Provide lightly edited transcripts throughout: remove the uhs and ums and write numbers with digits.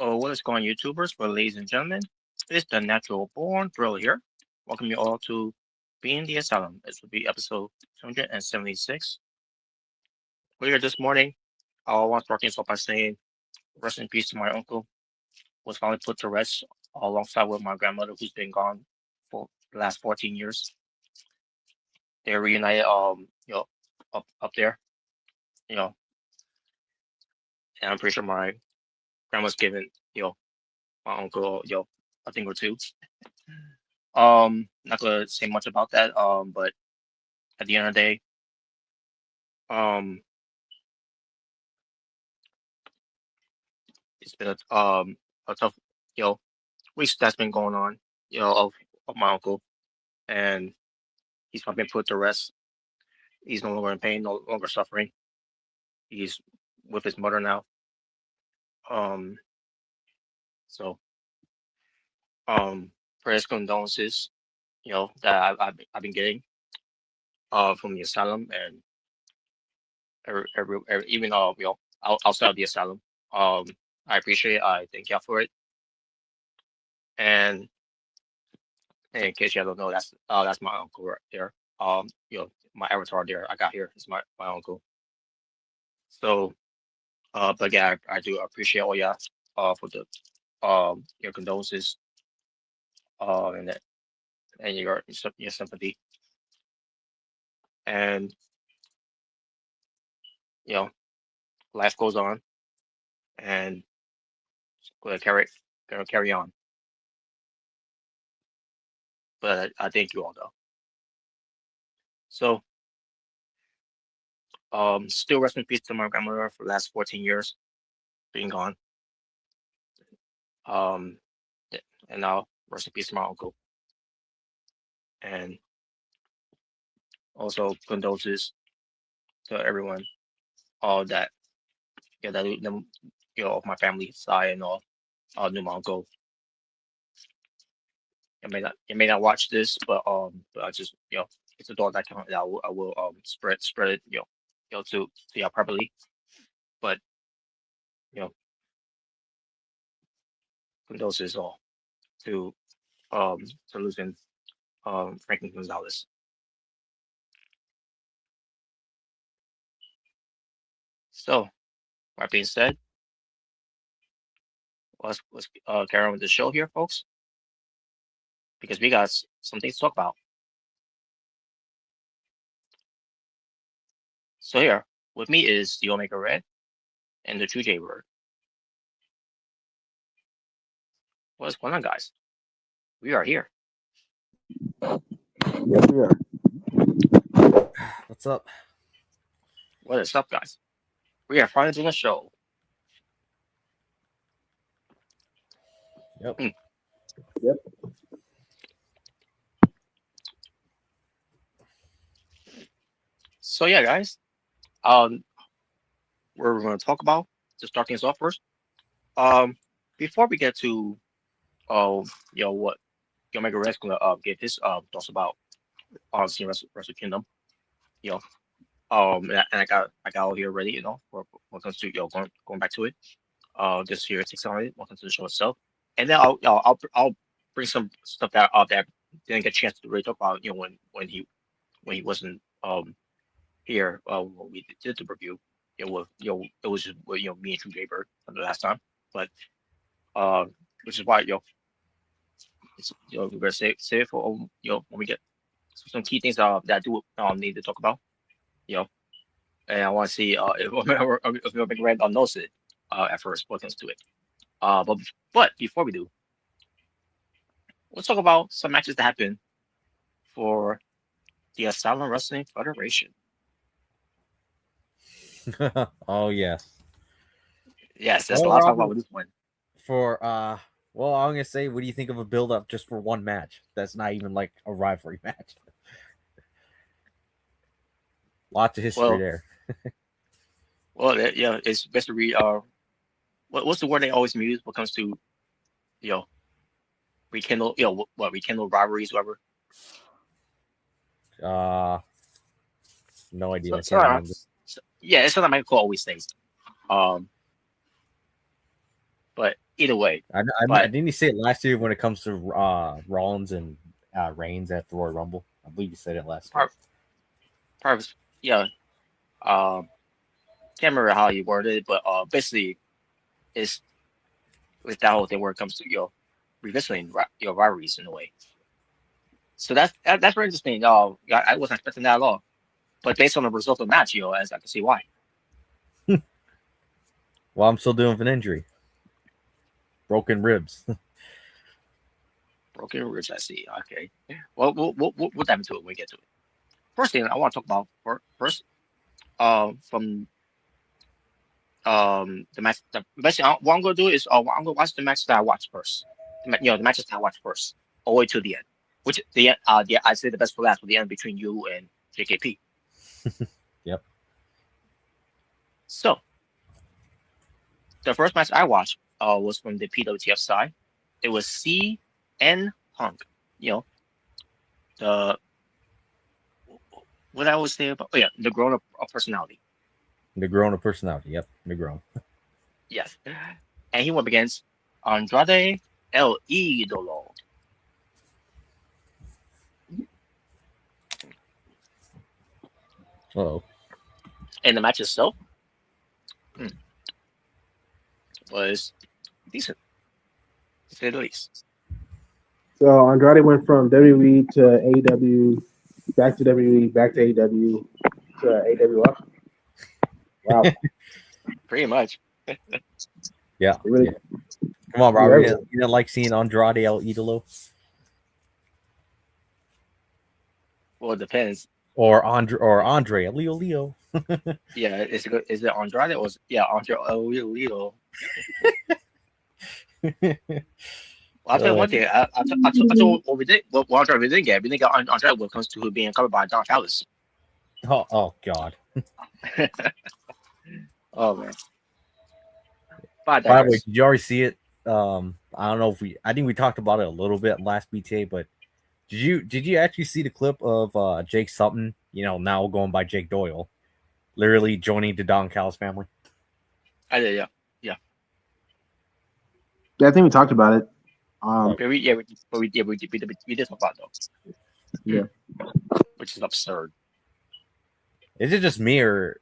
Oh, what is going on, YouTubers? Well, ladies and gentlemen, it's the natural born thriller here. Welcome you all to Being the Asylum. This will be episode 276. We're here this morning. I want to start things off by saying rest in peace to my uncle, who was finally put to rest alongside with my grandmother, who's been gone for the last 14 years. They're reunited, up there, you know, and I'm pretty sure my grandma's given, my uncle, a thing or two. Not gonna say much about that. But at the end of the day, um, it's been a tough, you know, weeks that's been going on, of my uncle, and he's probably been put to rest. He's no longer in pain, no longer suffering. He's with his mother now. Um, so prayers, condolences, that I've been getting from the asylum and even outside of the asylum. I appreciate it. I thank y'all for it. And in case y'all don't know, that's my uncle right there. My avatar there I got here is my uncle. So, but yeah, I do appreciate all y'all for the your condolences and that and your sympathy. and life goes on, and gonna carry on. But I thank you all though. So, still rest in peace to my grandmother for the last 14 years being gone. Yeah, and now rest in peace to my uncle. And also condolences to everyone, all that, of my family side and all, knew my uncle. You may not watch this, but I just, it's a thought that I will spread it, to y'all properly. But you know, condolences all to losing Franklin Gonzalez. So, that being said, let's carry on with the show here, folks, because we got something to talk about. So here with me is the Omega Red and the True J Word. What's going on, guys? We are here. Yes, we are. What's up? What is up, guys? We are finally doing a show. Yep. Yep. So yeah, guys. We're going to talk about, to start things off first. Before we get to what Omega Red's gonna give his thoughts about Odyssey and Wrestle Kingdom. And I got all here ready, for when it comes to going back to it. Just here takes on it, welcome to the show itself. And then I'll bring some stuff that didn't get a chance to really talk about, when he wasn't here when we did the review. It was it was just me and True Jaybird from the last time. But which is why it's, we better save it for when we get some key things that I do need to talk about. And I want to see if Omega Red knows it at first what comes to it. But before we do, let's talk about some matches that happened for the Asylum Wrestling Federation. Oh yes. Yes, there's a lot to talk about with this one. Well, I'm gonna say, what do you think of a build up just for one match? That's not even like a rivalry match. Lots of history there. Yeah, it's best to read. What's the word they always use when it comes to, rekindle, rekindle rivalries, whatever. No idea. Yeah, it's something Michael always says. But either way, didn't he say it last year when it comes to Rollins and Reigns at the Royal Rumble? I believe you said it last year. Yeah. Can't remember how you worded it, but basically, it's with that whole thing where it comes to revisiting rivalries in a way. So that's very interesting. I wasn't expecting that at all, but based on the result of the match, as I can see why. Well, I'm still dealing with an injury. Broken ribs. Broken ribs, I see. Okay. Well, we'll dive into it when we get to it. First thing I want to talk about first, from the match. What I'm gonna do is I'm gonna watch the match that I watched first. The matches that I watched first, all the way to the end. Which I'd say the best for last, with the end between you and JKP. Yep. So the first match I watched was from the PWTF side. It was CN Punk. The what I always say about the grown-up personality. The grown-up personality. Yep, the grown. Yes, and he went against Andrade El Idolo. Uh-oh. And the match itself was decent, to say the least. So Andrade went from WWE to AEW back to WWE, back to AEW, to AWF. Wow, Pretty much. Yeah, it really, yeah. Come on, yeah, Robert. You didn't like seeing Andrade El Idolo Well, it depends. or Andre Leo. Yeah, is it Andrade or Andre Leo? Well, I'll tell you one thing. I told what we did. What Andrade we didn't get. We didn't get Andrade when it comes to being covered by Don Callis. Oh God. Oh man. But I By the way, digress. did you already see it? I don't know if I think we talked about it a little bit last BTA, but did you actually see the clip of Jake Sutton, now going by Jake Doyle, literally joining the Don Callis family? I did, yeah. yeah. I think we talked about it. But we did talk about it, though. Yeah. Which is absurd. Is it just me, or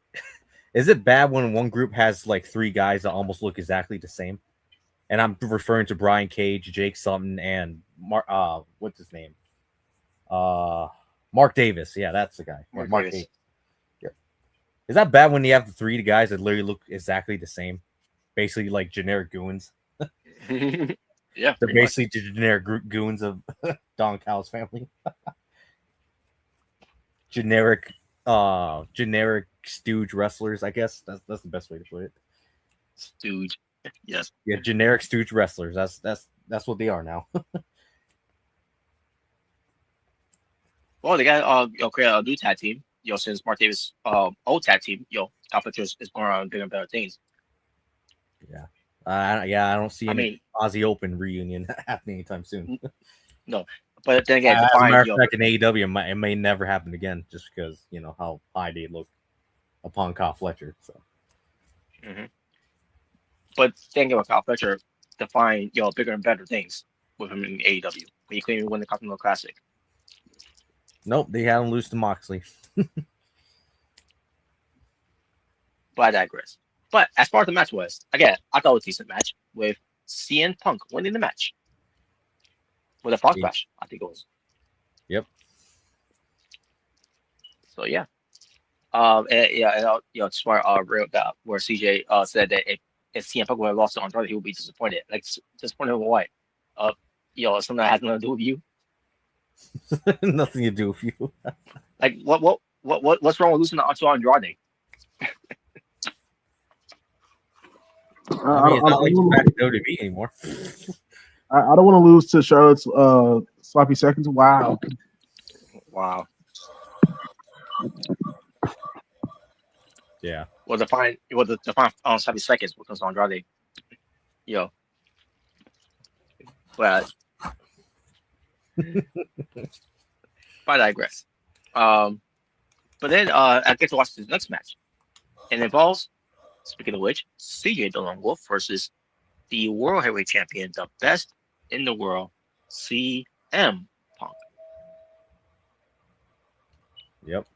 is it bad when one group has like three guys that almost look exactly the same? And I'm referring to Brian Cage, Jake Sutton, and what's his name? Mark Davis. Yeah, that's the guy. Mark Davis. Yeah. Is that bad when you have the three guys that literally look exactly the same? Basically like generic goons. Yeah. They're basically the generic goons of Don Callis family. generic stooge wrestlers, I guess. That's the best way to put it. Stooge. Yes. Yeah, generic stooge wrestlers. That's what they are now. Well, they got create a new tag team. Since Mark Davis old tag team, Conflict is going on bigger and better things. Yeah. I don't see any Aussie Open reunion happening anytime soon. No, but then again, as a matter of fact, in AEW, it may never happen again, just because how high they look upon Kyle Fletcher. So, but then again, with Kyle Fletcher, define bigger and better things with him in AEW. When he couldn't even win the Continental Classic. Nope, they had him lose to Moxley. But I digress. But as far as the match was, again, I thought it was a decent match with CM Punk winning the match with a frog splash. I think it was. Yep. So yeah, just where CJ said that if CM Punk would have lost to Andrade, he would be disappointed. Like disappointed with what? Something that has nothing to do with you. Nothing to do with you. Like what's wrong with losing to Andrade? I mean, it's not like he's back to WWE anymore. I don't want to lose to Charlotte's sloppy seconds. Wow. Yeah. Well, define sloppy seconds because Andrade. But I digress. But then I get to watch this next match. And it involves, speaking of which, CJ the Lone Wolf versus the World Heavyweight Champion, the best in the world, CM Punk. Yep.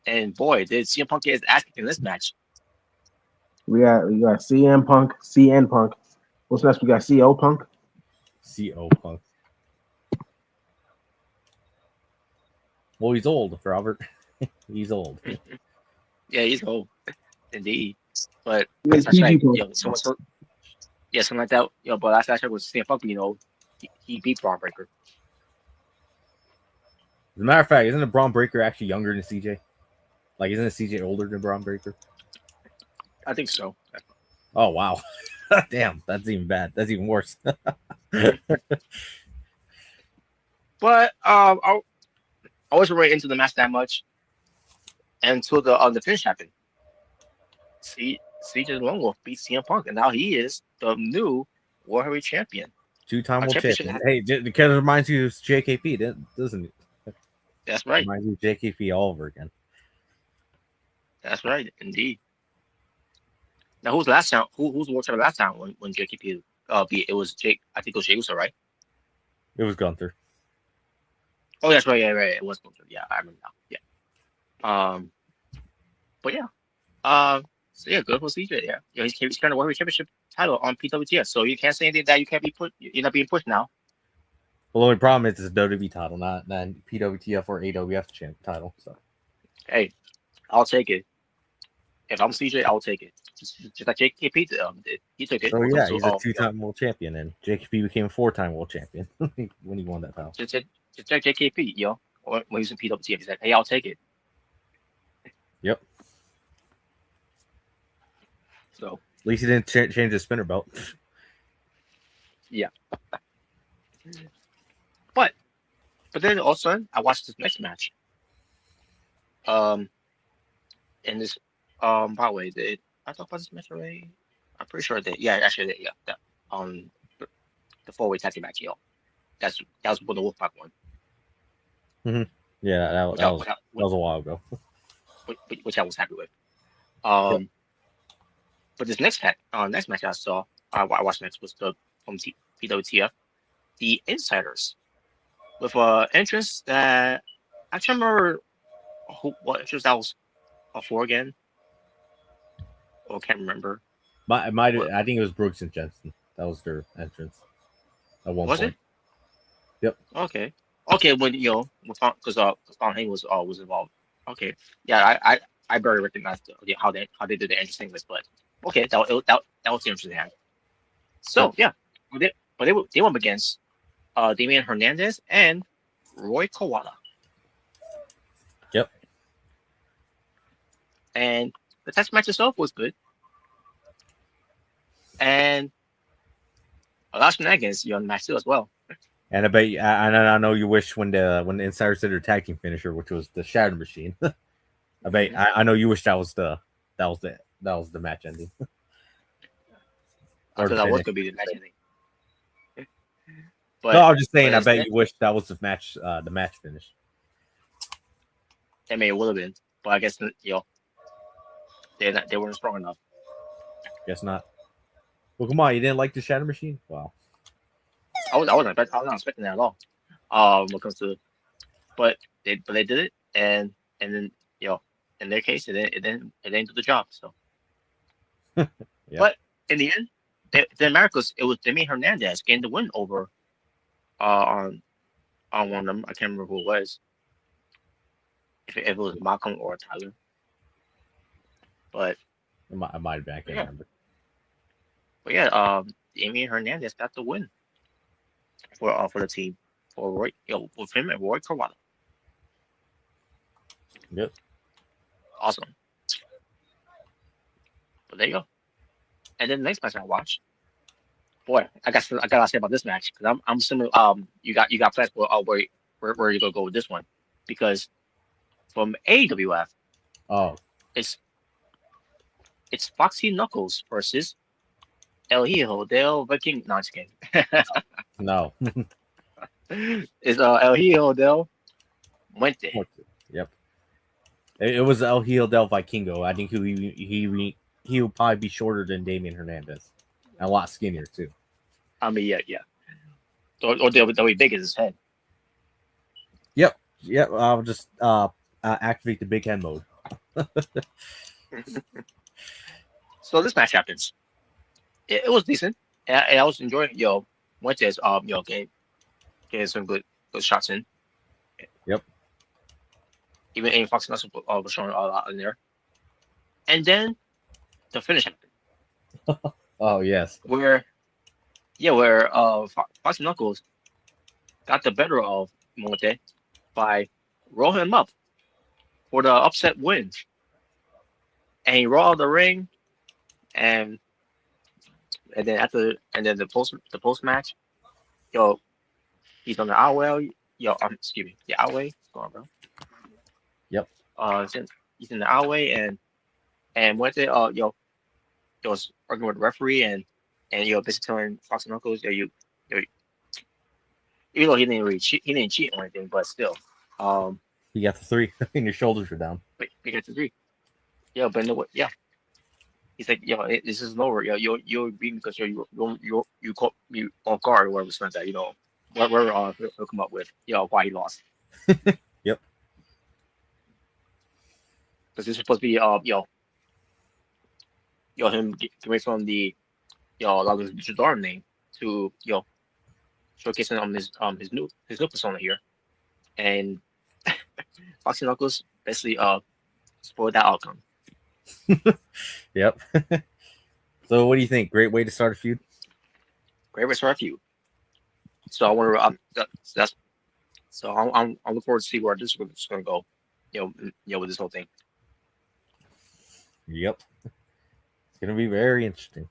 And boy, did CM Punk get his ass kicked in this match. We got CM Punk, CN Punk. What's next? We got CO Punk. CO Punk. Well, he's old, Robert. He's old. Yeah, he's old, indeed. But Yeah, that's right. Something like that. But last I checked was CM Punk. He beat Braun Breaker. As a matter of fact, isn't Braun Breaker actually younger than CJ? Like, isn't CJ older than Braun Breaker? I think so. Oh wow, damn, that's even bad. That's even worse. But I wasn't really into the match that much until the finish happened. CJ Lone Wolf beat CM Punk, and now he is the new World Heavyweight Champion. Two-time world champion. Hey, because it reminds you of JKP, doesn't it? That's right. It reminds you of JKP all over again. That's right, indeed. Now, who's last time? Who's the world champion last time when JKP beat? It was Jake. I think it was Jey Uso, right? It was Gunther. Oh, that's right. Yeah, right. It was Gunther. Yeah, I remember now. Yeah. But yeah. So yeah, good for CJ. Yeah. He's carrying the World Heavyweight Championship title on PWTF. So you can't say anything that you can't be put. You're not being pushed now. Well, the only problem is it's a WWE title, not PWTF or AWF title. So Hey, I'll take it. If I'm CJ, I'll take it. Just like JKP did. He took it. so When it yeah, comes to he's a 2-time world champion, and JKP became a 4-time world champion when he won that title. just like JKP, when he was in PWTF, he said, "Hey, I'll take it." Yep. So at least he didn't change his spinner belt. yeah. But then all of a sudden, I watched this next match. And this by the way, did I talk about this match already? I'm pretty sure I did. Yeah, actually, I did. Yeah, that the 4-way tag team match. That was when the Wolfpack won. Mm-hmm. Yeah, that was a while ago. Which I was happy with. Yep. But this next match I saw, I watched next was from PWTF, the Insiders, with entrance that I can't remember what entrance that was for again. Or can't remember. I think it was Brooks and Jensen. That was their entrance at one point. Was it? Yep. Okay. When because Von Hayne was involved. Okay. Yeah, I barely recognized how they did the entrance thing, but okay, that was the interesting hand. So yeah, they went up against Damian Hernandez and Roy Kawada. Yep. And the test match itself was good. And a lot of shenanigans on the match too as well. And I know you wish when the Insiders did their tag team finisher, which was the Shatter Machine. I know you wish that was the match ending. I thought that was gonna be the match ending. But no, I was just saying. I bet you wish that was the match finish. I mean, it would have been, but I guess they weren't strong enough. Guess not. Well, come on, you didn't like the Shatter Machine? Wow. I was not expecting that at all. When it comes to, but they did it, and then in their case, it didn't do the job. So, yeah. But in the end, the Americas, it was Damian Hernandez gained the win over on one of them. I can't remember who it was. If it was Malcolm or Tyler, but it might have been. I can't remember. But yeah, Damian Hernandez got the win for the team for Roy, with him and Roy Kawada. Yep. Awesome. But there you go. And then the next match I watched, boy, I gotta say about this match because I'm assuming you got plans for where you gonna go with this one, because from AWF, it's Foxy Knuckles versus El Hijo del Viking. No, I'm just kidding. No. It's El Hijo del Muerte. Yep. It was El Hijo del Vikingo. I think he would probably be shorter than Damian Hernandez, and a lot skinnier too. I mean, yeah. Or they'll be big as his head. Yep. I'll just activate the big head mode. So this match happens. It was decent, and I was enjoying Muerte's getting some good shots in. Yep. Even Fox Knuckles was showing a lot in there. And then the finish happened. Oh yes. Where Fox Knuckles got the better of Muerte by rolling him up for the upset win. And he rolled out of the ring, and then the post match, he's on the outway. Excuse me, the outway. Go on, bro. Yep. He's in the outway, and Muerte was arguing with the referee, and basically telling Fox Knuckles, even though he didn't cheat or anything, but still, you got the 3, and your shoulders are down. But you got the 3. Yeah, but no, yeah. He's like, this isn't over. You're being because you caught me off guard or whatever like that. Whatever he'll come up with. Why he lost. Yep. Because this is supposed to be him getting away from the Jadar name to showcasing his new persona here, and Foxy Knuckles basically spoiled that outcome. Yep. So what do you think? Great way to start a feud. Great restart feud. So I want to that's so I'm looking forward to see where this is going to go. With this whole thing. Yep. It's gonna be very interesting.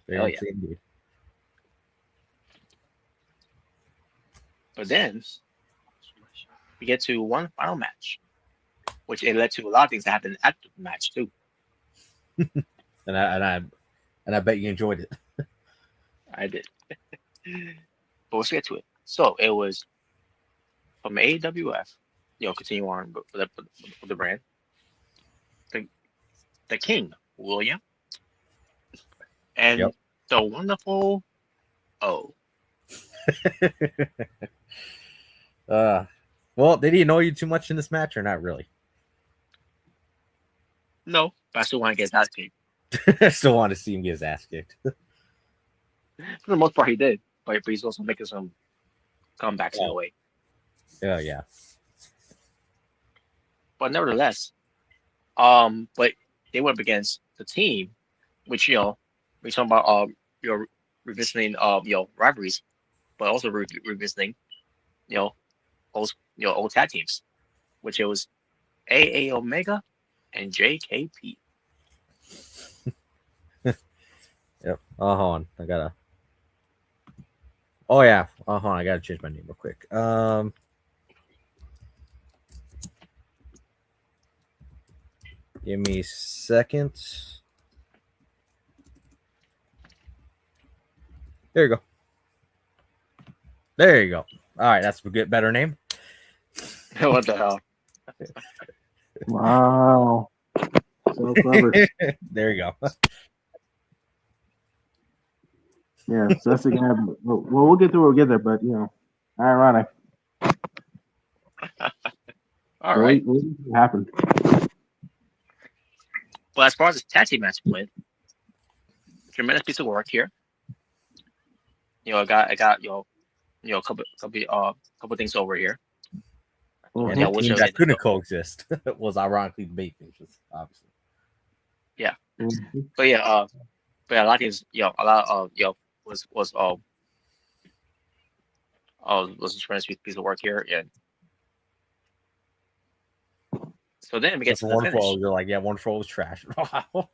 Very Hell yeah. interesting indeed. But then we get to one final match, which it led to a lot of things that happened after the match too. And I bet you enjoyed it. I did. But let's get to it. So it was from AWF, continue on with the brand. The King, William, and Yep. the wonderful O. Well, did he annoy you too much in this match or not really? No, but I still want to get his ass kicked. I still want to see him get his ass kicked. For the most part, he did, but he's also making some comebacks in a way. Yeah. But nevertheless, but they went up against the team, which we're talking about revisiting rivalries, but also revisiting old tag teams, which it was AA Omega and JKP. Yep. Hold on. I gotta. Oh yeah. Hold on. I gotta change my name real quick. Give me a second. There you go. There you go. All right, that's a good, better name. What the hell? Wow. So clever. There you go. Yeah, so that's the guy. Well, we'll get there. We'll get there, but ironic. All right. What happened? But as far as the tag team match went, tremendous piece of work here. I got a couple things over here. And Mhm. the team that couldn't coexist was ironically the babyfaces, obviously. Yeah. Mhm. But a lot of things, a lot of was a tremendous piece of work here, and so then we get to the Wonderful. finish. You're like, yeah, Wonderful was trash. Wow.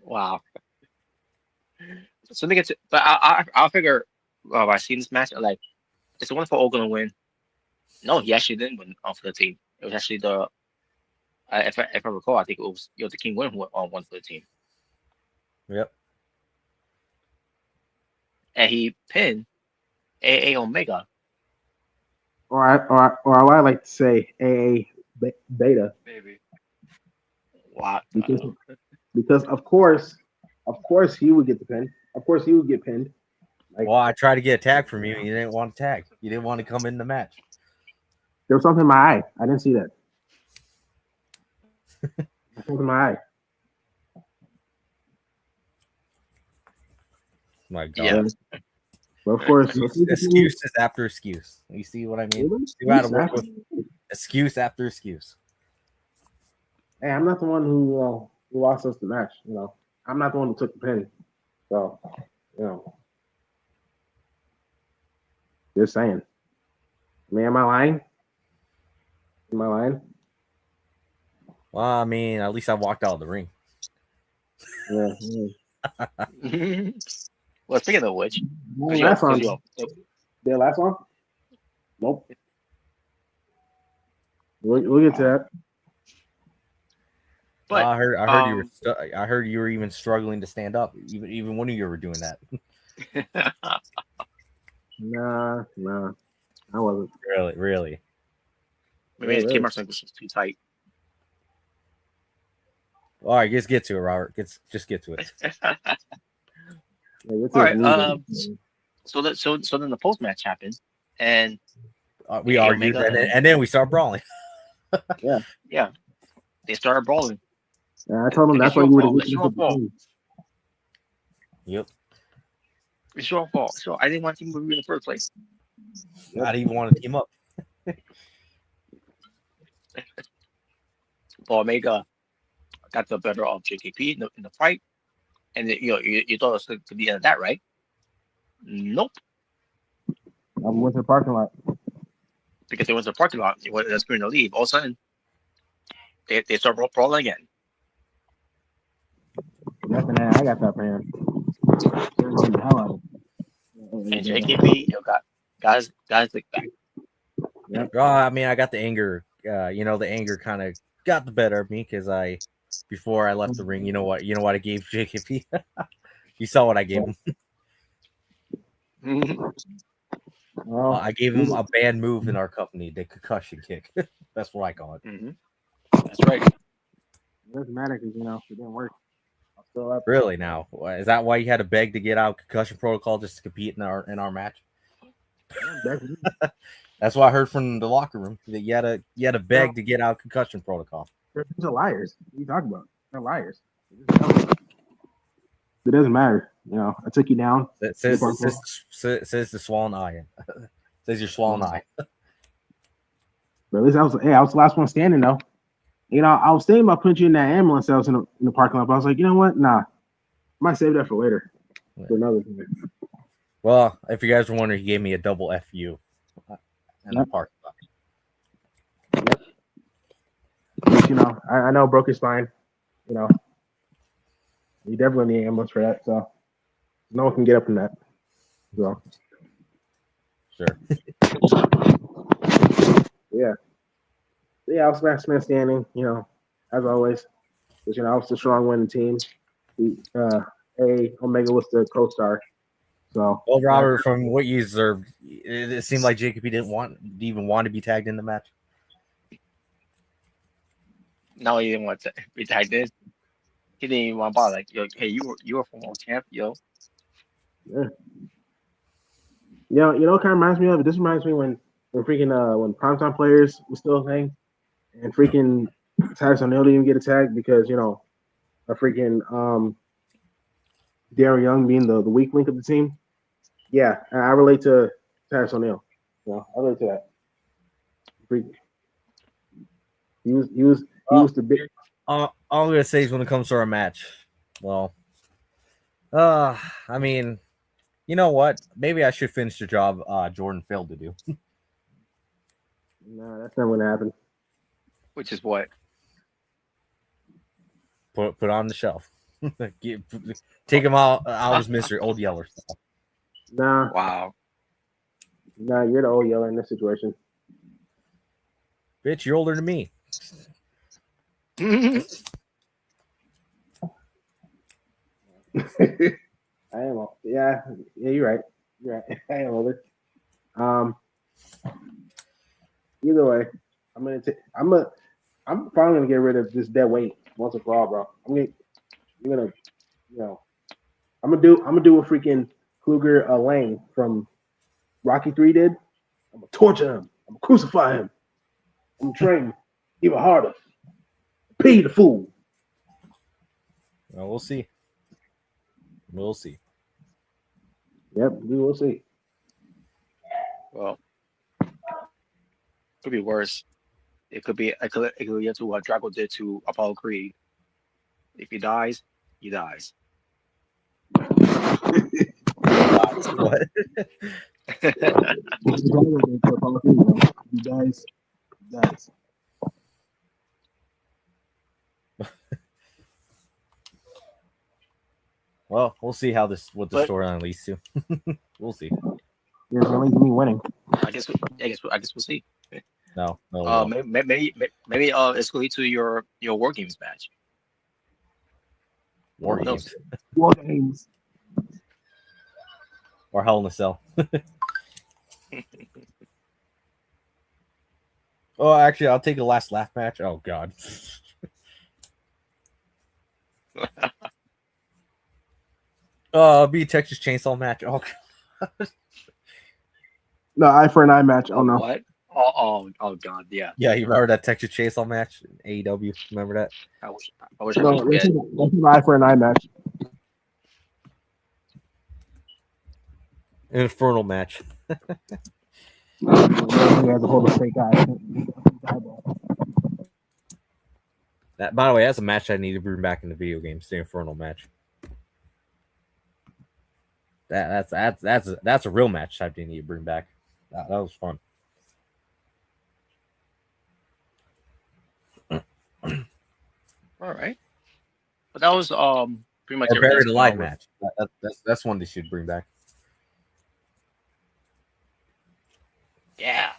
Wow. So they get to, but I figure, I seen this match, I'm like, is the Wonderful O gonna win? No, he actually didn't win for the team. It was actually if I recall, I think it was the King won who won for the team, Yep. and he pinned AA Omega. Or I like to say AA Beta, Maybe. Wow. because of course he would get the pin. Of course he would get pinned. Well, I tried to get a tag from you, and you didn't want to tag. You didn't want to come in the match. There was something in my eye. I didn't see that. Something in my eye. My God. Yeah. But of course, Excuses after excuse. You see what I mean? You gotta work with excuse after excuse. Hey, I'm not the one who lost us the match. I'm not the one who took the pin. So, just saying. I mean, am I lying? Am I lying? Well, I mean, at least I walked out of the ring. Yeah. Well, speaking of which, Last one. The last one? Nope. We'll get to that. but I heard you were even struggling to stand up, even when you were doing that. Nah, I wasn't. Really. maybe his camera was just too tight. All right, just get to it, Robert. Just get to it. Yeah, All right. So then the post match happened, and We argued, and then we start brawling. yeah, they started brawling. I told him that's why you would have. Yep. It's your fault. So I didn't want to team with you in the first place. I didn't even want to team up. Paul Omega got the better of JKP in the fight, and you thought it was to the end of that, right? Nope, I went to the parking lot. because they went to the parking lot. They were screen to leave. All of a sudden, they start brawling again. Nothing that I got that man. The hell out of it. And JKP, got guys like back. Yep. I mean, I got the anger. The anger kind of got the better of me because before I left the ring, you know what I gave JKP. You saw what I gave him. Well, I gave him a banned move in our company, the concussion kick. That's what I call it. Mm-hmm. That's right. It doesn't matter because it didn't work. I'm still up. Really? Now, is that why you had to beg to get out concussion protocol just to compete in our match? That's what I heard from the locker room. That you had to beg to get out concussion protocol. They're liars. What are you talking about? They're liars. It doesn't matter. I took you down. It says the swollen eye. Says your swollen eye. But at least I was the last one standing though. I was thinking about putting you in that ambulance that was in the parking lot. But I was like, you know what? Nah, I might save that for later. For another thing. Well, if you guys were wondering, he gave me a double FU in the parking lot. But, I know broke his spine. You definitely need an ambulance for that. So no one can get up from that. So sure. Yeah, I was last man standing. As always. But, I was the strong winning team. Omega was the co-star. So, well, Robert, from what you observed, it seemed like JKP didn't even want to be tagged in the match. No, he didn't want to be tagged in. He didn't even want to bother. Like, hey, you were former champ, yo. Yeah. It kind of reminds me of it. This reminds me when freaking when primetime players was still a thing, and freaking Titus O'Neil didn't even get a tag because a freaking Darren Young being the weak link of the team. Yeah, I relate to Titus O'Neil. I relate to that. He was the big. All I'm gonna say is when it comes to our match, well, I mean, you know what? Maybe I should finish the job Jordan failed to do. No, that's not going to happen. Which is what? Put on the shelf. Take him out of his misery, old Yeller stuff. Nah. Wow. Nah, you're the old Yeller in this situation. Bitch, you're older than me. I am. Yeah, you're right. You're right. I am older. Either way, I'm probably gonna get rid of this dead weight once and for all, bro. I'm gonna do what freaking Kluger Lane from Rocky 3 did. I'm gonna torture him. I'm gonna crucify him. I'm gonna train him even harder. Pay the fool. Well, we'll see. We'll see. Yep, we will see. Well, could be worse. It could be get to what Drago did to Apollo Creed. If he dies, he dies. What? He dies. Well, we'll see what the storyline leads to. We'll see. You're gonna lead me winning. I guess we'll see. No. Maybe it's going to your War Games match. War Games. War Games. Or Hell in a Cell. Oh, actually, I'll take a last laugh match. Oh God. It'll be a Texas Chainsaw match. Oh God. No, eye for an eye match. Oh no. What? Oh God, yeah. Yeah, you remember that Texas Chainsaw match in AEW? Remember that? I wish I could forget. That's an eye for an eye match. Infernal match. He has a hold of fake eye. That, by the way, that's a match I need to bring back in the video games. The Infernal match. That's a real match I need to bring back. That was fun. All right. But that was pretty much Or everything. Buried Alive match. That's one they should bring back. Yeah.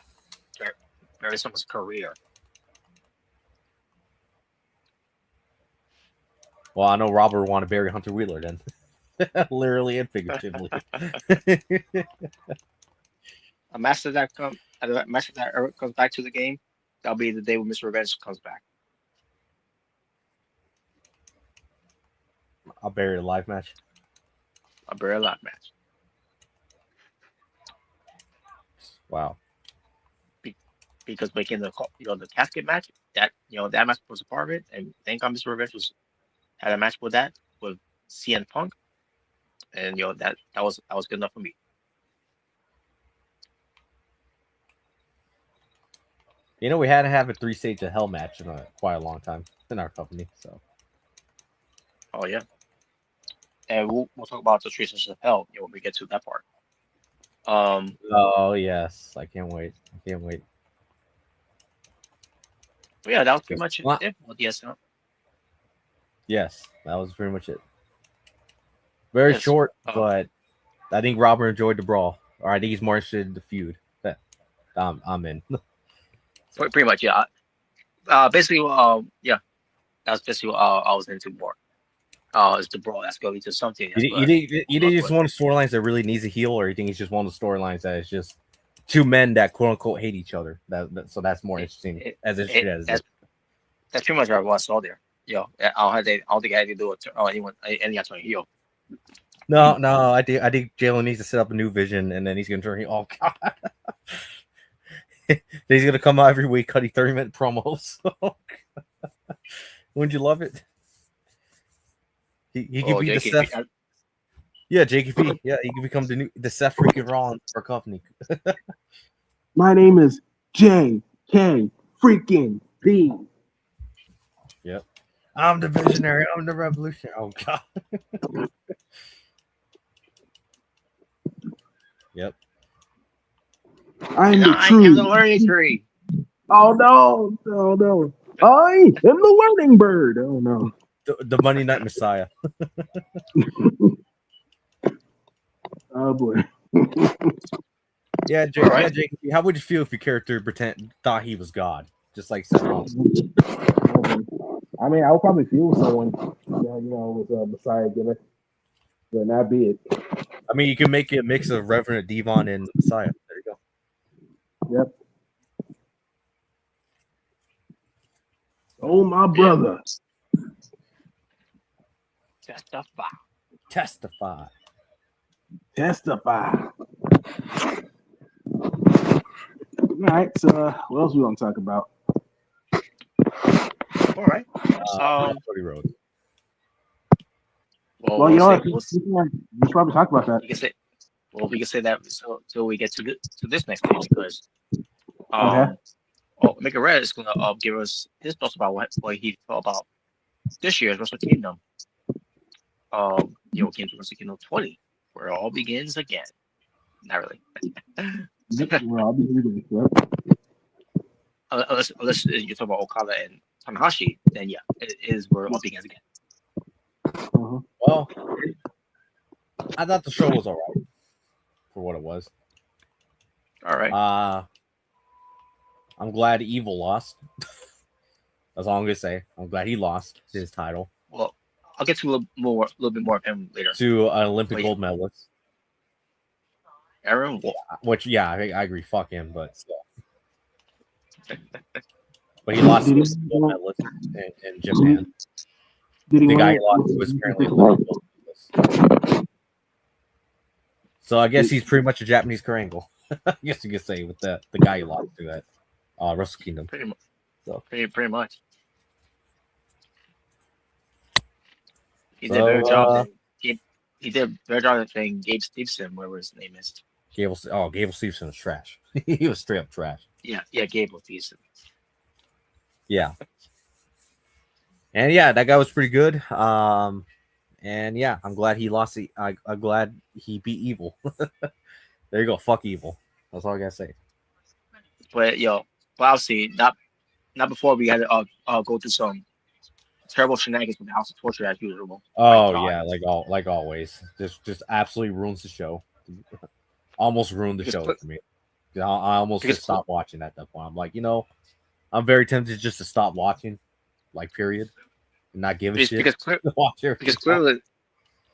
Bury someone's career. Well, I know Robert would want to bury Hunter Wheeler then. Literally and figuratively. A match that ever comes back to the game, that'll be the day when Mr. Revenge comes back. I'll bury a live match. A Bury Alive match. Wow. Because making the casket match, that that match was a part of it, and thank God Mr. Revenge had a match with CM Punk, and that was good enough for me. We had to have a 3-stage of hell match in quite a long time in our company. So. Oh yeah. And we'll talk about the 3 stages of hell when we get to that part. Oh yes, I can't wait. But yeah, that was pretty much it with the SL. Yes, that was pretty much it. Very Yes. short, but I think Robert enjoyed the brawl, or I think he's more interested in the feud. I'm in. Pretty much, yeah. Basically, yeah, that's basically what I was into more. It's the brawl that's going to something. You think it's one of the storylines that really needs a heel, or you think it's just one of the storylines that is just two men that quote unquote hate each other? So that's more interesting as it is. That's pretty much what I saw there. I don't think I had to do it to any turn heel. No, I think Jalen needs to set up a new vision, and then he's gonna turn. Oh God, he's gonna come out every week cutting 30-minute promos. Wouldn't you love it? He could be the Seth. Yeah, JKP. Yeah, he could become the Seth freaking Rollins for company. My name is JK freaking B. Yep. I'm the visionary. I'm the revolutionary. Oh God. Yep. I am the learning tree. Oh no. I am the learning bird. Oh no. The Monday Night Messiah. Oh boy. Yeah, JKP. How would you feel if your character thought he was God, just like Seth Rollins? I mean, I would probably feel someone, with a Messiah gimmick, but not be it. I mean, you can make it a mix of Reverend Devon and Messiah. There you go. Yep. Oh, my brother. Testify. All right, so what else we want to talk about? All right. Cody Rhodes. Well, we'll probably talk about that. We can say that until we get to this next stage, because Mega Red is gonna give us his thoughts about what he felt about this year's Wrestle Kingdom. Came to Wrestle Kingdom 20, where it all begins again. Not really. Unless you talk about Okada and Tanahashi, then yeah, it is where it all begins again. Well, I thought the show was all right for what it was. All right. I'm glad Evil lost. That's all I'm gonna say. I'm glad he lost his title. Well, I'll get to a little bit more of him later. To an Olympic gold medalist. Aaron Wolf. Which, yeah, I agree. Fuck him, but still. But he lost to a gold medalist in Japan. The guy he lost was apparently Olympic gold medalist. So I guess he's pretty much a Japanese Kurt Angle. I guess you could say with the guy he lost to that Wrestle Kingdom. Pretty much. So pretty much. He did a better job he did a better job than Gabe Stevenson, whatever his name is. Gable Stevenson was trash. He was straight up trash. Yeah, Gable Stevenson. Yeah. And yeah, that guy was pretty good. And yeah, I'm glad he lost. I'm glad he beat Evil. There you go. Fuck Evil. That's all I gotta say. But obviously not before we had to go through some terrible shenanigans with the House of Torture as usual. Oh yeah, like always. Just absolutely ruins the show. Almost ruined the show for me. I almost just stopped watching at that point. I'm like, I'm very tempted just to stop watching, like period, and not give a shit. Because clearly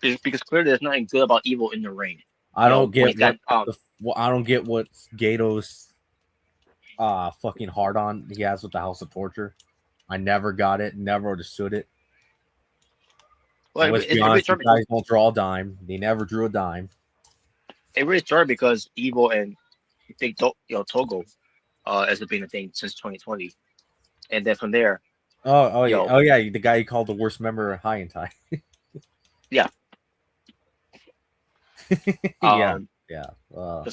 there's nothing good about Evil in the ring. I don't get what Gato's fucking hard on he has with the House of Torture. I never got it, never understood it. Well, let's be honest, you guys don't draw a dime. They never drew a dime. It really started because Evil and Big Togo has been a thing since 2020, and then from there. Oh yeah, the guy you called the worst member of High and Tie. Yeah. Yeah. The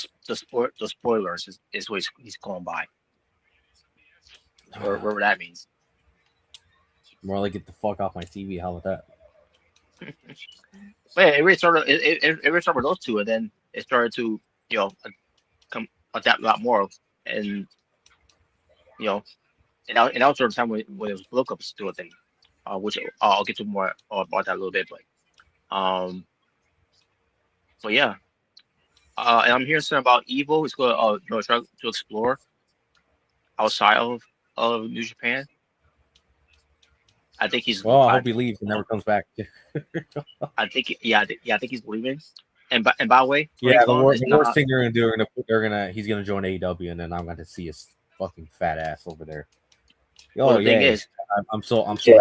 spoilers is what he's going by. Whatever that means. More like get the fuck off my TV. How about that? But yeah, it really started with those two, and then it started to adapt a lot more, and and that was sort of time when it was lookups to a thing, which I'll get to more about that a little bit, but yeah, and I'm hearing something about Evil. He's going to try to explore outside of New Japan. I think he's. Well, I hope he leaves and never comes back. I think he's leaving. And by the way, yeah, the worst thing they're gonna do, he's gonna join AEW, and then I'm gonna see his fucking fat ass over there. Well, the thing is, I'm so happy.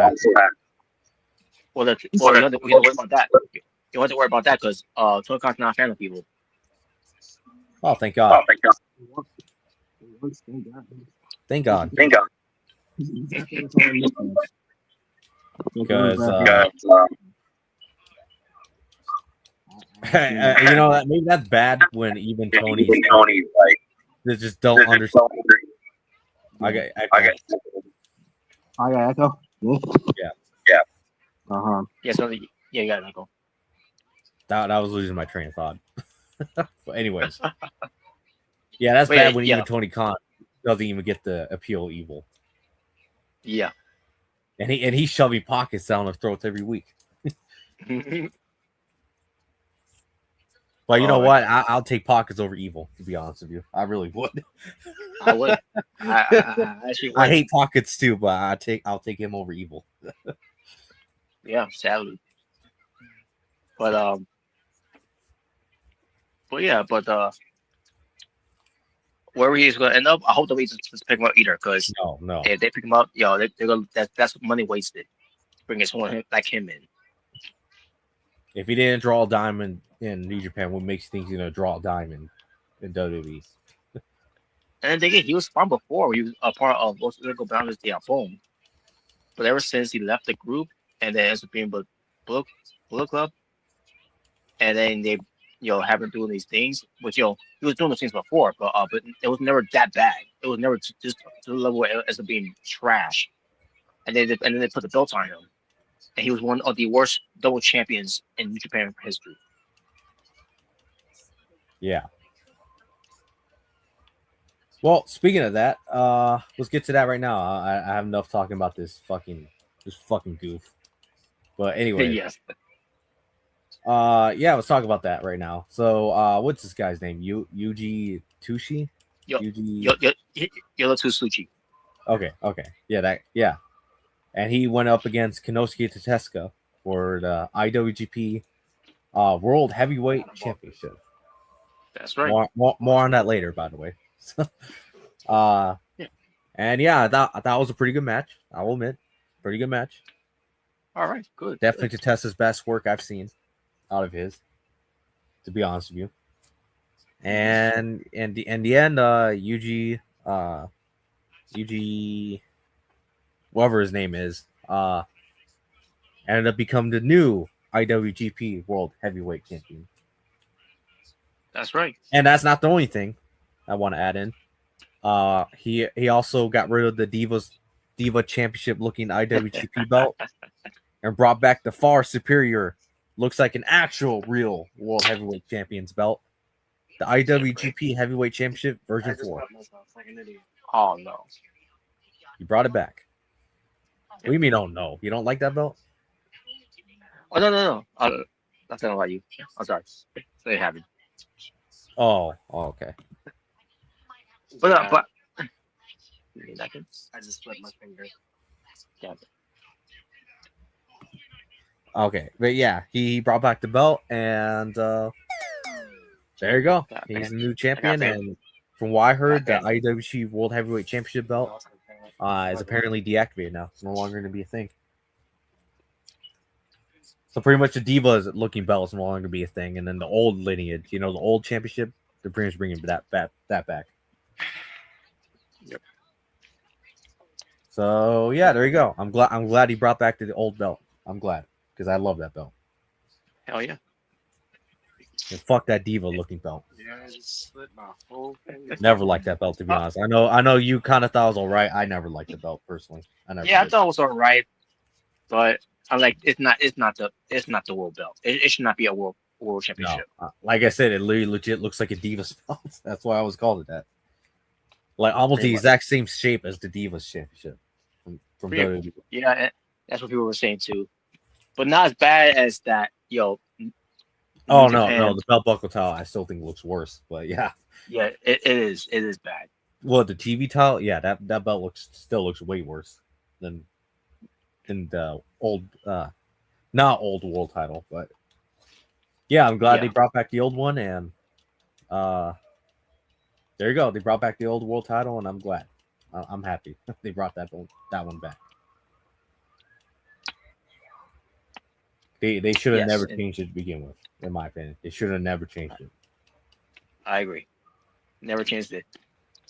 Well, you don't have to worry about that. You don't have to worry about that because Tony Khan's not a fan of people. Oh, thank God! Thank God! Because maybe that's bad when even Tony like they just don't understand. I got echo. Yeah. Yeah. So you got echo. That was losing my train of thought. But anyways, yeah, that's bad when even Tony Khan doesn't even get the appeal Evil. Yeah. And he's shoving pockets down their throats every week. But you know what? I'll take pockets over Evil, to be honest with you. I really would. I would. I actually would. I hate pockets too, but I'll take him over Evil. Yeah, sadly. But wherever he's going to end up, I hope the Legion just pick him up either. Because no, if they pick him up, they're gonna that's money wasted. Bringing someone like him in. If he didn't draw a diamond in New Japan, what makes you think he's gonna draw a diamond in WWE? And again, he was fun before. He was a part of Los Lyrical Boundaries de Japón. But ever since he left the group and then ends up being Bullet Club, and then they have been doing these things, which he was doing those things before, but it was never that bad. It was never just to the level where as of being trash. And then they put the belt on him, and he was one of the worst double champions in New Japan history. Yeah. Well, speaking of that, let's get to that right now. I have enough talking about this fucking goof. But anyway, yes. Let's talk about that right now. So, what's this guy's name? Yuji Tushi? Tsuchi. Okay. Yeah. And he went up against Konosuke Tatesuka for the IWGP World Heavyweight Championship. That's right. More on that later, by the way. And yeah, that was a pretty good match. I will admit, pretty good match. All right, good. Definitely Tatesuka's best work I've seen out of his, to be honest with you. And in the end, Yuji, whatever his name is, ended up becoming the new IWGP World Heavyweight Champion. That's right. And that's not the only thing I want to add in. He also got rid of the Diva Championship looking IWGP belt and brought back the far superior, looks like an actual real World Heavyweight Champions belt, the IWGP Heavyweight Championship version 4. Oh no. You brought it back. What do you mean? Oh no, you don't like that belt? Oh no. That's not about you. I'm sorry. They have it. Oh, okay. But I just split my finger. Yeah. Okay, but yeah, he brought back the belt, and there you go. He's the new champion, and from what I heard, the IWC World Heavyweight Championship belt is apparently deactivated now. It's no longer going to be a thing. So pretty much the Divas looking belt is no longer going to be a thing, and then the old lineage, the old championship, they're pretty much bringing that back. Yep. So yeah, there you go. I'm glad he brought back the old belt. I'm glad because I love that belt. Hell yeah. And fuck that Diva looking belt. Yeah, I just split my whole finger. Never liked that belt, to be honest. I know you kind of thought it was all right. I never liked the belt personally. I thought it was all right, but I'm like, it's not the world belt. It should not be a world championship. No, like I said, it legit looks like a Divas belt. That's why I always called it that. Like almost Pretty the much. exact same shape as the Divas championship from WWE. Yeah, that's what people were saying too, but not as bad as that. Oh New Japan. no, the belt buckle towel I still think looks worse. But yeah, it is bad. well, the TV towel, yeah, that belt still looks way worse than the old, not old world title. But yeah, I'm glad they brought back the old one, and there you go. They brought back the old world title, and I'm glad. I'm happy they brought that one back. They should have never changed it to begin with, in my opinion. They should have never changed it. I agree. Never changed it.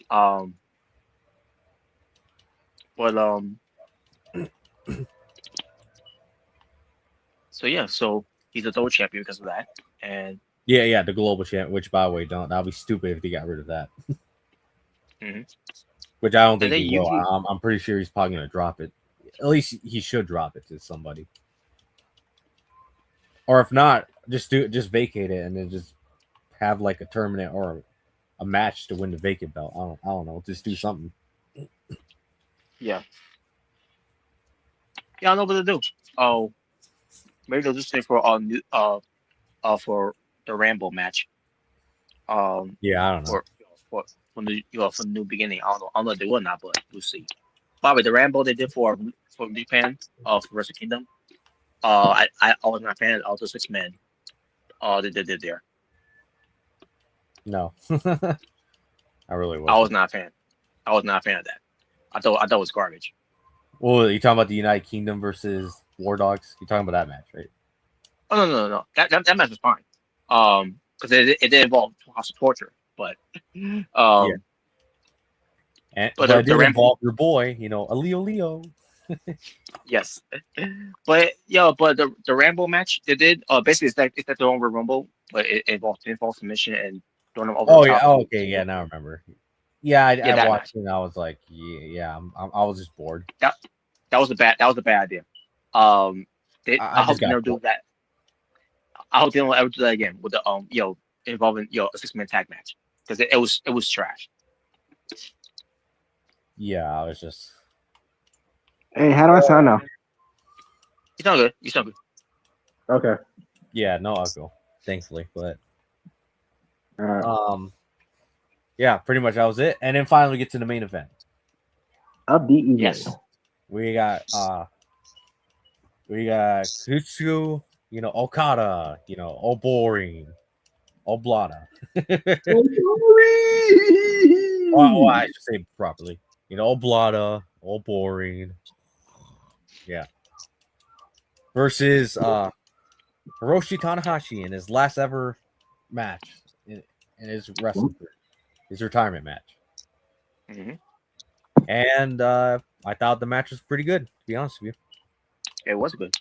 So he's a double champion because of that, and yeah, the global champ. Which, by the way, that'll be stupid if they got rid of that. Mm-hmm. Which I don't think he will. I'm pretty sure he's probably gonna drop it. At least he should drop it to somebody. Or if not, just vacate it and then just have like a tournament or a match to win the vacant belt. I don't know. Just do something. Yeah, I don't know what to do. Oh, maybe they'll just say for the Rambo match. Yeah, I don't know. From the from the new beginning. I don't know if they will or not, but we'll see. By the way, the Rambo they did for Japan for Wrestle Kingdom. I was not a fan of the 6 men. They did there. No, I really was. I was not a fan. I was not a fan of that. I thought it was garbage. Well, you talking about the United Kingdom versus War Dogs? You're talking about that match, right? Oh no. That match was fine. Because it did involve House of Torture, but but it did involve your boy, Leo. Yes, but the Rambo match they did basically it's like the Royal Rumble, but it involved submission and throwing them over. Okay, yeah, now I remember. Yeah, I watched it and I was like, I was just bored. That was a bad idea. I hope they never do that. I hope they don't ever do that again with the involving a 6-man tag match because it was trash. Yeah, I was just. Hey, how do I sound now? You sound good. Okay. Yeah, no, I'll go. Thankfully, but All right. yeah, pretty much that was it, and then finally get to the main event. Up the easy. Yes. We got Kutsu, Okada, all boring, all blada. Well, I should say properly. All blada, all boring. Yeah. Versus Hiroshi Tanahashi in his last ever match in his wrestling career, his retirement match. Mm-hmm. And I thought the match was pretty good, to be honest with you. It was good.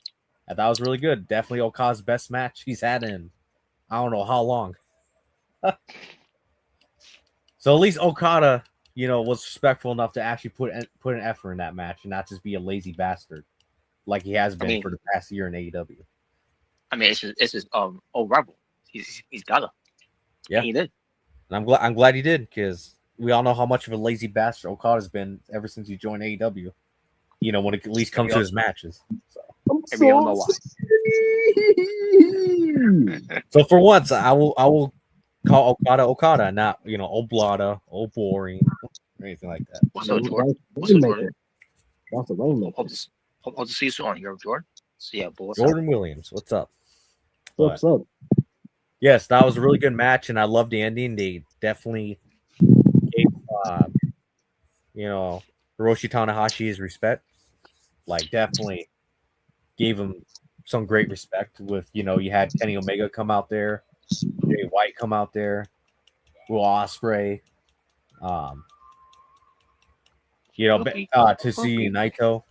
I thought it was really good. Definitely Okada's best match he's had in I don't know how long. So at least Okada, was respectful enough to actually put an effort in that match and not just be a lazy bastard like he has been for the past year in AEW. I mean, it's his old rival. He's gotta. Yeah, and he did. And I'm glad he did, because we all know how much of a lazy bastard Okada's been ever since he joined AEW. When it at least comes to his matches. So. And we all know why. So for once, I will call Okada, not Oblada, boring, or anything like that. What's up, Jordan? What's up, Jordan? That's a rainmaker. Hope to see you soon on here, Jordan. So yeah, boy. Jordan Williams, what's up? What's up? Yes, that was a really good match, and I loved the ending. They definitely gave Hiroshi Tanahashi his respect. Like, definitely gave him some great respect. With you had Kenny Omega come out there, Jay White come out there, Will Ospreay, Tetsuya Naito.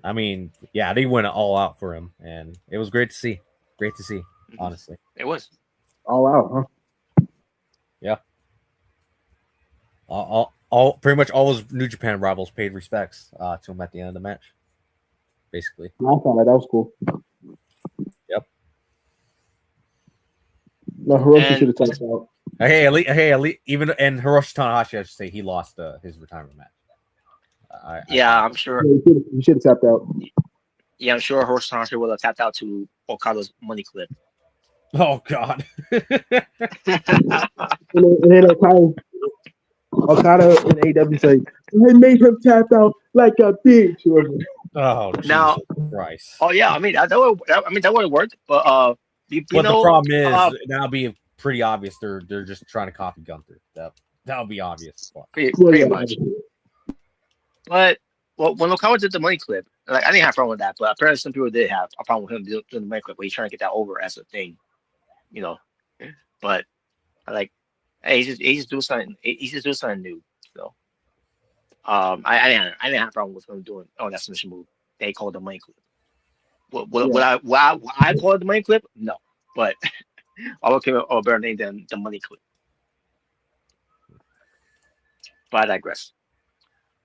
I mean, yeah, they went all out for him, and it was great to see. Great to see, honestly. It was all out, huh? Yeah. All pretty much all his New Japan rivals paid respects to him at the end of the match. Basically. I thought that was cool. Yep. No, Hiroshi should have tapped out. Hey, at least, even and Hiroshi Tanahashi, I should say, he lost his retirement match. I'm sure. He should have tapped out. Yeah, I'm sure Hiroshi Tanahashi would have tapped out to Okada's money clip. Oh God. and then Okada in AW say, "They made him tap out like a bitch." Oh, now, Christ. Oh yeah, I mean that would have worked, but the problem is now be pretty obvious they're just trying to copy Gunther. That'll be obvious. Pretty much. But when Okada did the money clip, like I didn't have a problem with that, but apparently some people did have a problem with him doing the money clip, but he's trying to get that over as a thing, But like, hey, he's just doing something. He's just doing something new. So, I didn't have a problem with him doing that submission move. They call it the money clip. Would I call it the money clip? No, but I would give it a better name than the money clip. But I digress.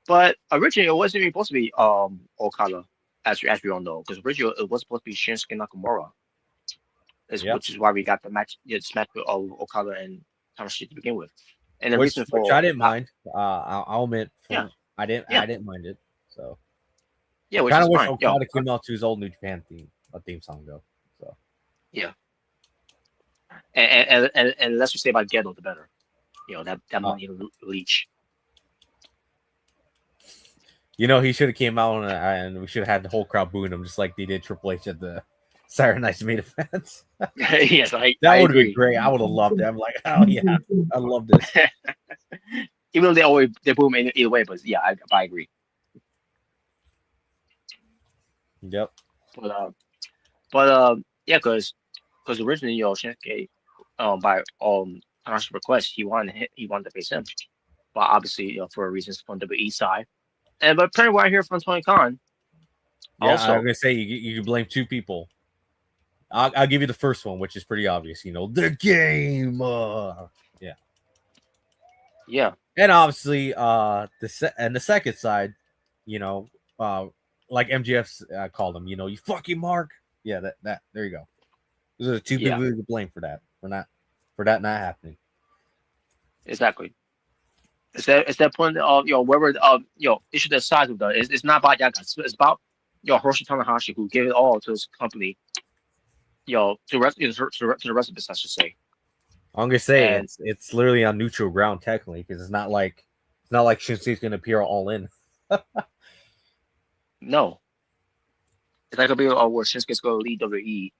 But originally, it wasn't even supposed to be Okada, as we all know, because originally it was supposed to be Shinsuke Nakamura, which is why we got the match. This match with Okada and Tanahashi to begin with, and the reason for which I didn't mind. I'll admit, I didn't mind it. So yeah, kind of wish Okada came out to his old New Japan theme song though. So yeah, and less we say about Gedo, the better. That money leech. He should have came out and we should have had the whole crowd booing him, just like they did Triple H at the Saturday Night's main events. Yes, that would have been great. I would have loved it. I'm like, oh yeah, I love this. Even though they boo him either way, but yeah, I agree. Yep. But yeah, because originally Shinsuke by Tanahashi's request he wanted to face him, but obviously for reasons from the WWE side. But apparently, what I hear from Tony Khan. Yeah, also, I'm gonna say you can blame two people. I'll give you the first one, which is pretty obvious. The game. Yeah. Yeah. And obviously, the second side, like MJF called him. You fucking Mark. Yeah, that there you go. Those are the two people who blame for that not happening. Exactly. It's that point of wherever issue the size of it's not about Yaga. It's about Hiroshi Tanahashi, who gave it all to his company. To the rest of this, I should say. I'm gonna say it's literally on neutral ground technically, because it's not like Shinsuke's gonna appear all in. No, it's not gonna be where Shinsuke's gonna lead WWE.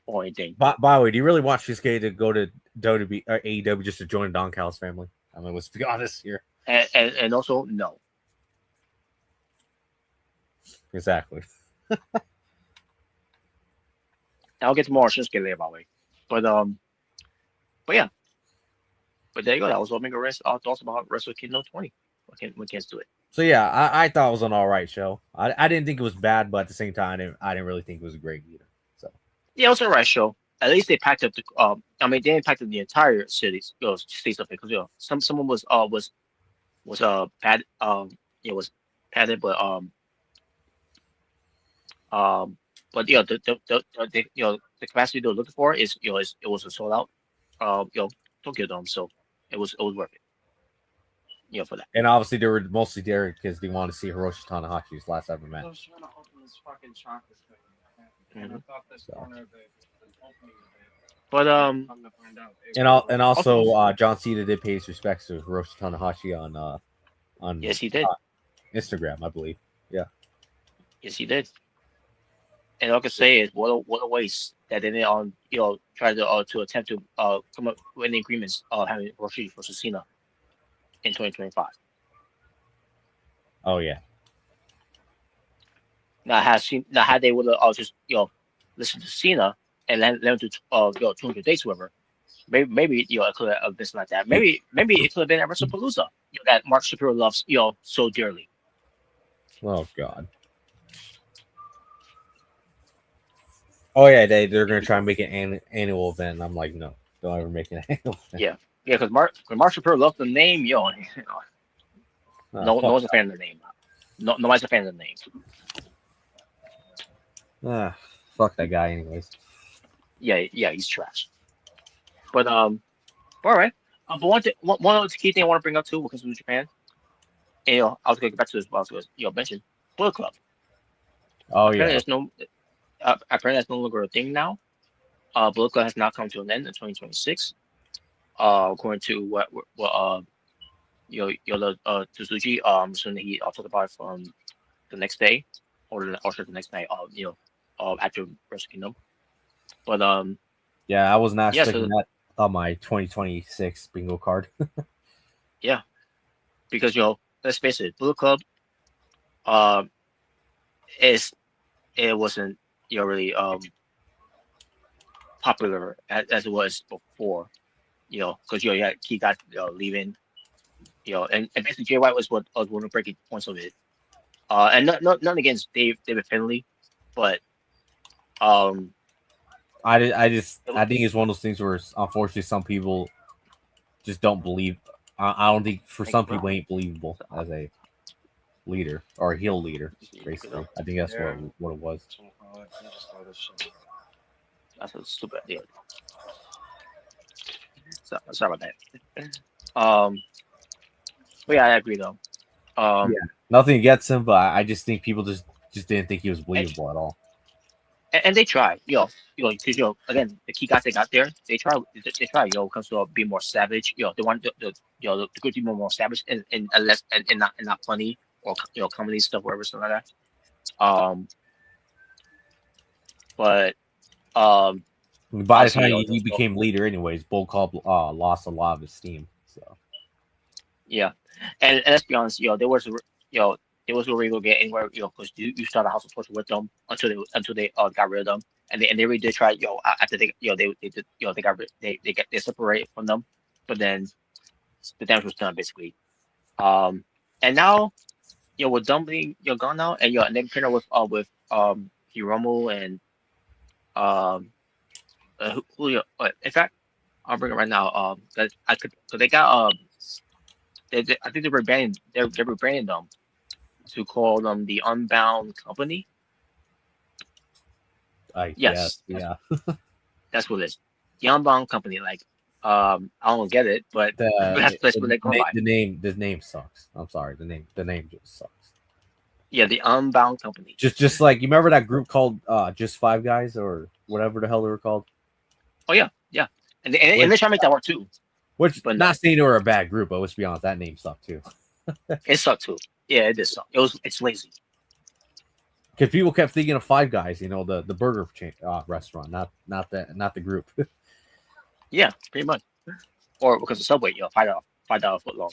Or anything. By the way, do you really want Shinsuke to go to WWE or AEW just to join Don Callis family? I mean, let's be honest here. And also, no. Exactly. I'll get to more Shinsuke later, by the way. But yeah. But there you go. That was Omega Rest. Thoughts about Wrestle Kingdom 20. We can't do it. So yeah, I thought it was an all right show. I didn't think it was bad, but at the same time, I didn't really think it was great either. So Yeah, it was a right show. At least they packed up the. I mean, they didn't pack up the entire cities, states of it, because someone was pad it was padded, um the capacity they were looking for is it was a sold out Tokyo Dome, so it was worth it, for that. and obviously they were mostly there because they wanted to see Hiroshi Tanahashi's last ever match. Mhm. So. But And also John Cena did pay his respects to Hiroshi Tanahashi on yes, he did. Instagram, I believe. Yeah. Yes, he did. And all I can say is what a waste that they didn't try to attempt to come up with any agreements having Hiroshi versus Cena in 2025. Oh yeah. Now had they would have just listened to Cena and let him do 200 days, whatever. Maybe it could have been something like that. Maybe it could have been at WrestlePalooza, that Mark Shapiro loves so dearly. Oh god. Oh yeah, they're gonna try and make an annual event. And I'm like, no, don't ever make an annual event. Yeah, because Mark Shapiro loves the name, no one's a fan of the name. Nobody's a fan of the name. Fuck that guy, anyways. Yeah, he's trash. But all right. But one other key thing I want to bring up too, because of Japan, and I was going to get back to this, but I was mention Bullet Club. Oh Apparently yeah. apparently that's no longer a thing now. Bullet Club has now come to an end in 2026. According to what Tsuzuki, soon he talked about it from the next day, or the next night, after Wrestle Kingdom. But yeah, I was not yeah, expecting that on my 2026 bingo card. Yeah, because let's face it, Bullet Club, is it wasn't really popular as it was before, because you had key guys leaving, and basically Jay White was one of the breaking points of it. And not against David Finley, but I think it's one of those things where unfortunately some people just don't believe. I don't think for some people ain't believable as a leader or a heel leader. Basically, I think that's what it was. That's a stupid idea. Sorry about that. But yeah, I agree though. Yeah. Nothing against him, but I just think people just didn't think he was believable at all. And they tried, because again, the key guys they got there, they try, comes to be more savage, they want the group to be more savage and less and not funny or comedy stuff, whatever, something like that. But by the time he became leader, anyways, Bull Club lost a lot of his steam. So yeah, and let's be honest, there was a way to get anywhere, because you start a house of torture with them until they got rid of them, and they really did try, after they they did, they got they separated from them, but then the damage was done basically. And now with them being gone now, and and then partner with Hiromu and Julio. In fact, I'll bring it right now. Cause they got I think they rebranded them to call them the Unbound Company. Yes, yeah. That's what it is. The Unbound Company. Like, I don't get it, but that's what they go by. The name sucks. I'm sorry. The name just sucks. Yeah, the Unbound Company. Just like, you remember that group called Just Five Guys or whatever the hell they were called? Oh yeah, and they're trying to make that work too. Which, but not saying they were a bad group, but let's be honest, that name sucked too. It sucked too. Yeah, it did suck. It's lazy. Because people kept thinking of Five Guys, the burger chain restaurant, not the group. Yeah, pretty much. Or because of Subway, $5 foot long.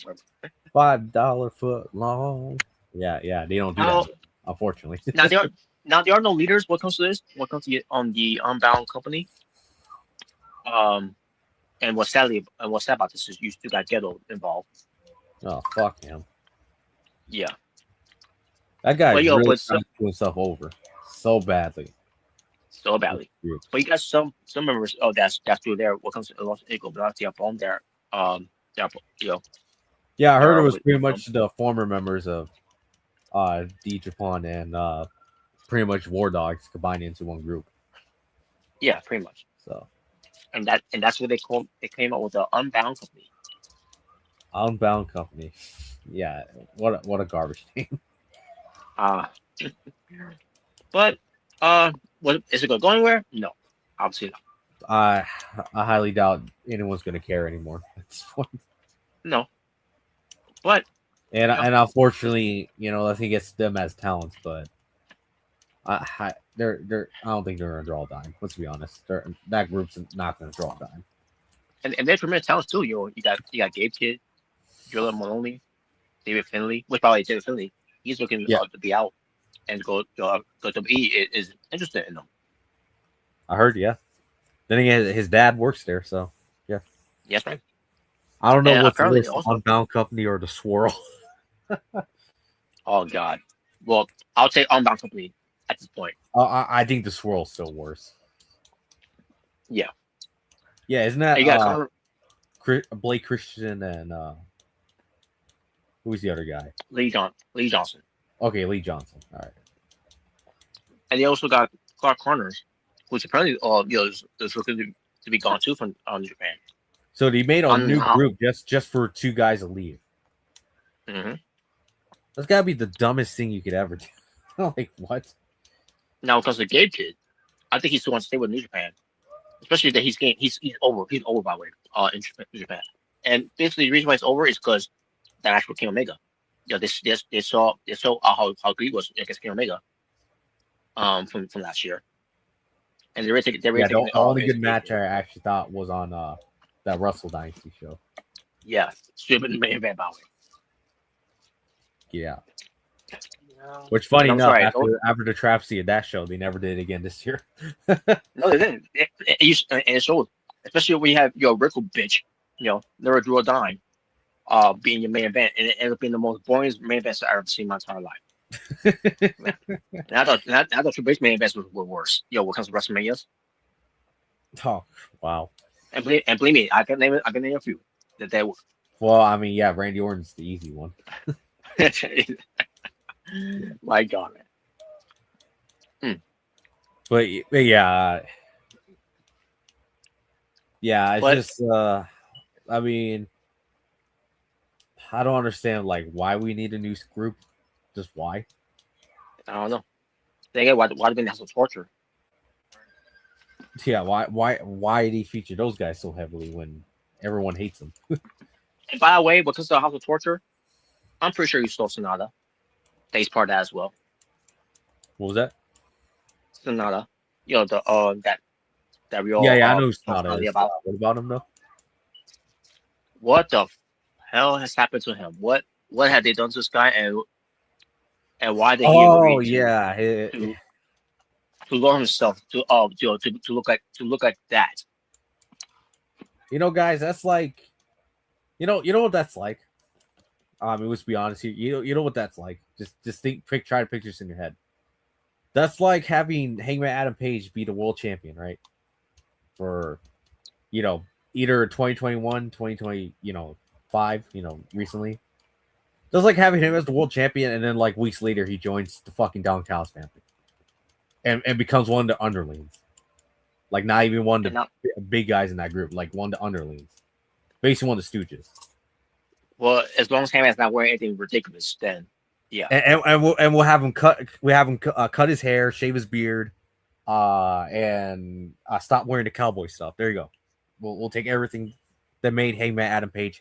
$5 foot long. Yeah, they don't do that, unfortunately. Now there are no leaders. What comes to this? What comes to the Unbound Company? And what's sad about this is you still got Ghetto involved. Oh fuck him. Yeah, That guy's But yo, really but trying to screw himself over so badly. so badly. But you got some members. Oh, that's true. There, what comes to Los Eagle, but that's the on there. They're, you know, Yeah, I heard it they're was pretty with them. much the former members of D Japan and pretty much War Dogs combined into one group. Yeah, pretty much. So And that's what they call. They came up with the Unbound company. Unbound Company. Yeah, what a garbage name. Uh but what is it going to go anywhere? No, obviously not. I highly doubt anyone's gonna care anymore at this point. No, but And yeah, and unfortunately, I think it's them as talents, but they're I don't think they're gonna draw a dime. Let's be honest. That group's not gonna draw a dime. and they're tremendous talents too. You got Gabe Kidd, Drilla Maloney, David Finley. Which probably David Finley. He's looking to be out and go to be is interested in them. I heard, yeah. Then again, his dad works there, so yeah. Yes, right. I don't know And what's apparently worse, also- Unbound Company or the Swirl. Oh God. Well, I'll take Unbound Company at this point. I think the Swirl's still worse. Yeah. Yeah, isn't that You got Blake Christian and who's the other guy? Lee Johnson, Okay, Lee Johnson. All right. and they also got Clark Connors, which apparently is looking to be gone too from Japan. So they made a new Wow. group just for two guys to leave. Mm-hmm. That's gotta be the dumbest thing you could ever do. Like what? Now, because of Gabe Kid, I think he still wants to stay with New Japan, especially that he's over. He's over by the way in Japan, and basically the reason why it's over is because that actual King Omega. They saw how great he was against King Omega, from last year, and they're taking. The only good match I actually thought was on that Russell Dynasty show. Yeah, should have been the main event by the way. Yeah. Which funny I'm enough, sorry, after the travesty of that show, they never did it again this year. No, they didn't. And it showed, especially when you have your Rickle bitch, never drew a dime, being your main event, and it ended up being the most boring main events I've ever seen in my entire life. And I thought Triple H's main events were worse. What comes to WrestleManias, Oh, wow. and believe me, I can name a few that they were. Well, I mean, yeah, Randy Orton's the easy one. My God, man. But yeah. Yeah, it's just I mean, I don't understand like why we need a new group. Just why? I don't know. They why did they have some torture? Yeah, why did he feature those guys so heavily when everyone hates them? And by the way, because of the House of Torture, I'm pretty sure you saw Sonata. He's part of that as well. What was that? Sonata, the that we all Yeah, I know Sonata is. about. What about him though? What the hell has happened to him? What have they done to this guy, and why did he agree to lower himself to look like that? Guys, that's like, you know what that's like. Let's be honest here. You know what that's like. Just try to picture this in your head. That's like having Hangman Adam Page be the world champion, right? For, either 2021, 2025, recently. That's like having him as the world champion, and then like weeks later he joins the fucking Don Callis family, and becomes one of the underlings. Like not even one of the big guys in that group, like one of the underlings, basically one of the Stooges. Well, as long as Hangman's not wearing anything ridiculous, then yeah. And we'll have him cut. We have him cut his hair, shave his beard, and stop wearing the cowboy stuff. There you go. We'll take everything that made Hangman Adam Page.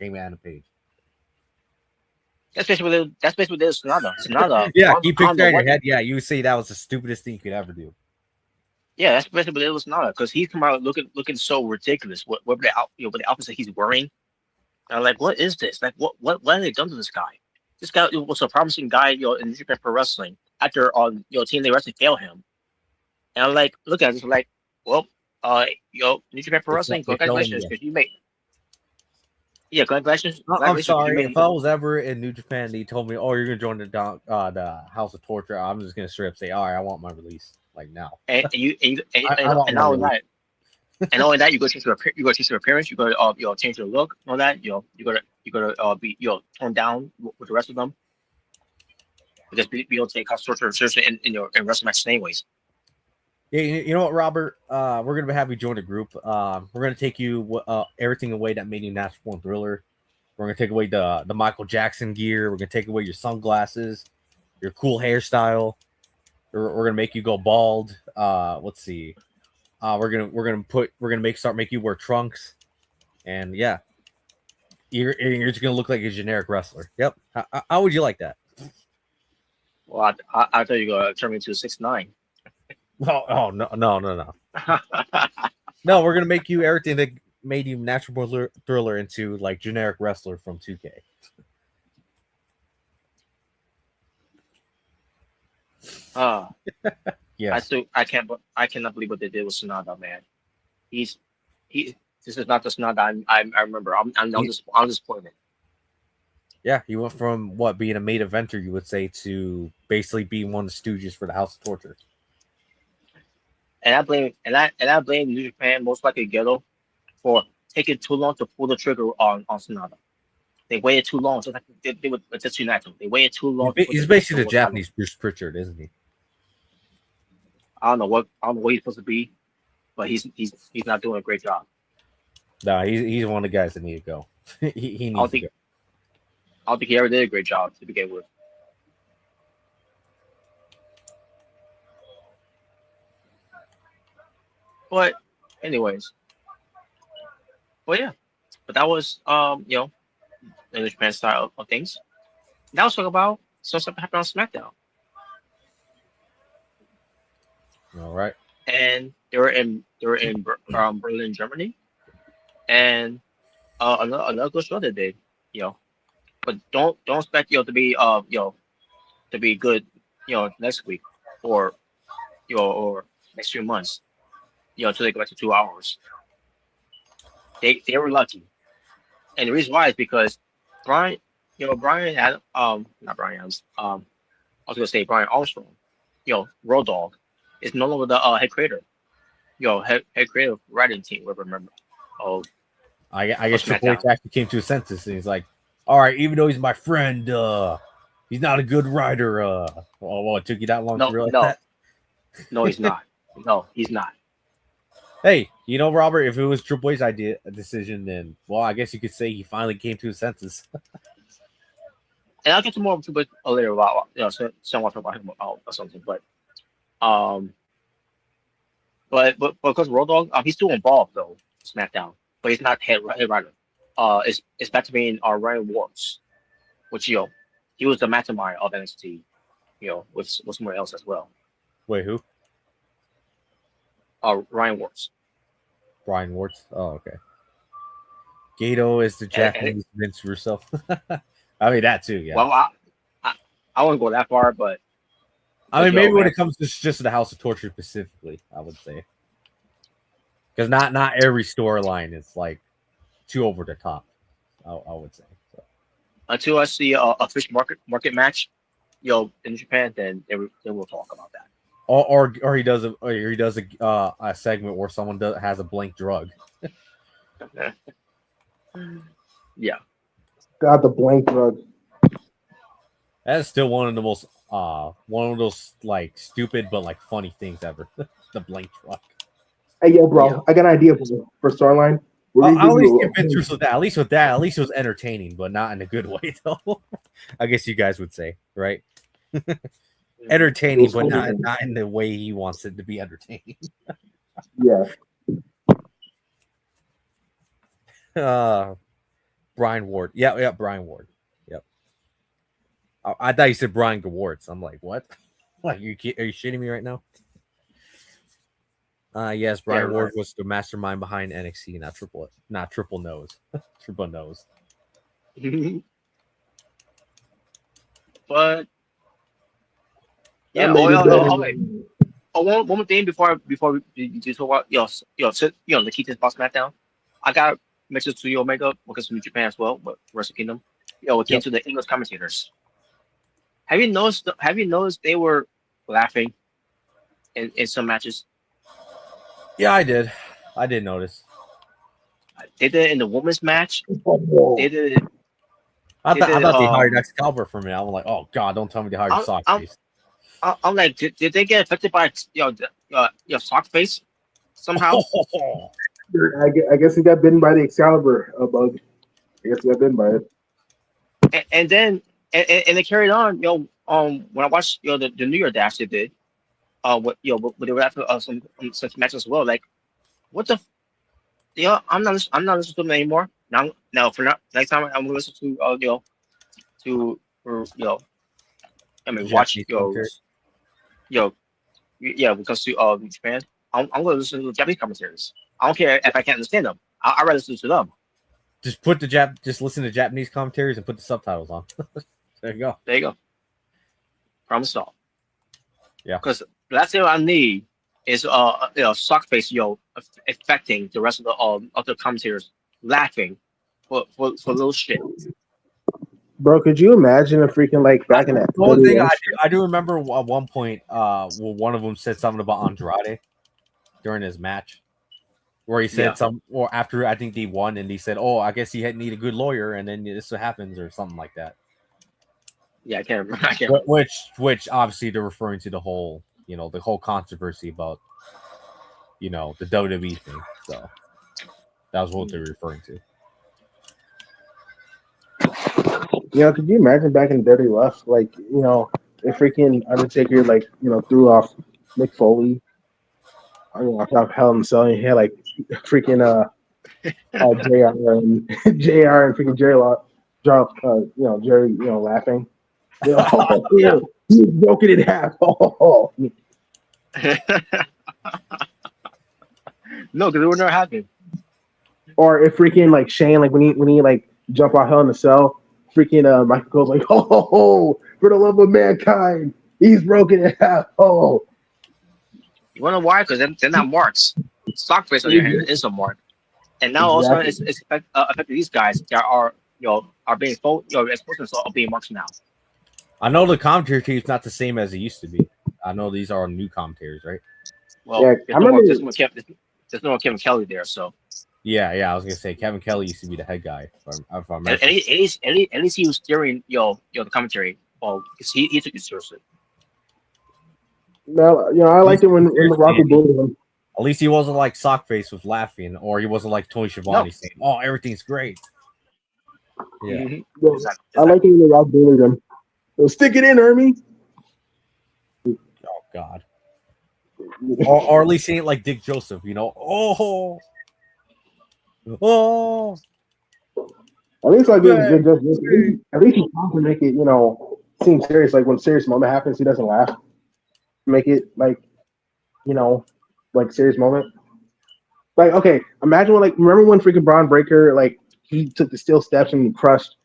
That's basically what it is. Sonata. Yeah, keep picturing in your head. Yeah, you would say that was the stupidest thing you could ever do. Yeah, that's basically what it was. Sonata, because he's come out looking so ridiculous. What the outfits that he's wearing. I'm like, what is this? Like, what have they done to this guy? This guy was a promising guy, in Japan Pro Wrestling. After TNA Wrestling failed him, and I'm like, look at this, like, well, New Japan Pro Wrestling, congratulations, because you made. Yeah, congratulations. I'm Congratulations. You sorry made if I was ever in New Japan. They told me, "Oh, you're gonna join the House of Torture." I'm just gonna straight up say, "All right, I want my release like now. and you and, you, I want and my not only release." that, and not only that, you go change your appearance. You go to change your look. All that you go to be tone down with the rest of them because be able to take House of Torture seriously in wrestling matches anyways. Yeah, you know what, Robert? We're gonna have you join a group. We're gonna take you everything away that made you Natural Born Thriller. We're gonna take away the Michael Jackson gear. We're gonna take away your sunglasses, your cool hairstyle. We're gonna make you go bald. Let's see. We're gonna make you wear trunks, and yeah, you're just gonna look like a generic wrestler. Yep. How would you like that? Well, I thought you go turn me into 6'9". Oh no. No, we're gonna make you everything that made you Natural Born Thriller into like generic wrestler from 2K. Yeah. I cannot believe what they did with Sonata, man. He's he. This is not the Sonata I remember. I'm disappointed. Yeah, he went from what being a main eventer, you would say, to basically being one of the stooges for the House of Torture. And I blame New Japan, most likely Ghetto, for taking too long to pull the trigger on Sonata. They waited too long, just like they would with Tetsuya Naito. They waited too long. He's basically the Japanese Bruce Pritchard, isn't he? I don't know what he's supposed to be, but he's not doing a great job. No, he's one of the guys that need to go. he needs to go. I don't think he ever did a great job to begin with. But anyways, yeah, but that was the New Japan style of things. Now let's talk about some stuff that happened on SmackDown. All right. And they were in Berlin, Germany, and another good show they did, But don't expect to be to be good next week or or next few months until they go back to 2 hours. They were lucky, and the reason why is because Brian had not Brian Adams, I was gonna say Brian Armstrong, Road Dogg is no longer the head creator, head creative writing team. Remember? Oh, I guess Triple H actually came to a senses, and he's like, "All right, even though he's my friend, he's not a good writer." Well, it took you that long to realize that? No, he's not. No, he's not. Hey, Robert, if it was Triple H's decision, then I guess you could say he finally came to his senses. And I'll get to more of Triple H later about someone talk about him or something, but because Road Dogg, he's still involved though, SmackDown, but he's not head writer. It's back to being Ryan Watts, which he was the mastermind of NXT, with somewhere else as well. Wait, who? Ryan Watts. Brian Watts. Oh, okay. Gato is the Japanese Vince Russo. I mean that too. Yeah. Well, I wouldn't go that far, but I mean maybe when it comes to just the House of Torture specifically, I would say, because not every storyline is like too over the top. I would say. So. Until I see a fish market match, in Japan, then we'll talk about that. Or he does a segment where someone has a blank drug. Yeah. Got the blank drug. That's still one of the most one of those like stupid but like funny things ever. The blank drug. Hey yo, bro, I got an idea for storyline. At least get Vince with that. At least it was entertaining, but not in a good way though. I guess you guys would say, right? Entertaining, but not in the way he wants it to be entertaining. Yeah. Brian Ward. Yeah, Brian Ward. Yep. I thought you said Brian Gawards. I'm like, what? Like, are you shitting me right now? Yes, Brian Ward was the mastermind behind NXT, not Triple Nose. Triple Nose. But yeah, one more thing before we talk about Nikita's Boss SmackDown. I got mixed to Omega because from Japan as well, but Wrestle Kingdom. It came Yep. to the English commentators. Have you noticed? Have you noticed they were laughing in some matches? Yeah, I did. I did notice. They did it in the women's match. Oh, They did it. I They did. thought they hired Excalibur for me. I'm like, oh god, don't tell me they hired I'm, I'm, Sockface. I'm like, did they get affected by sock face somehow? I guess he got bitten by the Excalibur bug. I guess he got bitten by it. And then and they carried on. When I watched the New Year dash they did, what but they were after some such matches as well. Like, what the. I'm not listening to them anymore. Now for next time I'm gonna listen to I mean watch Japanese commentary. because to Japan I'm gonna listen to Japanese commentaries. I don't care if I can't understand them. I'd rather listen to them. Just just listen to Japanese commentaries and put the subtitles on. There you go. There you go. Problem solved. Yeah. Because the last thing I need is sock face affecting the rest of the commentators laughing for little shit. Bro, could you imagine a freaking like back in that? The one thing I do remember at one point, one of them said something about Andrade during his match, where he said or after I think they won, and he said, "Oh, I guess he had need a good lawyer," and then this happens or something like that. Yeah, I can't remember. Which obviously they're referring to the whole controversy about the WWE thing. So that was what they're referring to. Could you imagine back in WWF, like, if freaking Undertaker, like, threw off Mick Foley, off Hell in a Cell, and he had like freaking JR and freaking Jerry Jerry, laughing. He's broken in half. No, because it would never happen. Or if freaking like Shane, like when he like jump out Hell in a Cell, freaking Michael Cole's like, for the love of mankind, he's broken in half. You wanna know why? Because they're not marks. Stockface on your hand is a mark, and now also it's affecting these guys that are being exposed to being marks now. I know the commentary team's not the same as it used to be. I know these are new commentators, right? Well, yeah, there's no Kevin Kelly there, so. Yeah, I was gonna say Kevin Kelly used to be the head guy. If I'm at least he was steering the commentary. Well, because he took it seriously. No, I liked it when the Rocky bullied him. At least he wasn't like Sockface with laughing, or he wasn't like Tony Schiavone saying, "Oh, everything's great." Yeah, mm-hmm. Exactly. I like it when the Rock bullied him. So stick it in, Ernie. Oh God. or at least he ain't like Dick Joseph, Oh. At least like at least he's trying to make it, seem serious. Like when a serious moment happens, he doesn't laugh. Make it like, like serious moment. Like, okay, imagine remember when freaking Braun Breaker, like, he took the steel steps and he crushed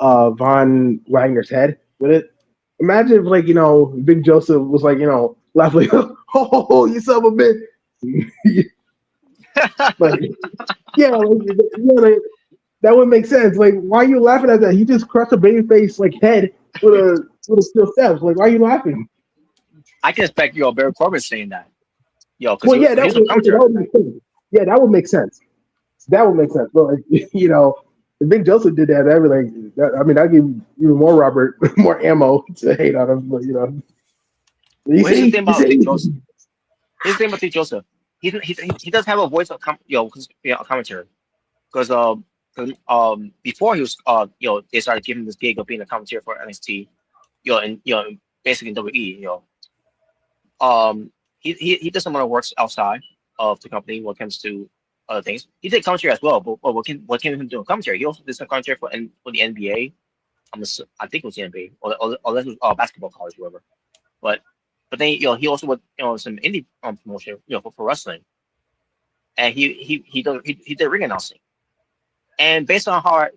Von Wagner's head with it. Imagine if, like, Big Joseph was like, laughing, like, oh, you son of a bitch. Like, that would make sense. Like, why are you laughing at that? He just crushed a babyface like head with a steel steps. Like, why are you laughing? I can expect Barry Corbin saying that. That would make sense. Yeah, that would make sense. That would make sense. But like, if Big Joseph did that, that'd be like, I'd give even more Robert more ammo to hate on him. But here's the thing about Big Joseph. Here's the thing about Big Joseph. He does have a voice of commentary, because before he was they started giving this gig of being a commentator for NXT, and basically in WWE, he does some other works outside of the company when it comes to other things. He did commentary as well, but what can him do commentary? He also did some commentary for the NBA. I think it was the NBA or it was basketball college, whatever. But then he also would some indie promotion for wrestling, and he did ring announcing. And based on how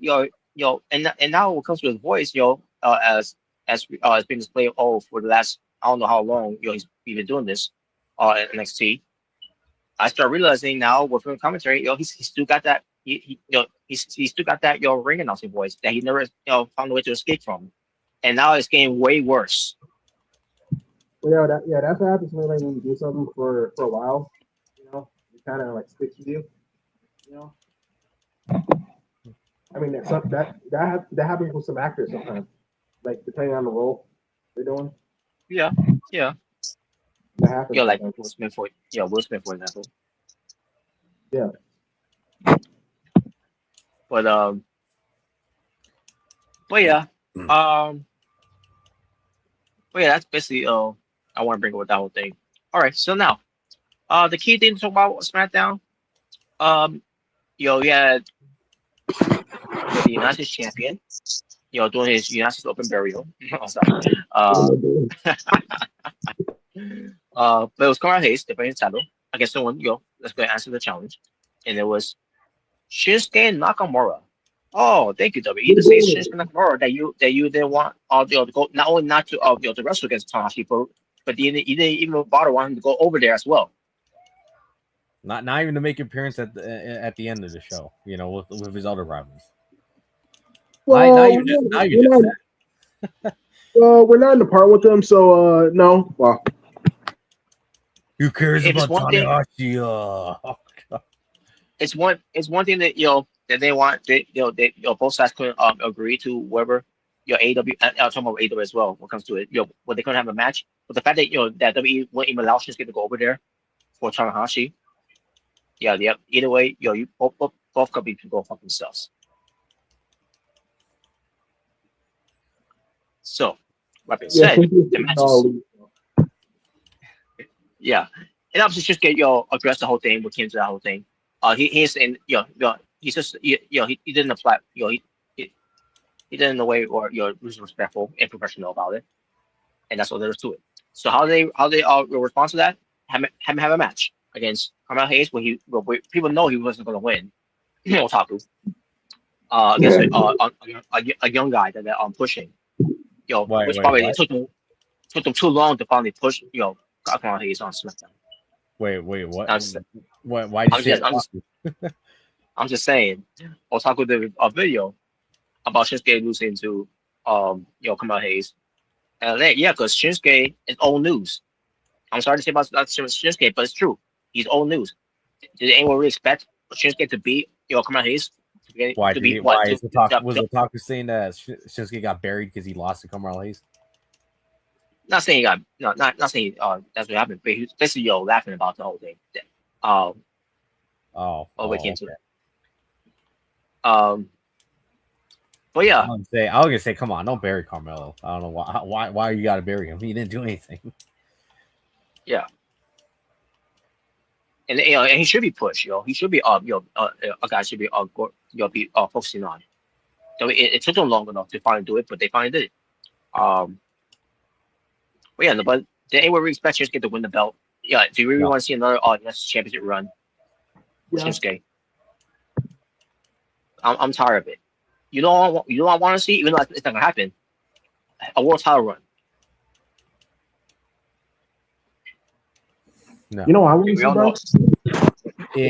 and now when it comes to his voice, as been displayed for the last I don't know how long he's been doing this at NXT. I start realizing now with commentary, he's still got that he still got that ring announcing voice that he never found a way to escape from, and now it's getting way worse. Well, that's what happens when you do something for a while. It kind of like sticks with you. I mean, that happens with some actors sometimes, like depending on the role they're doing. Yeah. That happens. Like Will Smith for example. Yeah. But yeah. That's basically I want to bring up with that whole thing. All right, so now, the key thing to talk about SmackDown, you had the United States champion, doing his United States Open burial. Oh, sorry. But it was Carl Hayes defending his title against someone. Let's go answer the challenge, and it was Shinsuke Nakamura. Oh, thank you, WWE. To say Shinsuke Nakamura that you didn't want to go not only not to to wrestle against Tanahashi, but you didn't even bother wanting to go over there as well. Not even to make an appearance at the end of the show, with his other rivals. Well, we're not in the part with them, so no. Well, who cares about Tanahashi? It's one thing that that they want. Both sides couldn't agree to whoever AW. I'll talk about AW as well when it comes to it. When they couldn't have a match, but the fact that that WWE wouldn't even allow Shinsuke to go over there for Tanahashi. Yeah. Either way, you both companies can go fuck themselves. So, like I said, the matches. Yeah, and obviously Shinsuke address the whole thing. We came to that whole thing. He's in he's just he didn't apply he did in a way or was respectful and professional about it, and that's all there is to it. So how they respond to that? Have a match against Carmel Hayes when people know he wasn't going to win. Otaku against a young guy that they're pushing. Which probably it took them too long to finally push Carmel Hayes on SmackDown. Wait, what? Why did you say I'm just saying, Otaku did a video about Shinsuke losing to Carmel Hayes. And because Shinsuke is old news. I'm sorry to say about Shinsuke, but it's true. He's old news. Did anyone really expect Shinsuke to beat Carmel Hayes? Was Otaku saying that Shinsuke got buried because he lost to Carmel Hayes? Not saying he got not saying that's what happened, but he was basically laughing about the whole thing. We came to that. But yeah, I was gonna say, come on, don't bury Carmelo. I don't know why you got to bury him. He didn't do anything. Yeah, and he should be pushed. He should be a guy should be be focusing on. So it took them long enough to finally do it, but they finally did it. But yeah, but did anyone really expect Shinsuke to win the belt? Yeah, do you really want to see another United Championship run with Shinsuke? I'm tired of it. You know what I want to see, even though it's not gonna happen. A world title run. No. You know what I want to see,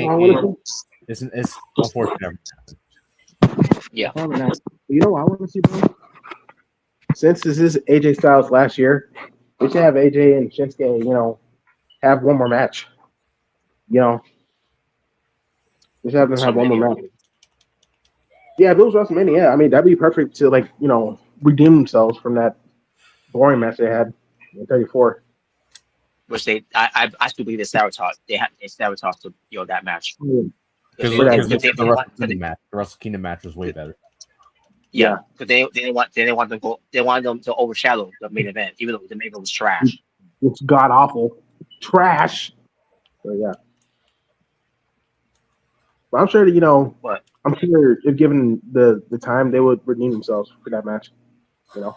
bro? It's unfortunate. Yeah. You know what I want to see, bro? Since this is AJ Styles last year, we should have AJ and Shinsuke, have one more match. We should have them have one more match. Yeah, if it was WrestleMania, yeah. I mean, that'd be perfect to redeem themselves from that boring match they had in 34. Which I still believe they sabotaged. They sabotaged that match. Because the Wrestle Kingdom match was way better. Yeah, because they didn't want them they wanted them to overshadow the main event, even though the main event was trash. It's god awful, trash. So yeah, but I'm sure that What? I'm sure if given the time, they would redeem themselves for that match. And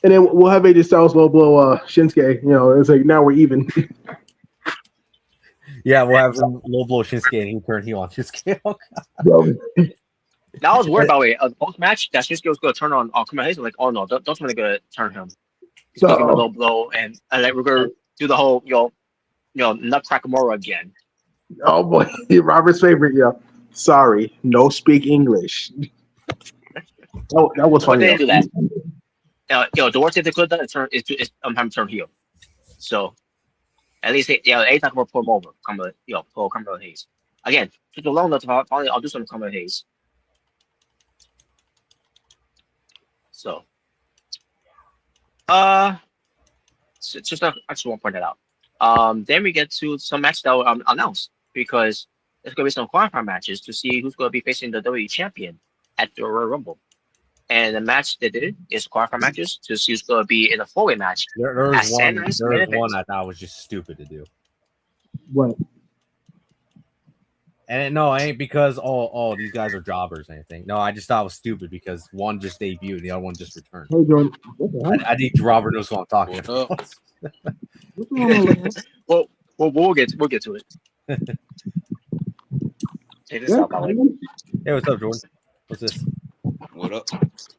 then we'll have AJ Styles low blow Shinsuke. It's like now we're even. Yeah, we'll have some low blow Shinsuke and he turn heel on Shinsuke. Now I was worried about it. Post match, that Shinsuke was going to turn on Carmel Hayes. Like, oh no, don't really going to turn him. He's going to give him a low blow, and like we're going to do the whole Nutcracker Mora again. Oh boy, Robert's favorite, yeah. Sorry, no speak English. That was But funny. they didn't do that. The worst thing they could have done is have him turn heel. So at least they talk about pull him over, pull Carmelo Hayes. Again, took long enough to finally I'll do something to Carmelo Hayes. So I just want to point that out. Then we get to some matches that were announced because there's going to be some qualifying matches to see who's going to be facing the WWE champion at the Royal Rumble. And the match they did is qualifying matches to see who's going to be in a four-way match. There's one I thought was just stupid to do. What? And no, it ain't because these guys are jobbers or anything. No, I just thought it was stupid because one just debuted, the other one just returned. Hey, Jordan. What the heck? I think Robert knows what I'm talking about. Well, we'll get to it. Check this out, Malik. Hey, what's up, Jordan? What's this? What up?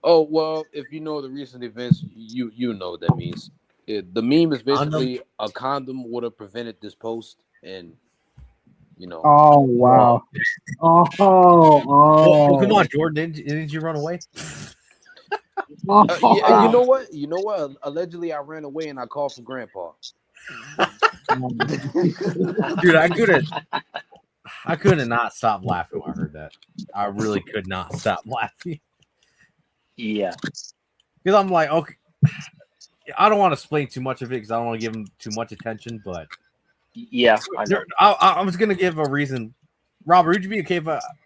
Oh, well, if you know the recent events, you know what that means. The meme is basically a condom would have prevented this post, and you know. Oh wow! Oh. Well, come on, Jordan! Didn't you run away? Yeah, you know what? Allegedly, I ran away and I called for Grandpa. Dude, I couldn't not stop laughing when I heard that. I really could not stop laughing. Yeah, because I'm like, okay, I don't want to explain too much of it because I don't want to give him too much attention. But yeah, I was gonna give a reason. Robert, would you be okay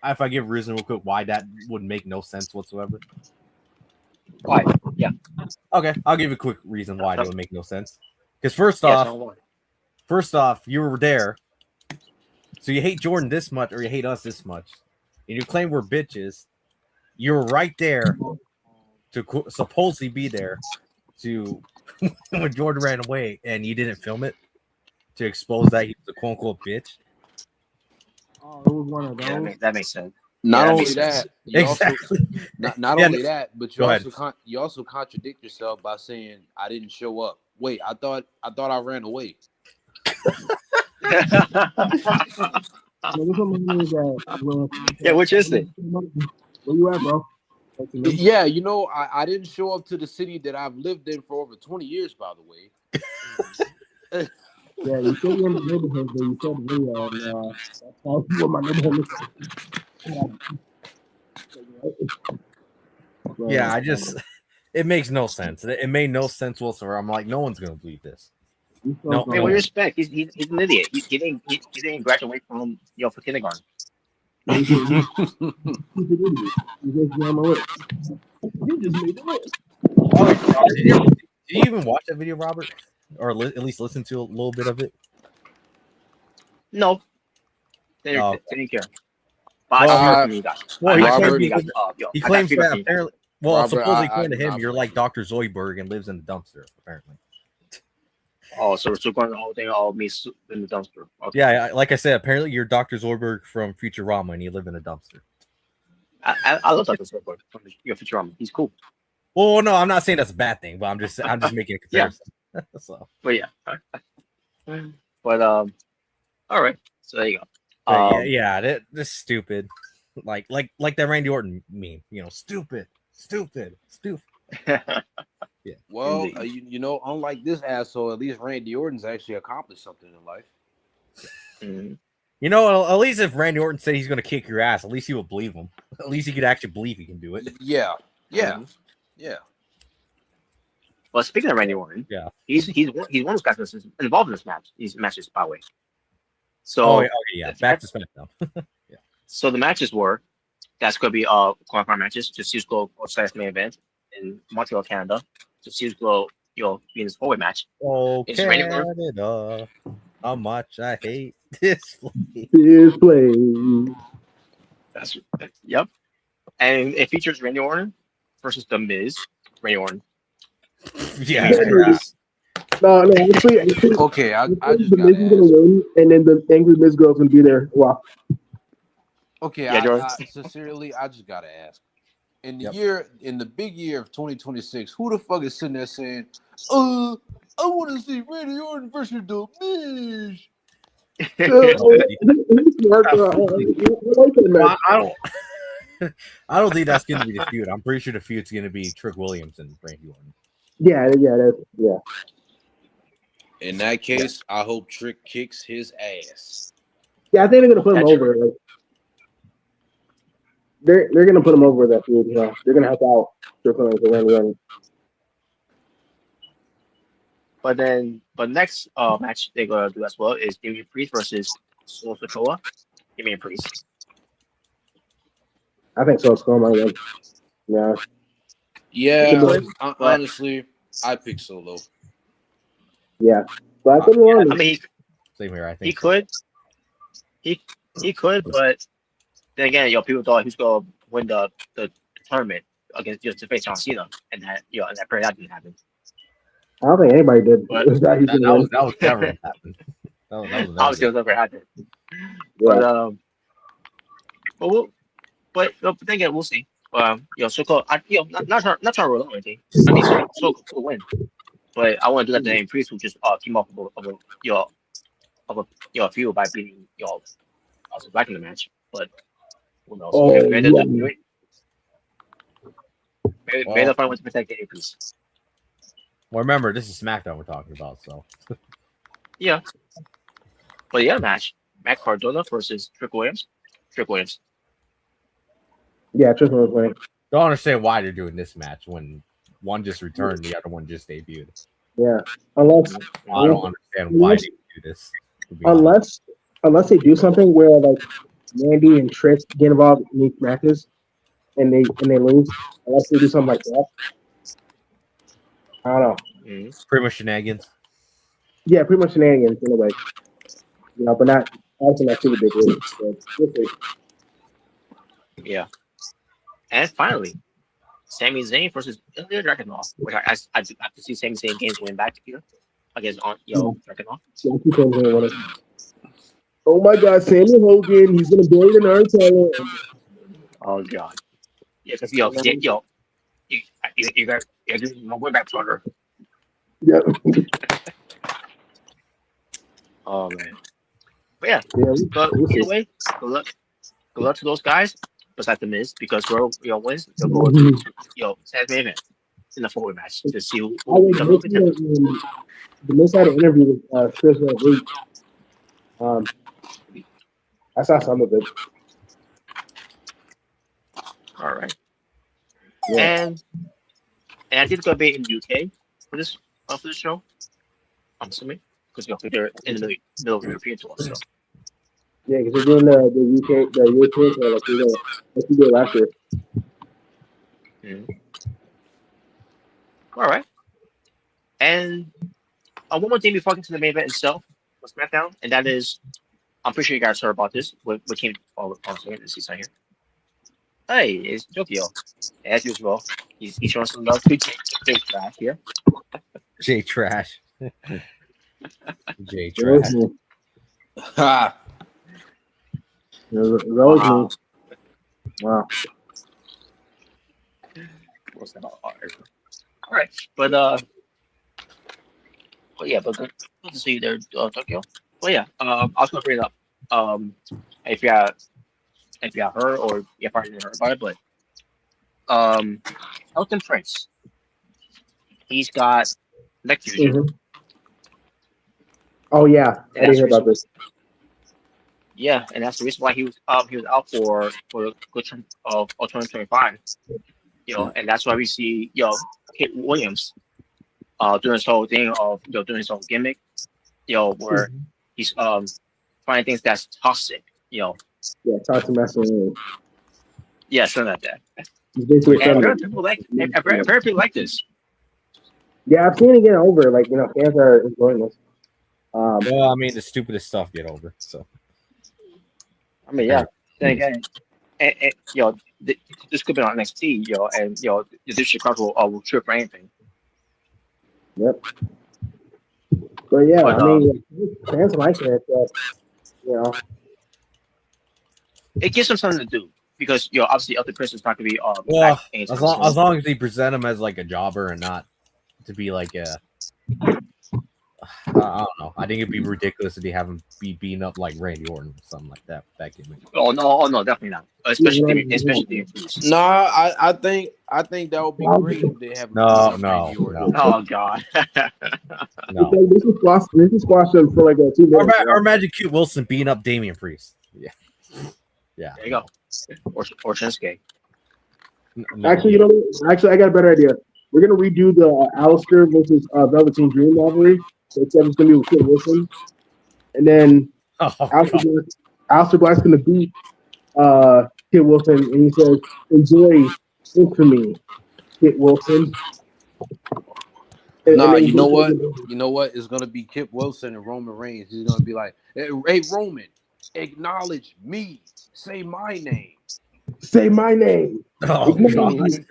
if I give a reason real quick why that would make no sense whatsoever? Why? Yeah. Okay, I'll give you a quick reason why it would make no sense. Because first off, you were there, so you hate Jordan this much, or you hate us this much, and you claim we're bitches. You were right there to supposedly be there to when Jordan ran away, and you didn't film it to expose that he was a quote unquote bitch. Oh, it was one of those. Yeah, that makes sense. Not only that, but you also contradict yourself by saying I didn't show up. Wait, I thought I ran away. Yeah, which is it? Where you at, bro? Yeah, you know, I didn't show up to the city that I've lived in for over 20 years, by the way. Yeah, you said you're in the neighborhood, but you said the video, and that's how what my neighborhood looks like. Yeah, it makes no sense. It made no sense whatsoever. I'm like, no one's gonna believe this. No, hey, with respect, he's an idiot. He didn't graduate from for kindergarten. You just made the list. Did you even watch that video, Robert, or at least listen to a little bit of it? No, they didn't care. But I heard from you guys. He claims that apparently. Well, Robert, supposedly according to him, you're like Dr. Zoidberg and lives in the dumpster, apparently. Oh, so we're still going the whole thing all me in the dumpster. Okay. Yeah, like I said, apparently you're Dr. Zoidberg from Futurama and you live in a dumpster. I love Dr. Zoidberg from Futurama. He's cool. Well, no, I'm not saying that's a bad thing, but I'm just making a comparison. Yeah. So. But yeah. But all right. So there you go. That's stupid. Like that Randy Orton meme, stupid. Yeah. Well, you know, unlike this asshole, at least Randy Orton's actually accomplished something in life. Mm-hmm. You know, at least if Randy Orton said he's going to kick your ass, at least he would believe him. At least he could actually believe he can do it. Yeah. Well, speaking of Randy Orton, he's one of those guys that's involved in this match. These matches, by the way. So, back to SmackDown. Yeah. So the matches were that's going to be qualifying matches to see who's going to main event in Montreal, Canada. To see who's going to be in this four-way match. Oh, Canada, how much I hate this place. Yep. And it features Randy Orton versus The Miz. Randy Orton. Yeah. No. Actually, okay, I just the Miz is gonna win, and then the angry Miz girl's gonna be there. Wow. Okay, I sincerely, I just gotta ask. In the big year of 2026, who the fuck is sitting there saying, I want to see Randy Orton versus The Miz? I don't think that's going to be the feud. I'm pretty sure the feud's going to be Trick Williams and Randy Orton. Yeah. In that case, I hope Trick kicks his ass. Yeah, I think they're gonna put him over. Like, they're gonna put him over that feud. Yeah, they're gonna help out Trick Williams and Randy Orton. But next match they're gonna do as well is Damian Priest versus Solo Sikoa. Damian Priest. I think so. Sikoa might win. Yeah. Yeah. Honestly, I pick Solo. Yeah, but I could be wrong. I mean, same here. I think he could. He could, but then again, people thought he was gonna win the tournament against just to face John Cena, and that and that prayer that didn't happen. I don't think anybody did. But that was never happened. Obviously, it was never happened. Yeah. But then again, we'll see. Soko, not trying to roll out anything. I think Soko will win, but I want to do that to Damian Priest, who just came off of a feud by beating also back in the match. But who knows? Maybe they'll find ways to protect Damian Priest. Well, remember, this is SmackDown we're talking about, so. Yeah. But the other match, Matt Cardona versus Trick Williams. Trick Williams. Yeah, Trick Williams winning. Don't understand why they're doing this match when one just returned, the other one just debuted. Yeah, unless I don't understand why they do this. Unless they do something where like Mandy and Trick get involved in these matches and they lose. Unless they do something like that. I don't know. Pretty much shenanigans. Yeah, pretty much shenanigans in a way. But not also not too ridiculous. Yeah. And finally, Sami Zayn versus Ilya Dragunov, which I have to see Sami Zayn games win back here against Dragunov. Oh my God, Samuel Hogan, he's gonna build an our title. Oh God. Yeah, because you got my way back further. Yeah. Oh man. But yeah. But either way, good luck to those guys. Besides the Miz, because Royal wins, they'll go to Seth main event in the forward match to see who the Miz had an interview with Chris Reed. I saw some of it. All right. Yeah. And I think it's gonna be in the UK for this show. I'm assuming because they're in the middle of the European tour. So. Yeah, because they're doing the UK tour like we did last year. All right. And one more thing before I get to the main event itself for SmackDown, and that is, I'm pretty sure you guys heard about this. What came on the season here? Hey, it's Jokio. As usual, he's showing some love to Jay Trash here. Jay Trash. Jay Trash. Ha. Wow. What's that about? All right, but good to see you there, Tokyo. But yeah, I was gonna bring it up. If you have heard or you probably didn't heard about it, but Elton Prince, he's got neck fusion. Mm-hmm. Oh yeah, I didn't hear about this. Yeah, and that's the reason why he was out for a good chunk of 2025. And that's why we see Kate Williams doing this whole thing of doing his own gimmick, where he's finding things that's toxic, Yeah, toxic masculinity. Yeah, something like that. And people like this. Yeah, I've seen it get over. Like fans are enjoying this. Well, I mean, the stupidest stuff get over. So. I mean, yeah. Then again, and this could be on NXT, and this Chicago will trip for anything. Yep. But yeah, I mean, fans like it. It gives them something to do because obviously other person's not gonna be as long as they present him as like a jobber and not to be like a I don't know. I think it'd be ridiculous if they have him be beaten up like Randy Orton or something like that. That gimmick. Oh no, definitely not. Especially the Priest. Nah, I think that would be great if they have No. Oh God. No. This is squash them for like a 2 minutes. Or imagine Cute Wilson beating up Damian Priest. Yeah. There you go. Or Shinsuke. No. Actually, you know what? Actually, I got a better idea. We're gonna redo the Alistair versus Velveteen Dream rivalry. So except it's gonna be with Kit Wilson, and then Alistair Black's gonna beat Kit Wilson, and he says, "Enjoy infamy, Kit Wilson." Nah, you know what? You know what? It's gonna be Kip Wilson and Roman Reigns. He's gonna be like, "Hey Roman, acknowledge me. Say my name. Say my name." Oh, God.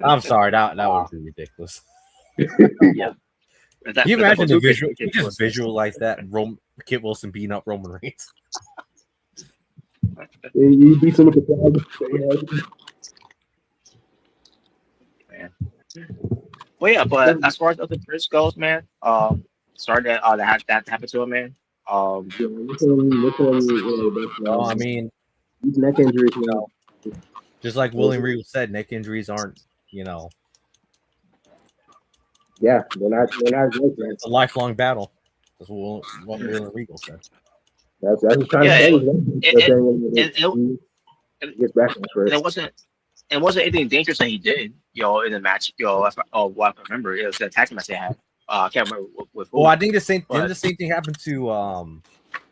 I'm sorry. That would be ridiculous. Yeah. Can you imagine the visual? You just visualize that Kit Wilson beating up Roman Reigns. You beat him with the Man. Well, yeah, but as far as other Chris goes, man, sorry that happened to him, man. I mean, these neck injuries, just like William Regal said, neck injuries aren't, Yeah, they're not. It's a lifelong battle. That's what William Regal said. That's just trying to get back on track. It wasn't anything dangerous that he did, in the match. What I remember, it was the attack match they had. I can't remember with who. Well, I think the same thing happened to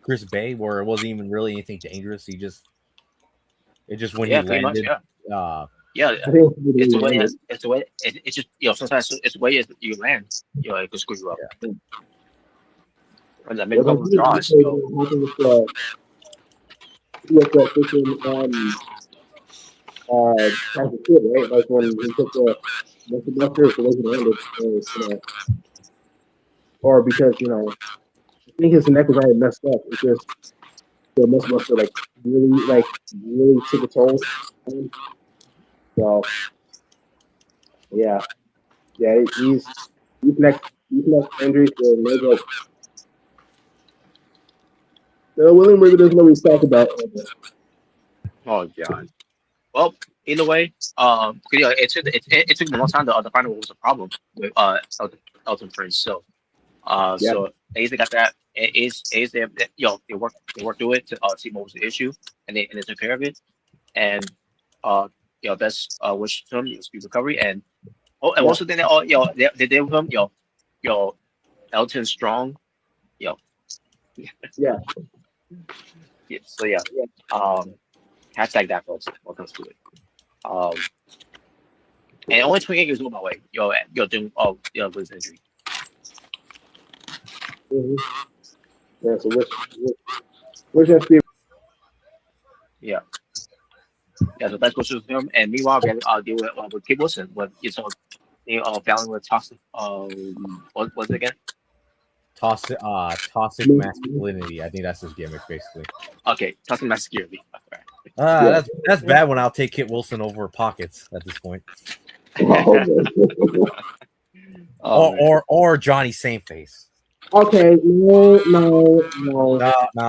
Chris Bay, where it wasn't even really anything dangerous. He just when he landed. Much, it's the way it's just sometimes it's the way you land, it could screw you up. Yeah. And that made a couple of draws. Right? Like when he took the buster, so they ended, or because I think his neck was already messed up. It's just the muscle buster really took a toll. So yeah, he's next injuries to no joke. William Regal doesn't know what he's talking about. Oh God. Well, either way, it took him a long time to find out what was the problem with Elton Prince. So so AZ got that. AZ they worked through it to see what was the issue, and they took care of it. And best wish to him speed recovery. And also then they did with him Elton Strong, Yeah. So hashtag that, folks. What comes to it. And only 28 years old, by the way. Doing with his injury. Mm-hmm. Yeah. So which SB? Yeah. Yeah. So that's what's with him. And meanwhile, we have to deal with Kid Wilson. But it's battling with toxic. What's it again? Toxic masculinity. I think that's his gimmick, basically. Okay, toxic masculinity. That's bad when I'll take Kit Wilson over Pockets at this point. Or Johnny Saintface. Okay, no.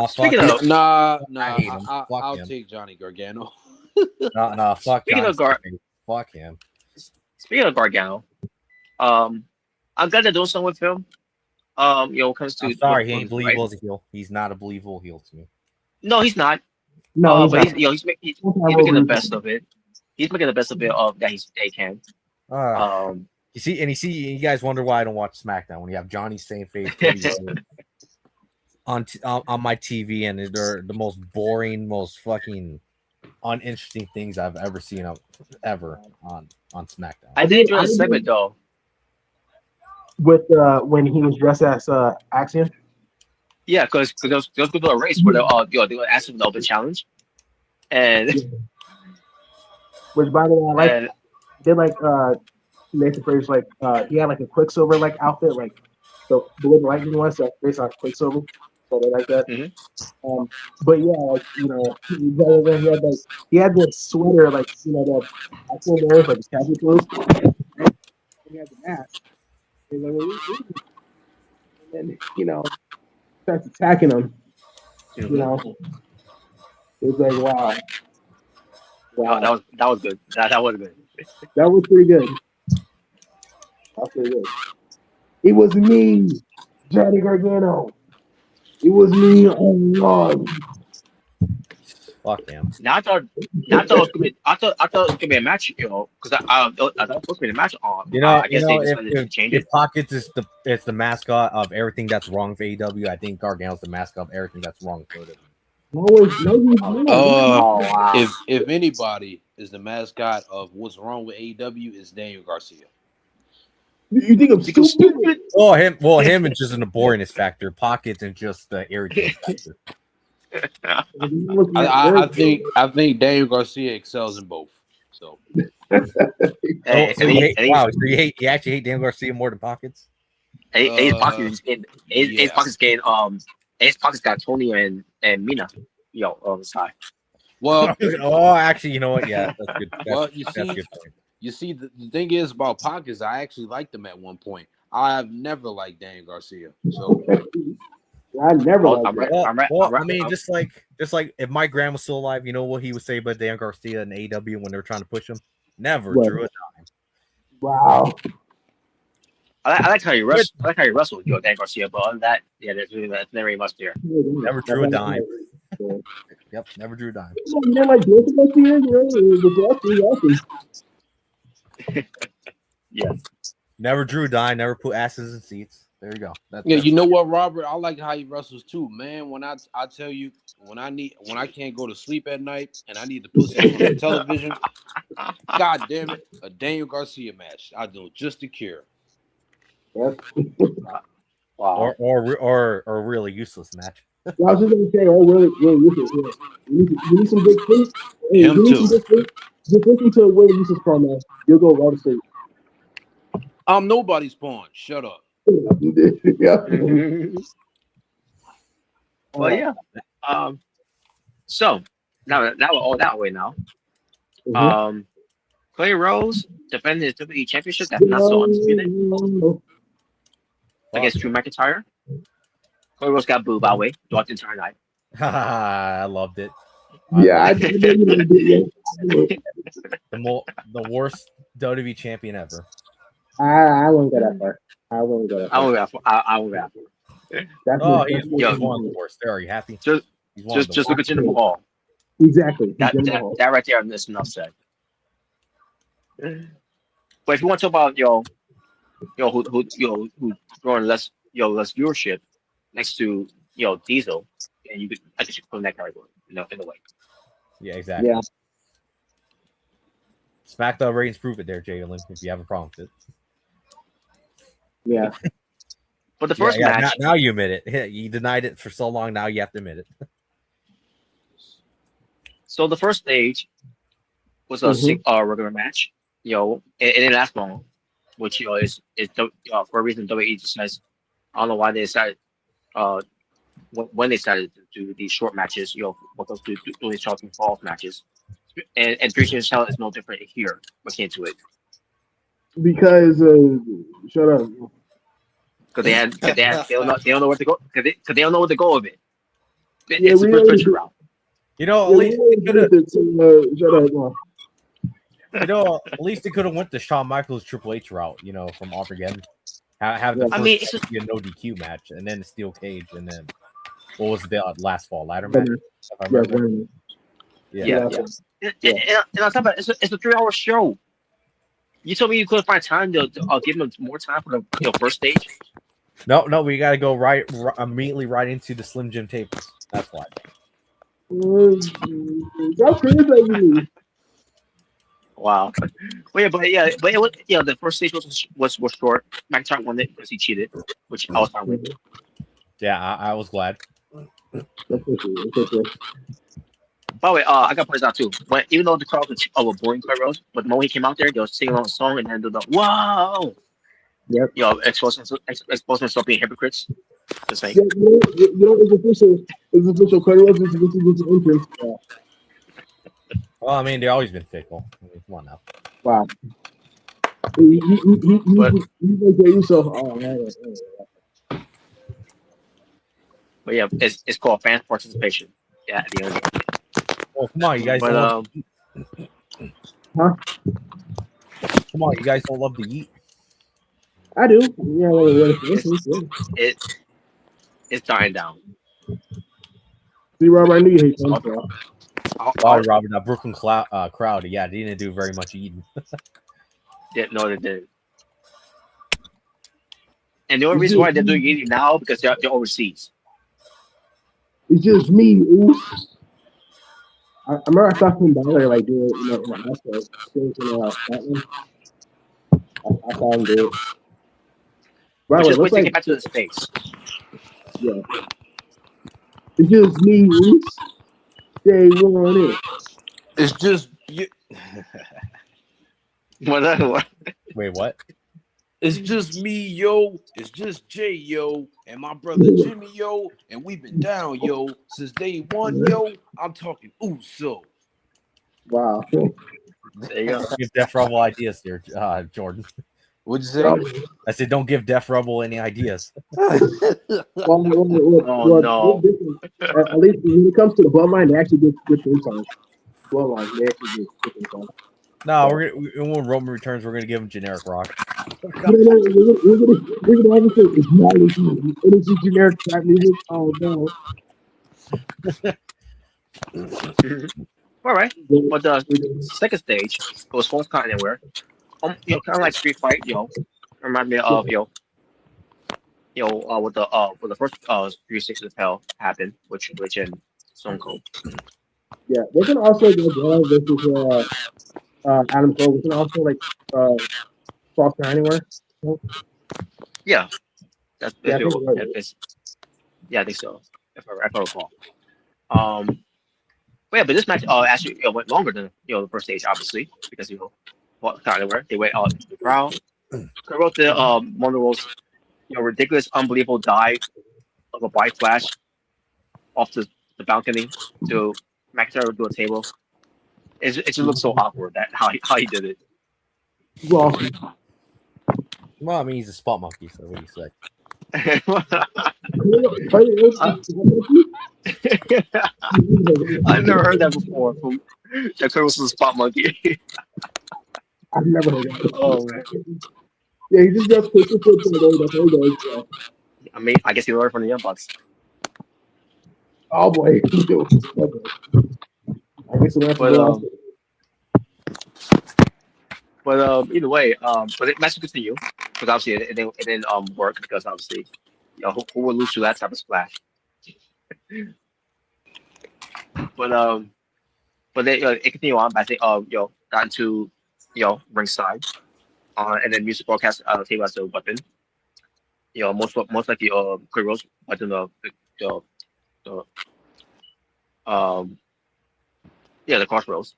Speaking of, I'll take Johnny Gargano. Fuck. Fuck him. Speaking of Gargano, I'm glad they're doing something with him. Comes to. I'm sorry, he ain't believable as a heel. He's not a believable heel to me. No, he's not. No, but he's making the best of it. He's making the best of it that he can. You guys wonder why I don't watch SmackDown when you have Johnny Saintface on my TV, and they're the most boring, most fucking uninteresting things I've ever seen ever on SmackDown. I did enjoy the segment though. With when he was dressed as Axiom. Yeah, because there was going to be a race where they were asking for the open challenge, and which by the way, Nathan Fraser's he had a Quicksilver outfit, the Blue Lightning one, so based on Quicksilver, so they like that. Mm-hmm. But he had the sweater that Axiom wears his casual clothes. He had the mask. and starts attacking him. Mhm. It's like wow. That was good. That was good. That was pretty good. That's pretty good. It was me, Johnny Gargano. It was me all along. Fuck him. Now I thought it was gonna be, I thought it was gonna be a match, because I thought it was supposed to be a match. I guess they decided to change if it. Pockets is the mascot of everything that's wrong for AEW, I think Gargano's the mascot of everything that's wrong for WWE. Wow. If anybody is the mascot of what's wrong with AEW, is Daniel Garcia. You think I'm stupid? Him is just an boringness factor. Pockets and just the irritant factor. I think Daniel Garcia excels in both. So Hey, so you actually hate Daniel Garcia more than Pockets? Ace Pockets got Tony and Mina, on the side. Well, actually, you know what? Yeah, that's good. That's a good point. You see, the thing is about Pockets, I actually liked him at one point. I've never liked Daniel Garcia. So I never. I mean, just like if my grandma was still alive, you know what he would say about Dan Garcia and AEW when they were trying to push him? Never drew a dime. Wow. I like how you wrestle. I like how you wrestle with Dan Garcia, but on that, yeah, there's never really much there. Never drew a dime. Yep, never drew a dime. Yeah. Never drew a dime. Never put asses in seats. There you go. You know what, Robert? I like how he wrestles too, man. When I tell you, when I can't go to sleep at night and I need to put something on the television, God damn it, a Daniel Garcia match. I do just to cure. Yep. Wow. Or a really useless match. I was just gonna say, really useless. You need some good sleep. Him too. Just listen to a Will useless promo. You'll go right to sleep. I'm nobody's pawn. Shut up. Well, yeah. So now we're all that way now. Mm-hmm. Cody Rhodes defended his WWE Championship. That's not so undisputed against Drew McIntyre. Cody Rhodes got booed, by the way, throughout the entire night. I loved it. The worst WWE champion ever. I won't go that far. I won't go that far. I won't go that far. Oh, he's one of the worst. Are you happy? Just look at Jinder Mahal. Exactly. That right there is enough said. But if you want to talk about who's drawing less viewership next to Diesel, and I guess you could put in that category, in a way. Yeah, exactly. Yeah. SmackDown ratings prove it there, Jalen, if you have a problem with it. Yeah. But the first match. Now you admit it. You denied it for so long. Now you have to admit it. So the first stage was a regular match. It didn't last long, which is for a reason WWE just says. I don't know why they decided when they decided to do these short matches. What those do these short falls matches, and 3 Chains Challenge is no different here. We came to it because shut up. Because they don't know where to go. Because they don't know what to go with it. It's a good route. At least they could have. Shut up. At least they could have went the Shawn Michaels Triple H route. From Armageddon. Have the first be a no DQ match, and then a steel cage, and then what was the last fall ladder match? If I remember. Yeah. And on top of it, it's a 3-hour show. You told me you couldn't find time to give them more time for the first stage. No, we got to go immediately right into the Slim Jim tables. That's why. That's crazy. Wow. But it was, the first stage was short. McIntyre won it because he cheated, which I was fine with. Yeah, I was glad. By the way, I got points out too. Even though the crowd was boring Cody Rhodes, but the moment he came out there, they were singing along a song and then do the whoa. Yep. Exposing themselves being hypocrites. Just like it's official. Cody Rhodes is entrance. Well, I mean, they've always been fickle. Come on now. Wow. He's like Jey Uso. Oh man. But yeah, it's called fan participation. Yeah, at the end of the day. Oh, come on, you guys But don't love Huh? come on, you guys don't love to eat. I do. Yeah, what it's it it's dying down. See, Robert, I knew you hate I'll, SpongeBob. Sorry, Robert, that Brooklyn crowd, yeah, they didn't do very much eating. no, they didn't. And the only reason why they're doing eating now because they're overseas. It's just me, Oos. I remember I saw some Balor like do it in the episode. Scotland. I saw him do it. By But the way, just wait looks till you like get back to the States. yeah. It's just me, Oos. Stay on it. It's just Whatever. Wait, what? it's just me, yo. It's just Jay, yo, and my brother Jimmy, yo, and we've been down, yo, since day one, yo. I'm talking so. Wow. There you go. Give Def Rebel ideas here, Jordan. What'd you say? I said, don't give Def Rebel any ideas. Well, Oh no. at least when it comes to the bloodline, they actually get good theme songs. Bloodline, they actually get good theme songs. No, when Roman returns, we're gonna give him generic rock. We're gonna have to say it's just generic trap music. Oh no. All right. But the second stage goes Falls Count Anywhere. Kind of like Street Fight, remind me of with the first 3 stages of hell happened, which in Stone Cold. Yeah, they can also go versus Adam Cole. We can also like Falls Count Anywhere. Yeah, that's Yeah, I think so. If I recall. But this match actually went longer than the first stage, obviously, because Falls Count Anywhere they went out into the crowd. I wrote the one of the most ridiculous, unbelievable dive of a bike flash off the balcony to McIntyre to a table. It just looks so awkward that how he did it. Well, Well, I mean, he's a spot monkey, so what do you say? I've never heard that before from Jack Curtis was a spot monkey. I've never heard that. Oh man. Yeah, he just does quick flips and goes. That's all he does. Yeah. I mean, I guess he learned from the Young Bucks. Oh boy. I guess we'll have to go out. But either way, but it match will continue because obviously it didn't work because obviously who would lose to that type of splash. But they it continued on by saying got into ringside, and then music broadcast table as a weapon. Most likely Cody Rhodes weapon the crossroads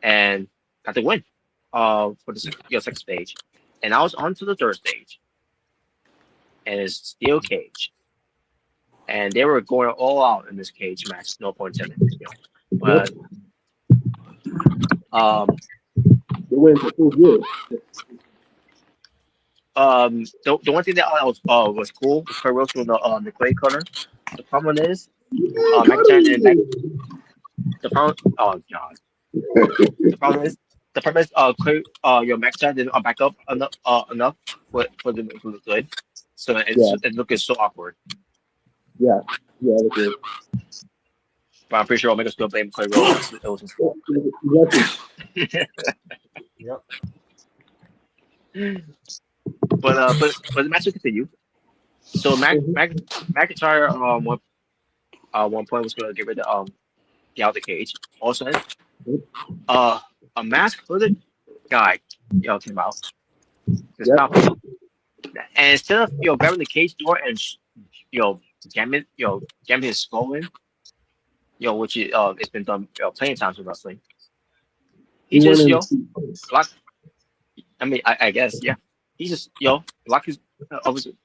and got the win for the second stage. And I was on to the third stage, and it's steel cage, and they were going all out in this cage match. No point intended. But The wins are so good. the one thing that was cool was Cody Rhodes with the clay cutter. The problem is McIntyre didn't the problem. Oh god. The problem is your McIntyre didn't back up enough for the good, so it looking so awkward. Yeah, that's good. But I'm pretty sure Omega's still blame Cody Rhodes. It was his fault. Yep. But the match will continue. So McIntyre one point was going to get rid of get out the cage. Also, a mask hooded guy came out. And instead of grabbing the cage door and jamming his skull in, which it's been done plenty of times in wrestling. He just blocked. I mean, I guess he just blocked his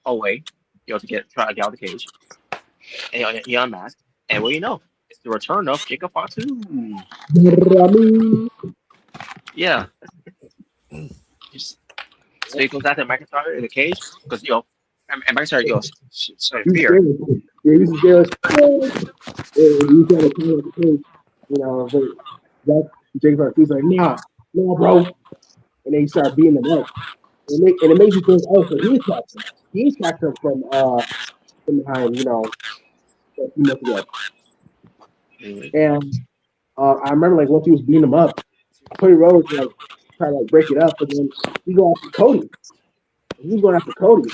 away to try to get out the cage. And he unmasked, and it's the return of Jacob Fatu. Yeah. So he goes after McIntyre in the cage because and McIntyre fear. he was there like, oh, and he tried to call up the coach, you know, but that Jake Garcia's like, nah, bro, and then he started beating them up, and it makes you think, oh, so he attacked him from behind, you know, a few months ago, and I remember like once he was beating him up, Cody Rhodes like tried to like break it up, but then he go after Cody. And he's going after Cody.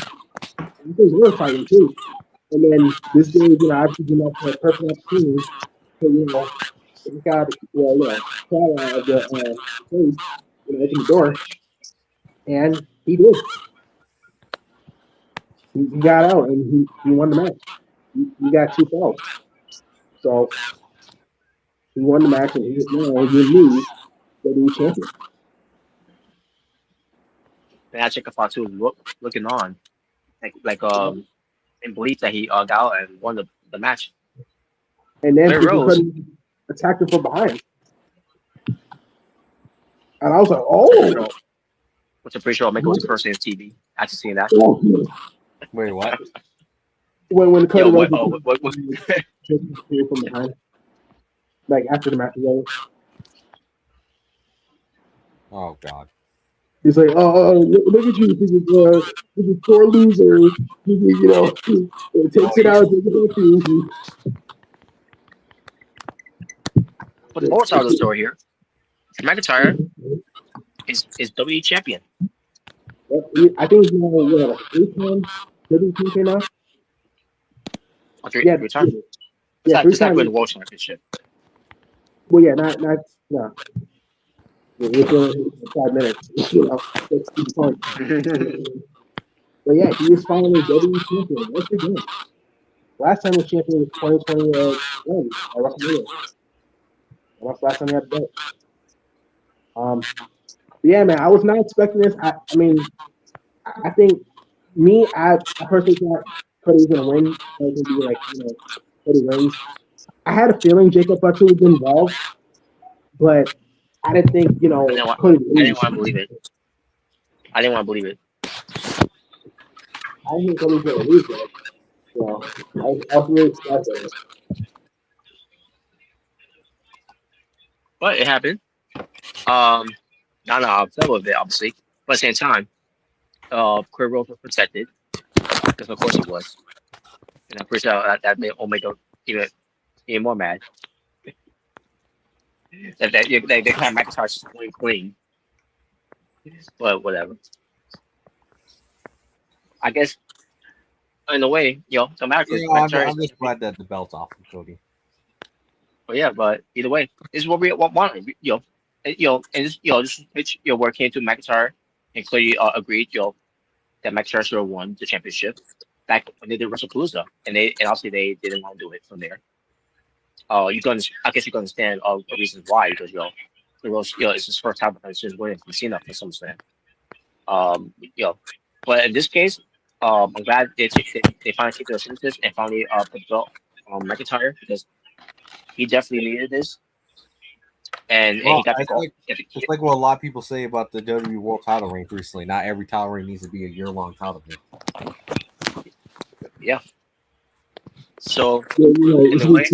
And things were fighting too. And then this guy, you know, obviously did not have perfect opportunity to, you know, take out, well, you know, crawl out of the cage, you know, open the door. And he did. He got out and he won the match. He got 2 falls. So he won the match and he is now your new WWE champion. And I check if I too looking on, in belief that he got out and won the match. And then Cody Rhodes attacked him from behind. And I was like, oh. Which I'm pretty sure I'll make it his first name TV. After seeing that. Oh. Wait, what? When Cody Rhodes what? From behind, like after the match is over. Oh God. He's like, oh, look at you, this is poor loser. You know, it takes it out. But the moral side of the story here, McIntyre is WWE champion. I think he's now what, 8-time WWE champion now. Three times. Yeah, 3 times. Win the World Championship. Well, yeah, not. We're doing 5 minutes. You know, that's the point. But yeah, he is finally WWE champion once again. Last time he was champion was 2021 at WrestleMania. That's the last time he had the belt. Yeah, man, I was not expecting this. I mean, I think I personally thought Cody was gonna win. I was gonna be like, you know, Cody wins. I had a feeling Jacob Fatu was involved, but I didn't think, you know, Cody. I didn't want to believe it. I didn't think Cody was gonna lose it. You know, I was really excited. But it happened. Not upset with it, obviously. But at the same time, Cody Rhodes was protected, because of course he was. And I'm pretty sure that made Omega even more mad. They kind of McIntyre clean. But whatever. I guess, in a way, no matter. Yeah, I'm just glad that the belt's off of Cody. But yeah, but either way, this is what we want. And this, where it came to McIntyre, and Cody agreed, that McIntyre should have won the championship back when they did WrestlePalooza, and obviously they didn't want to do it from there. I guess you can understand the reasons why, because the Rose, it's his first time since winning from Cena for SummerSlam. But in this case, I'm glad they finally took their initiative and finally put the belt on McIntyre, because he definitely needed this. And he got it's like what a lot of people say about the WWE World Title reign recently. Not every title reign needs to be a year-long title reign. Yeah. So, in a way,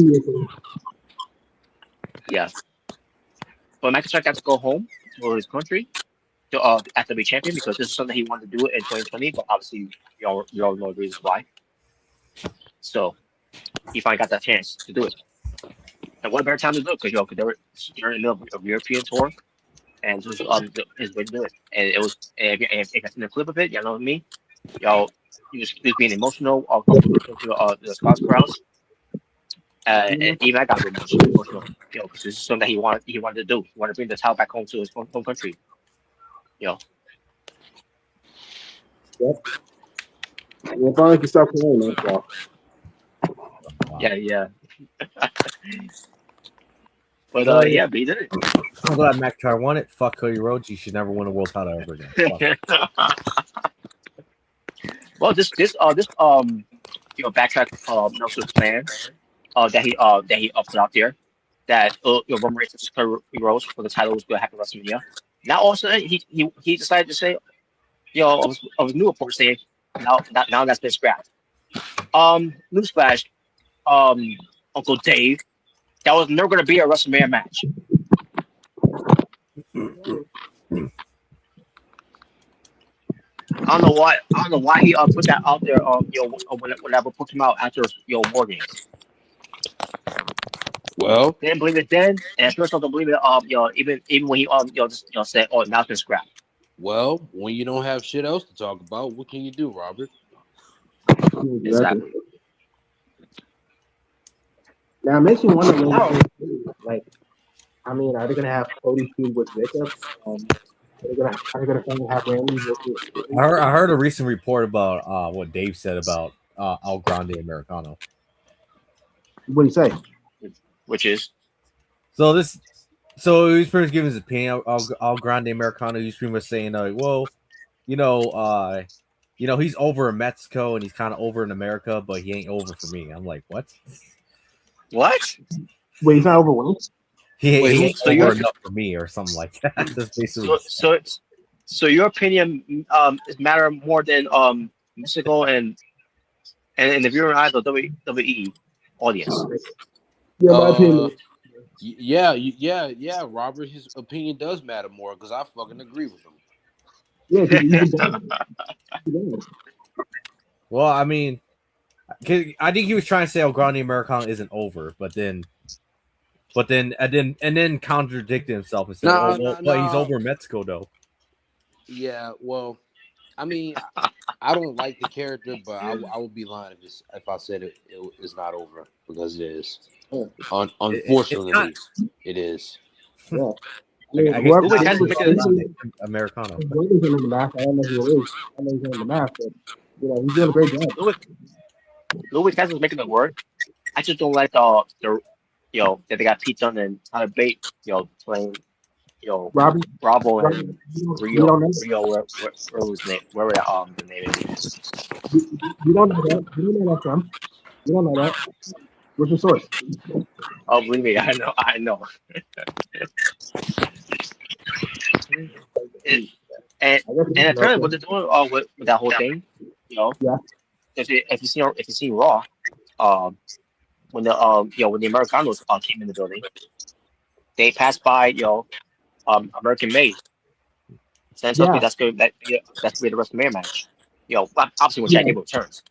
yeah. But McIntyre got to go home to his country to after be champion, because this is something he wanted to do in 2020, but obviously you all know the reasons why. So he finally got that chance to do it. And what better time to do it? Because they're in the middle of a European tour, and this was his way to do it. And it was, and if I seen the clip of it, y'all know what I mean. He was being emotional, the Scots crowds. And even I got emotional, because this is something that he wanted to do. He wanted to bring the title back home to his home country. Yep. Well, finally can start playing that ball. Yeah. But yeah, but he did it. I'm glad McIntyre won it. Fuck Cody Rhodes. You should never win a world title ever again. Well, this backtrack Nelson's plan that he put out there, that Roman Reigns versus Cody Rhodes for the title was going to happen at WrestleMania. Now all of a sudden he decided to say, of his new report saying now that's been scrapped. Newsflash, Uncle Dave, that was never going to be a WrestleMania match. I don't know why. I don't know why he put that out there. Whenever put him out after War Games. Well, They didn't believe it then, and I sure don't believe it. Even when he just said, "Oh, now it's been scrapped." well, when you don't have shit else to talk about, what can you do, Robert? Exactly. Now, it makes me wonder, like, I mean, are they gonna have Cody feud with Jacob? Are they gonna finally have Randy? I heard a recent report about what Dave said about El Grande Americano. What do you say? Which is So he's pretty much giving his opinion. El Grande Americano. He's pretty much saying like, well, he's over in Mexico and he's kind of over in America, but he ain't over for me. I'm like, what? What? Wait, he's not overweight? He ain't so over enough for me or something like that. That's basically so your opinion is matter more than Mexico and the viewing eyes of WWE audience. Yeah, my opinion. Yeah, Robert. His opinion does matter more because I fucking agree with him. Yeah, 'cause he's a well, I mean, I think he was trying to say El Grande Americano isn't over, but then contradicted himself and said, but he's over in Mexico though. Yeah, well, I mean, I don't like the character, but I would be lying if I said it is not over because it is. Unfortunately, it is. Yeah. I guess Americano. I don't know who it is. I know he's on the map, but he's doing a great job. Louis Cassidy's making it work. I just don't like the that they got Pete Dunne and Tyler Bate, playing Bravo and Rio, where was name? Where the name is? You don't know that. You don't know that from. You don't know that. What's your source? Oh, believe me, I know. And apparently, what they're doing with that whole thing, Yeah. if you see Raw, when the when the Americanos came in the building, they passed by American Made. Saying something that's good. That's be the WrestleMania match. Obviously when Chad Gable returns.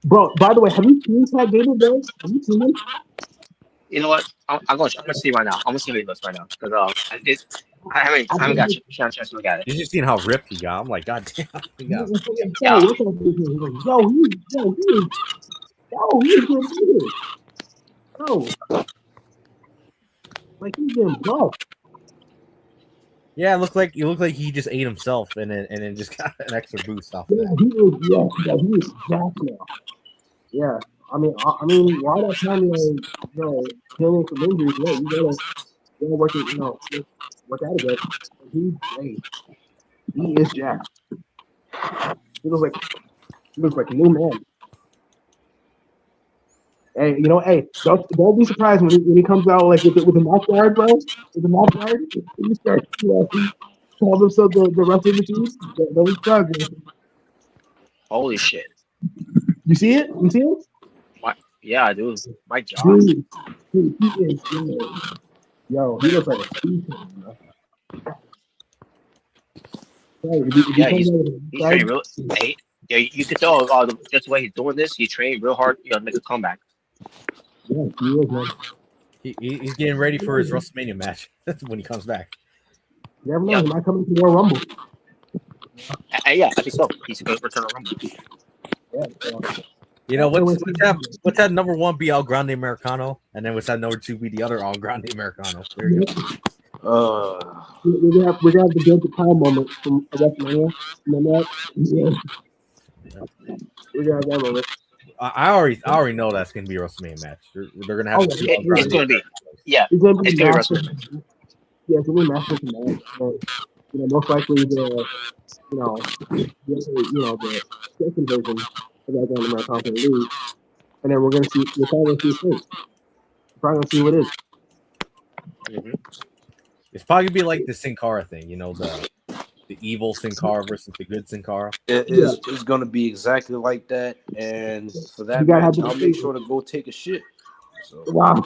Bro, by the way, have you seen Chad Gable, bro? Have you seen him? You know what? I'm gonna see right now. I'm gonna see what he looks right now because I haven't got a chance to look at it. You just seen how ripped he got. I'm like, God damn, he got. Like he's getting buffed. Yeah, it looked like he just ate himself and then just got an extra boost off. Yeah, he is jacked now. Yeah, I mean, why that time healing from injuries? Yeah, you gotta work it, work out a bit. He is jacked. He looks like a new man. Hey, don't be surprised when he comes out like with the mouth guard, bro. With the mouth guard, he starts calls himself the wrestling machine. Don't be surprised, bro. Holy shit! You see it? You see it? What? Yeah, I do. My God. Dude, he is good. Yo, he looks like a beast, bro. Yeah, he's trained real. Hey, yeah, you could tell just the way he's doing this. He trained real hard, to make a comeback. Yeah, he is, man. He's getting ready for his WrestleMania match when he comes back. You never know. He might come into Royal Rumble. Yeah, I think so. He's going to return to Rumble. Yeah. What's that number one be El Grande Americano, and then what's that number two be the other El Grande Americano? There you go. We're gonna have the Delta Time moment from WrestleMania. We're gonna have that moment. I already know that's gonna be a WrestleMania match. They're gonna have two. It's gonna be. Yeah, it's gonna be WrestleMania. Yeah, it's gonna be a massive match. But most likely the second version of that Grand American will lose, and then we're probably gonna see it first. We're probably gonna see what it is. Mm-hmm. It's probably gonna be like the Sin Cara thing, the the evil Sin Cara versus the good Sin Cara. It's gonna be exactly like that, and for that gotta match, have I'll make sure to go take a shit. So Wow.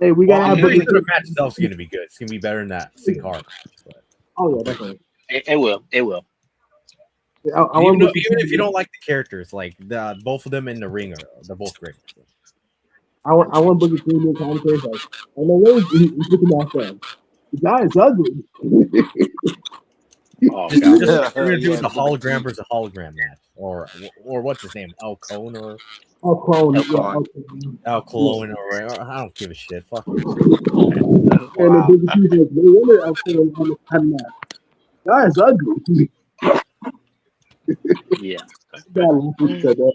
Hey, we Well, gotta I'm have pretty Booker sure T. the match itself is going to be good. It's going to be better than that Sin Cara match. But Oh yeah, definitely. It will. It will. I want even Booker T. if you don't like the characters, like both of them in the ring they're both great. So. I want Booker T to be commentators. Like, I know where he's looking at that. The guy is ugly. Oh Just god. we're gonna do Yeah, the hologram versus hologram match, or what's his name, El Cone or Oh, clone. El Yeah, Con. El Cologne or I don't give a shit. Fuck it. and then Wow. Booker T's like, no wonder El Clone had that. Guy is ugly. Yeah. God, said that.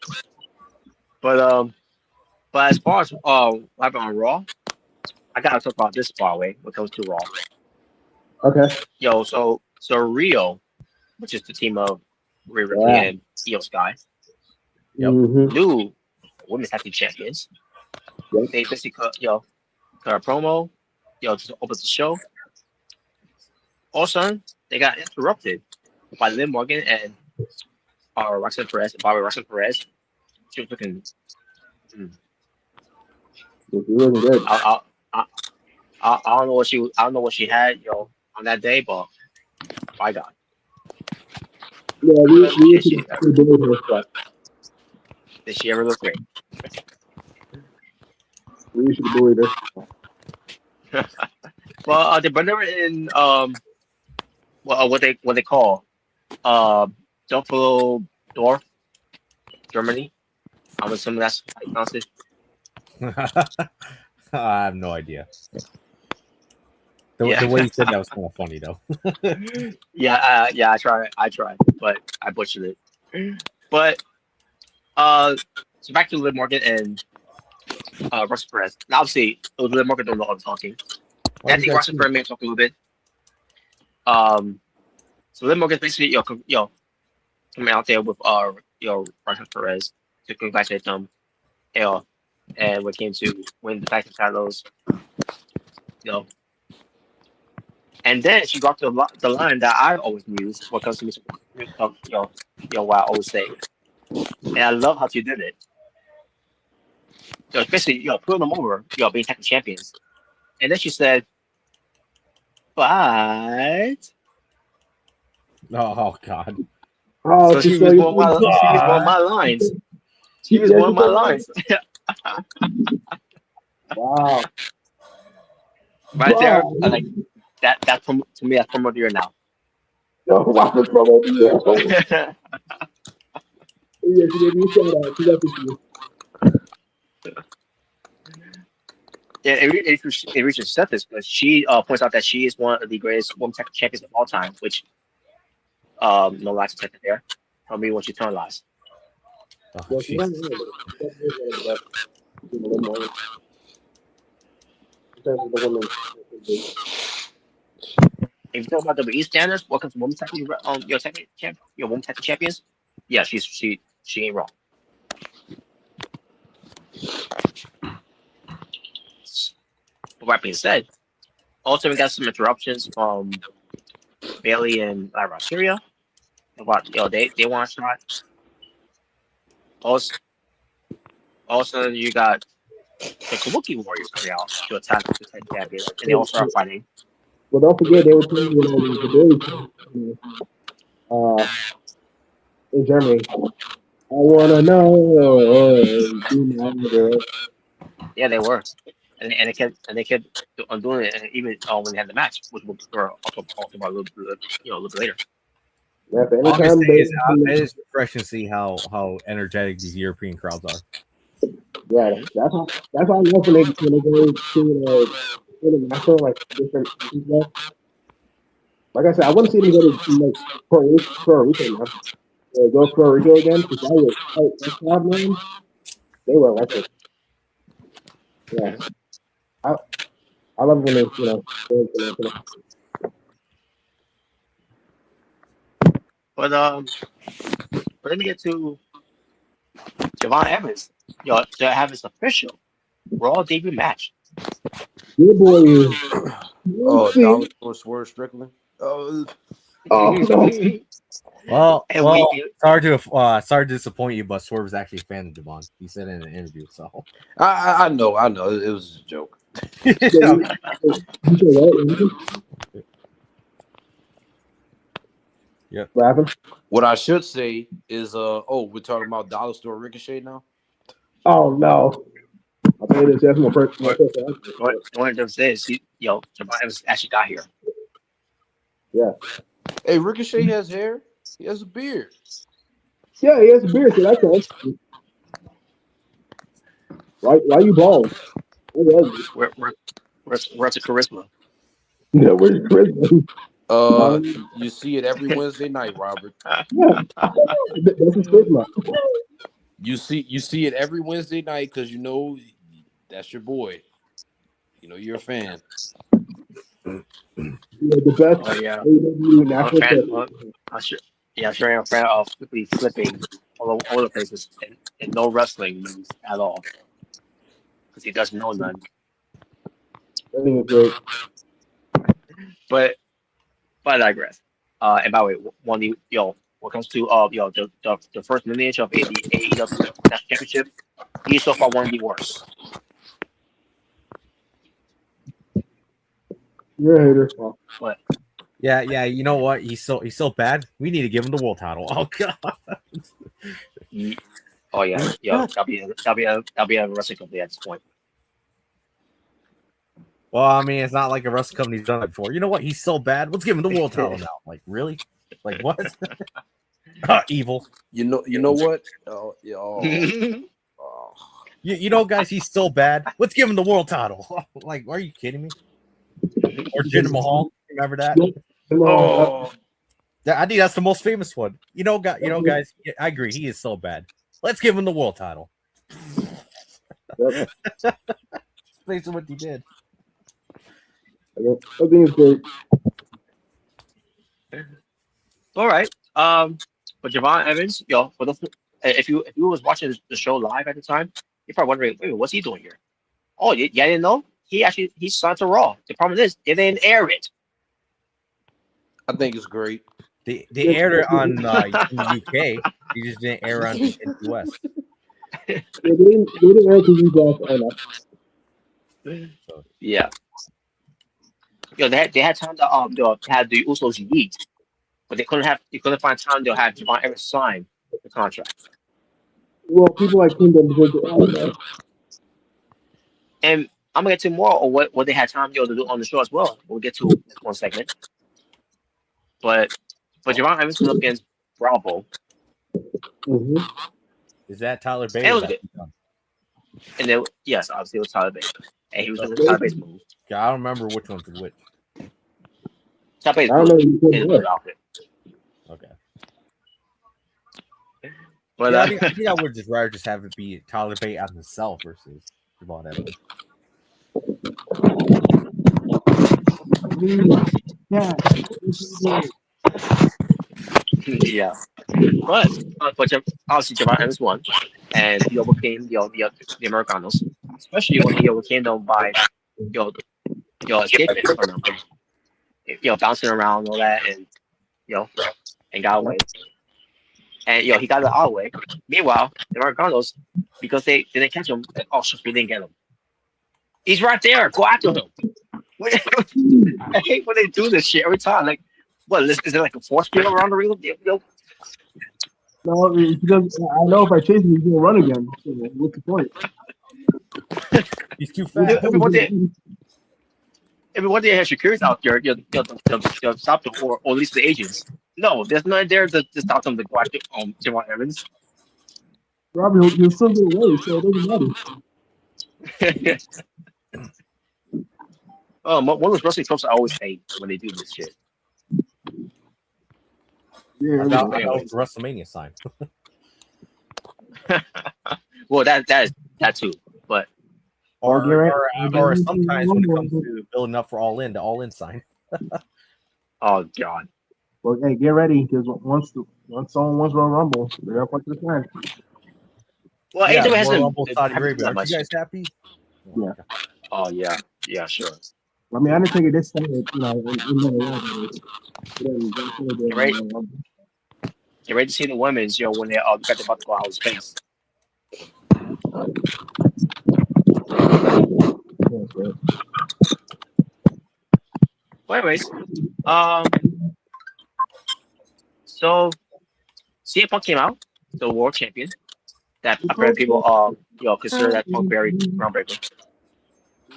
But as far as what happened on Raw, I gotta talk about this far away when it comes to Raw. Okay. Yo, so Rio, which is the team of Rhea Ripley Yeah. and Io Sky, Yep. Mm-hmm. new women's tag team champions. Yep. They basically cut a promo, just open the show. All of a sudden, they got interrupted by Liv Morgan and Roxanne Perez, Bobby Roxanne Perez. She was looking. It wasn't good. I don't know what she had, on that day, but my God. Yeah, we should have doing her stuff. Did she ever look great? We should have bullied her. Well, they brought her in what they call Düsseldorf, Germany. I'm assuming that's how you pronounce it. I have no idea. The Yeah. way you said that was kind of funny though. Yeah, I tried, but I butchered it. But so back to Liv Morgan and Roxanne Perez. Now, obviously, it was Liv Morgan doing all the talking. I think Roxanne Perez may talk a little bit. So Liv Morgan basically coming out there with Roxanne Perez to congratulate them, and when it came to win the tag team titles, And then she got the line that I always use when it comes to what I always say. And I love how she did it. Basically, putting them over, being tag team champions. And then she said, but Oh God. Oh, so she was one of my lines. She was one of my lines. Wow. Right there, I like that to me that's promo of the year now. No, wow, that's promo of the year. Yeah, she gave me a shout out. She got this. Yeah, it reaches surface because she points out that she is one of the greatest women's tag champions of all time, which no lies detected there. Tell me what you turn lies. Oh, Jesus. If you talk about WWE standards, what comes to women's tag team, your women's tag team champions, yeah, she ain't wrong. But that being said, also we got some interruptions from Bailey and Lyra Syria. About they want a shot. Also you got the Kabuki Warriors coming out to attack the tag champions, and they all start fighting. Well, don't forget they were playing the in Germany. I wanna know. Yeah, they were, and they kept doing it, and even when they had the match, which we'll also talk about a little bit later. Yeah, All I'm anytime saying is it is refreshing to see how energetic these European crowds are. Yeah, that's how I love when they go to international, like different stuff. Like I said, I want to see them go to like Puerto Rico now. Go to Puerto Rico again because that crowd, man, they were electric. Yeah, I love when they go international. But let me get to Javon Evans. To have his official Raw debut match. Good boy. Dollar Store Swerve Strickland. Oh, Oh no. Well, And sorry to disappoint you, but Swerve is actually a fan of Devon. He said in an interview, so I know. It was a joke. You said what? Yep. What happened? What I should say is, we're talking about Dollar Store Ricochet now. Oh no. I think it's definitely one of them says, Javon Evans actually got here. Yeah. Hey, Ricochet has hair. He has a beard. Yeah, he has a beard, so that's all. Why you bald? Where's the charisma? Yeah, where's Chris? You see it every Wednesday night, Robert. Yeah, that's his charisma. You see it every Wednesday night because you know that's your boy. You know you're a fan. The best. Oh yeah. AEW I'm a national fan. champion. I'm sure I'm a fan of quickly flipping all over the places and no wrestling moves at all because he doesn't know none. I think it's great. But I digress. And by the way, when when it comes to the first lineage of the AEW National Championship, he's so far one of the worst. You're a hater. But yeah. You know what? He's so bad. We need to give him the world title. Oh god. Oh yeah, that'll be a wrestling company at this point. Well, I mean, it's not like a wrestling company's done it before. You know what? He's so bad. Let's give him the world title now. Like, really? Like what? Evil. You know what? Oh. You know, guys, he's so bad. Let's give him the world title. Like, are you kidding me? Or Jinder Mahal. Remember that? Oh, I think that's the most famous one. You know, guys. I agree. He is so bad. Let's give him the world title. Yep. Based on what he did. I think it's great. all right. But Javon Evans, if you was watching the show live at the time, you're probably wondering, wait, what's he doing here? Oh, yeah, didn't know? He signed to Raw. The problem is they didn't air it. I think it's great. They aired it on in the UK. They just didn't air on in the US. They didn't air to you guys. Yeah. They had time to have the Usos yeet, but they couldn't find time to have Javon Evans sign the contract. Well, people like Kingdom because And I'm gonna get to more of what they had time to do on the show as well. We'll get to this one segment. But Javon Evans was up against Bravo. Mm-hmm. Is that Tyler Bate? And it was good. And then yes, obviously it was Tyler Bate. And he was doing Tyler Bate's move. I don't remember which one's which. Tyler Bate's I don't know. good outfit. Okay. But Yeah, I think I would just rather just have it be Tyler Bate as himself versus Javon Evans. Yeah. Yeah. But obviously Javon Evans won, and he overcame the Americanos, especially when he overcame them by escaping from them, bouncing around and all that, and and got away. And he got out of the way. Meanwhile, the Americanos, because they didn't catch him, like, oh shit, we didn't get him. He's right there. Go after him. I hate when they do this shit every time. Like, what is it like a force field around the ring? No, because I know if I chase him, he's gonna run again. So what's the point? He's too fast. Everyone there has security out there. They'll stop them, or at least the agents. No, there's none there to stop them to go after Javon Evans. Robbie, he'll still get away, so it doesn't matter. One of those wrestling tropes I always hate when they do this shit. Yeah, I thought was the WrestleMania sign. Well, that too, but or sometimes when it comes to building up for All In, the All In sign. Oh god. Well, hey, get ready because once someone wants Royal Rumble, they're gonna put the time. Well, yeah, AEW hasn't Rumble, Saudi Arabia. Are much. you guys happy? Yeah. Oh yeah, sure. I mean, Undertaker did say it, you know, Get ready, get ready to see the women's, when they're got about to go out of space. Well, anyways, so CM Punk came out, the world champion. That apparently people consider that Punk buried groundbreaker.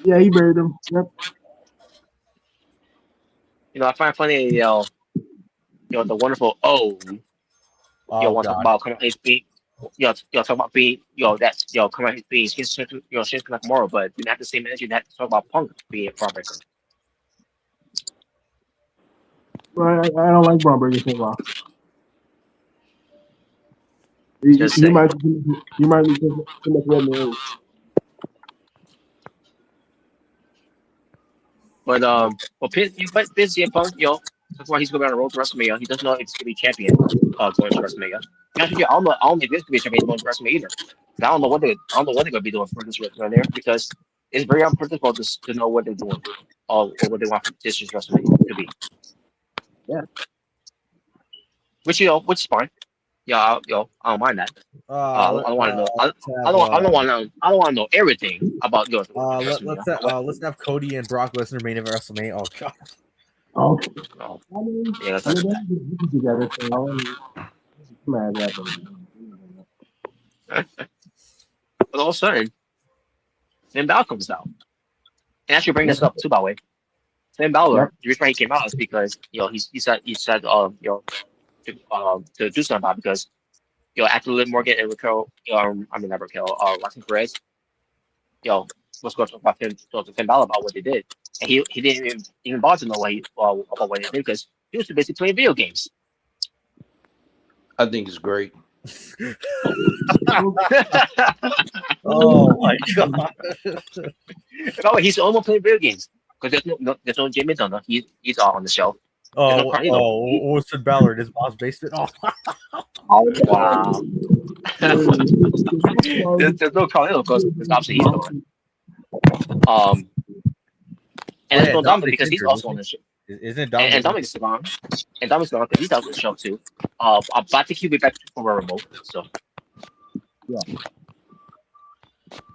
Yeah, he buried him. Yep. I find it funny, the wonderful want to talk about coming out his beat. Talk about being, that's coming out his beat. Shinsuke Nakamura, but you have the same energy that talk about Punk being a groundbreaker. Well, I don't like groundbreaker so far. You might be too much red news. But CM Punk, that's why he's going to be on the road to WrestleMania. He doesn't know if he's going to be champion going to WrestleMania. Actually, I don't know if he's going to be champion going to WrestleMania either. I don't know what they're going to be doing for this right there, because it's very unpredictable to know what they're doing or what they want for this year's WrestleMania to be. Yeah. Which is fine. Yeah, I don't mind that. I don't want to know. I don't want to know everything about yours. Let's have Cody and Brock Lesnar main event WrestleMania. Oh god. Oh. Yeah, let's not do that. But all of a sudden, Finn Balor comes out. And actually bring this up too, by the way. Finn Balor, the reason why he came out is because he said to do something about it, because after Liv Morgan and Raquel, not Raquel, Roxanne Perez, was going to talk about Finn Balor about what they did, and he didn't even bother to know about what they did, because he was basically playing video games. I think it's great. Oh my god! Oh, he's almost playing video games because there's no Jimmy Dunner. He's all on the show. What's Finn Balor in his mom's basement? Oh wow! there's no Carlino because obviously he's gone. And there's no Dominic because he's also on the show. Isn't it Dominic? And Dominic's gone. And Dominic's gone because he's out on the show too. But I think he'll be back for a remote. So yeah.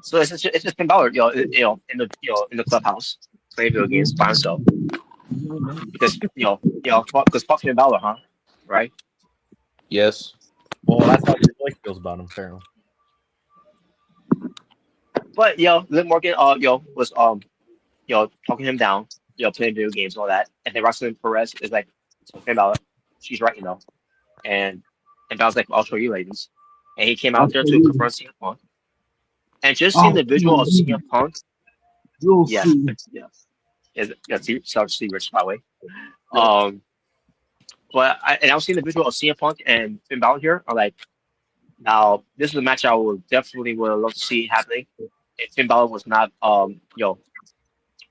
So it's just Finn Balor, in the clubhouse playing video games by himself. Because because fuck Finn Balor, huh? Right? Yes. Well, that's how your voice feels about him, apparently. But Liv Morgan was talking him down, playing video games and all that. And then Roxanne Perez is like, Finn Balor, she's right, And Balor's like, I'll show you ladies. And he came out there to confront CM Punk. And just seeing the visual of CM Punk, see Rich, by the way. But I was seeing the visual of CM Punk and Finn Balor here. I'm like, now this is a match I would definitely love to see happening. If Finn Balor was not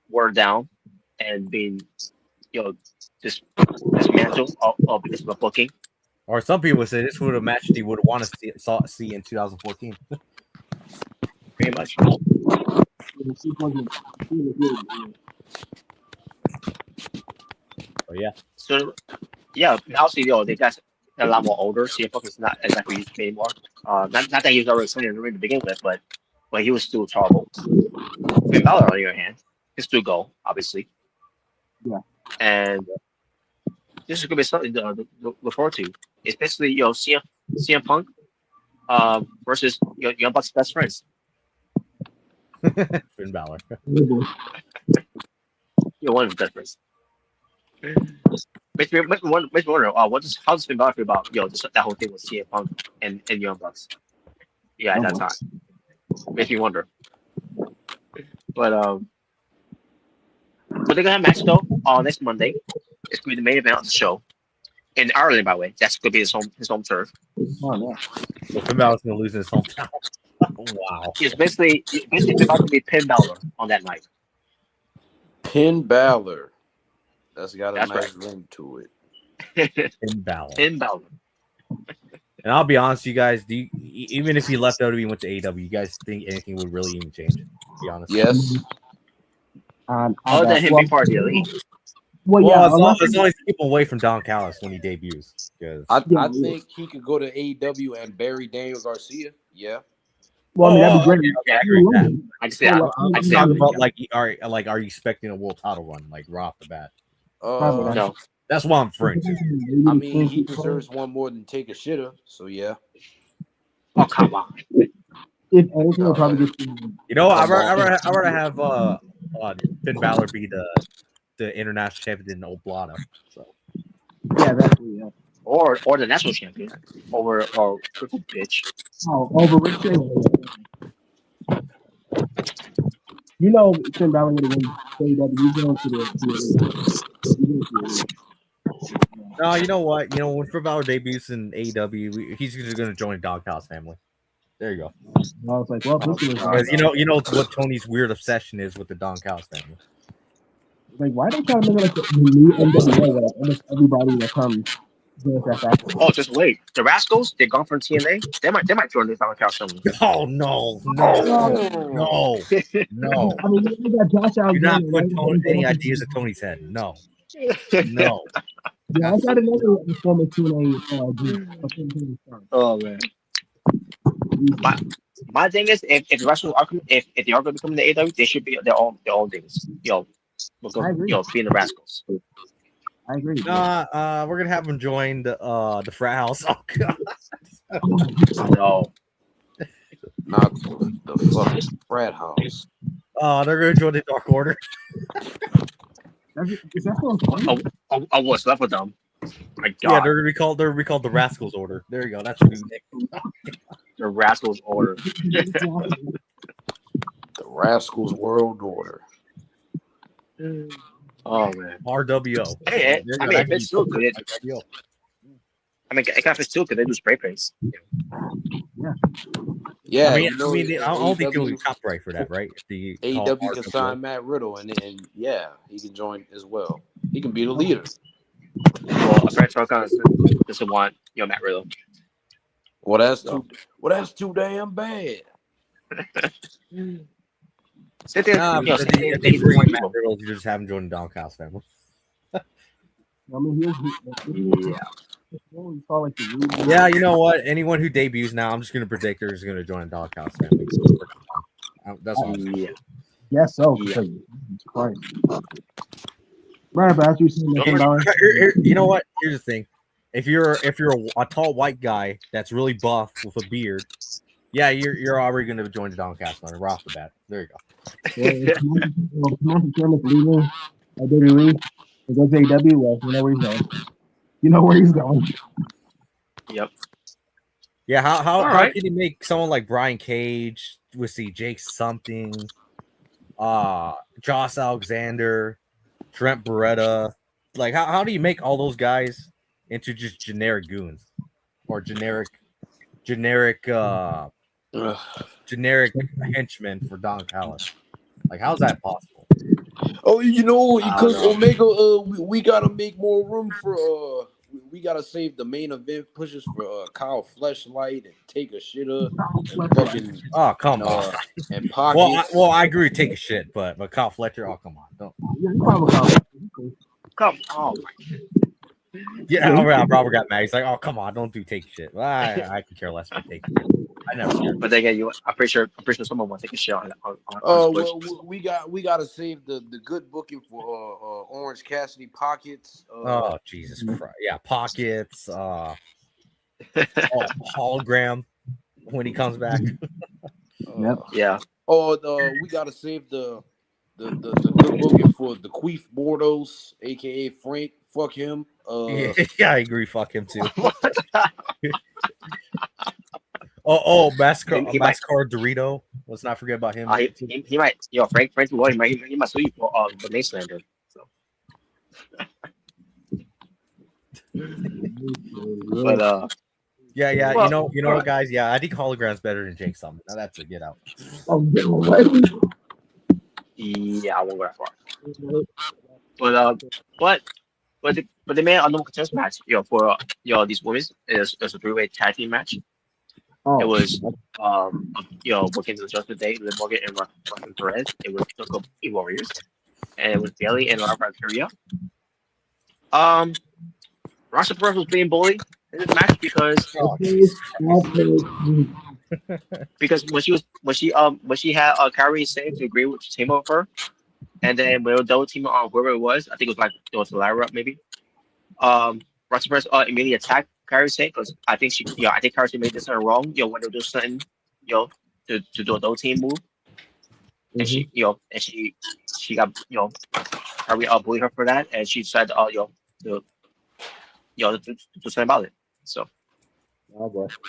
word down and being dismantled because of the booking. Or some people would say this would a match they would want to see in 2014. Pretty much. Oh yeah. So obviously they got a lot more older. CM Punk is not exactly used to anymore. Not that he was already something in the ring to begin with, but he was still trouble. Finn Balor, on the other hand, can still go, obviously. Yeah. And this is gonna be something to look forward to. It's basically CM Punk versus Young Bucks' best friends. Finn Balor. You're one of the best friends. Makes me wonder, how does Finn Balor feel about that whole thing with CM Punk and Young Bucks? Yeah, at that time. Makes me wonder. But they're gonna have a match though next Monday. It's gonna be the main event of the show. In Ireland, by the way. That's gonna be his home turf. Oh no. So Finn Balor's gonna lose in his hometown. Wow. It's basically about to be Finn Balor on that night. Finn Balor. That's got a nice right. ring to Finn Balor. Finn Balor. And I'll be honest, you guys, even if he left WWE and went to AEW, you guys think anything would really even change? To be honest. Yes. Other than him being part of the elite. Well, Well, yeah, as long as you keep him away from Don Callis when he debuts. I think he could go to AEW and bury Daniel Garcia. Yeah. Well, I mean, that'd be great. Okay, I agree with that. I can say I'm talking about are you expecting a world title run like right off the bat? No. That's what I'm referring to. I mean, he deserves one more than take a shitter. So yeah. Oh come on. If anything, will probably get You know, I'd rather have Finn Balor be the international champion in Oblada. So yeah, definitely, yeah. Or the national champion over triple bitch. Oh, over Rick Taylor. You know, Finn Balor would have won AEW. He's going to the no, you know what? You know, when Finn Balor debuts in AEW, he's just going to join the Doghouse family. There you go. I was like, well, because you know what Tony's weird obsession is with the Don Callis family. Like, why don't y'all make like the new NWO where almost everybody that comes goes that fast? Oh, just wait. The Rascals, they're gone from TNA. They might join the Don Callis family. Oh no. I mean, you got Josh Alexander. You're not putting any ideas in Tony's head. No. No. Yeah, I got another former TNA Oh man. My thing is, if the Rascals are if they are going to become the AEW, they should be their own things. Being the Rascals. I agree. We're gonna have them join the frat house. Oh god. No. Not the fucking frat house. They're gonna join the Dark Order. Is that so funny? What's left with them? My God. Yeah, they're gonna be called the Rascals Order. There you go. That's what you The Rascals Order. The Rascals World Order. Oh man. RWO. Hey, I mean, if it's still good. I mean, if it's still good, they do spray paints. Yeah. I don't think they'll be copyright for that, right? The AEW can sign Matt Riddle, and yeah, he can join as well. He can be the leader. Well, a friend doesn't want Matt Riddle. Well, that's too damn bad. Sit there. If they bring Matt Riddle, you just have him join the Don Callis family. I mean, Yeah, you know what? Anyone who debuts now, I'm just going to predict they're just going to join the Don Callis family. That's what I'm saying. Yes, so. Yeah. Right about you seeing you know what? Here's the thing: if you're a tall white guy that's really buff with a beard, yeah, you're already going to join the Don Callis family right off the bat. There you go. You know where he's going. Yep. Yeah, how can you make someone like Brian Cage with Jake something, Josh Alexander, Trent Beretta? Like how do you make all those guys into just generic goons or generic henchmen for Don Callis? Like how's that possible? Oh, because Omega, we gotta make more room for we gotta save the main event pushes for Kyle Fleshlight and Take a Shitter and fucking come on and Pockets. Well, I agree with Take a Shit, but Kyle Fletcher, come on, don't. Come on. Yeah, Robert got mad. He's like, "Oh, come on, don't do Take a Shit." Well, I can care less for Take a Shit. I never care. But they get you. I'm pretty sure someone wants to take a shit on. Well, we gotta save the good booking for Orange Cassidy Pockets. Oh Jesus Christ! Yeah, Pockets. Hologram when he comes back. Yeah. We gotta save the good booking for the Queef Bordos, aka Frank. Fuck him. Yeah, I agree. Fuck him too. Mascot Dorito. Let's not forget about him. He might, Frank Lloyd, he might sue you for the name slander. So. But yeah. Well, you know what, guys? Yeah, I think Hologram's better than Jake Summon. Now that's a get out. Yeah, I won't go that far. But the main number contest match, for these women is a 3-way tag team match. It was working to the Judgment Day, Liv Morgan and Raquel Perez. It was took up Warriors. and it was Bailey and Lara Korea. Rosa Perez was being bullied in this match because when she had Kyrie saying to agree with team of her, and then when double team on whoever it was, I think it was Lara maybe. Rosa Perez immediately attacked Kyrie Sane because I think Kyrie Sane made this something wrong. When they do something, to do a double team move, and she got Kyrie bullied her for that, and she decided to do something about it. So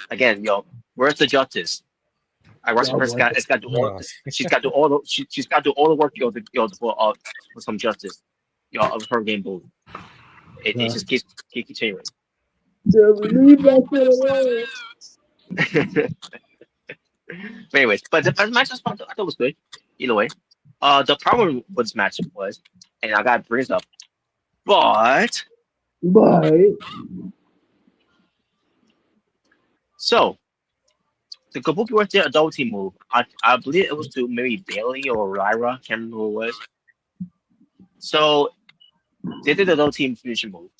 again, where's the justice? Rosa Perez she's got to do all the work for some justice, of her game bully. It just keeps continuing. But anyways, the match I thought was good. Either way, the problem with this match was, and I got to bring this up, but so the Kabuki was did a double team move. I believe it was to maybe Bailey or Lyra, can't remember who it was. So they did a double team finishing move,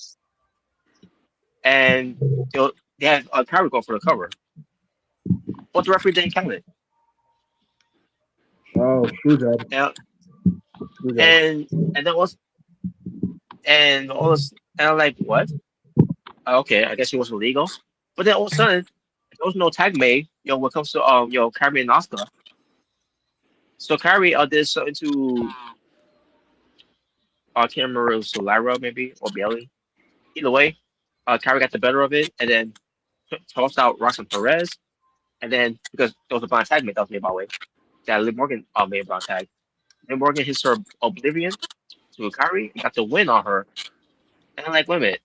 and they had a Kyrie go for the cover, but the referee didn't count it. Oh, true that. And then was and I'm like, what? Okay, I guess it wasn't legal. But then all of a sudden, there was no tag made. When it comes to Kyrie and Asuka. So Kyrie did something to I can't remember, it was Lyra maybe or Bailey. Either way, Kyrie got the better of it and then tossed out Roxanne Perez. And then because there was a blind tag made that was made by the way, that Liv Morgan made a blind tag. Liv Morgan hits her Oblivion to Kyrie and got the win on her. And I'm like, wait a minute.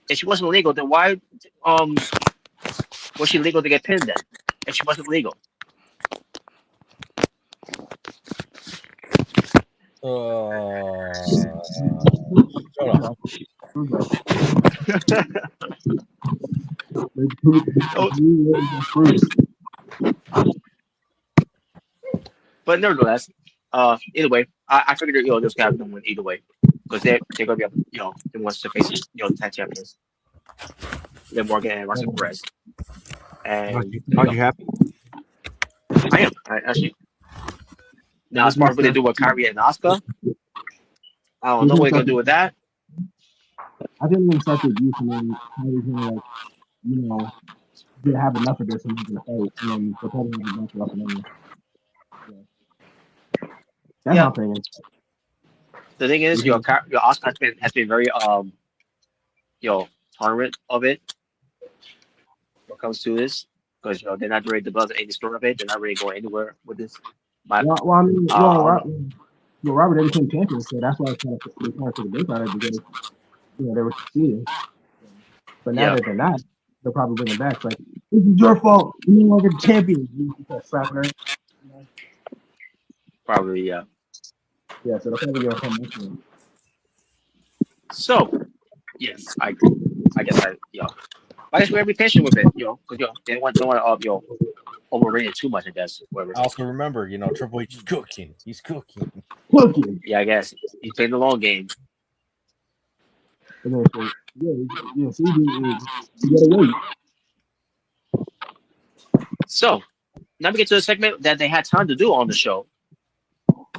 If she wasn't legal, then why was she legal to get pinned then? If she wasn't legal. But nevertheless, either way, I figured this guy was gonna win either way because they're gonna be they want to face the tag champions, Liv Morgan and Roxanne Perez. And aren't you happy? I am. Actually. Now, as far as what they do with Kyrie and Asuka, I don't know what they're gonna do with that. I think we're gonna start to use them. Kyrie's gonna they have enough of this and they're gonna fight, and then they'll probably have a bunch of WrestleMania. That's my opinion. The thing is, your Asuka has been very tolerant of it when it comes to this because they're not ready to buzz any story of it. They're not ready to go anywhere with this. But, Robert didn't became champion, so that's why they kind of took a break on it because they were succeeding. But now that they're not, they'll probably bring it back. Like, this is your fault. You no longer champion. You start slapping her. Probably, yeah. Yeah, so they'll probably get a promotion. So, yes, I agree. I guess I guess we have to be patient with it, because they don't want to overrate it too much, I guess. Whatever. Also remember, Triple H is cooking. He's cooking. Yeah, I guess he's playing the long game. And then, so you gotta wait. So now we get to the segment that they had time to do on the show,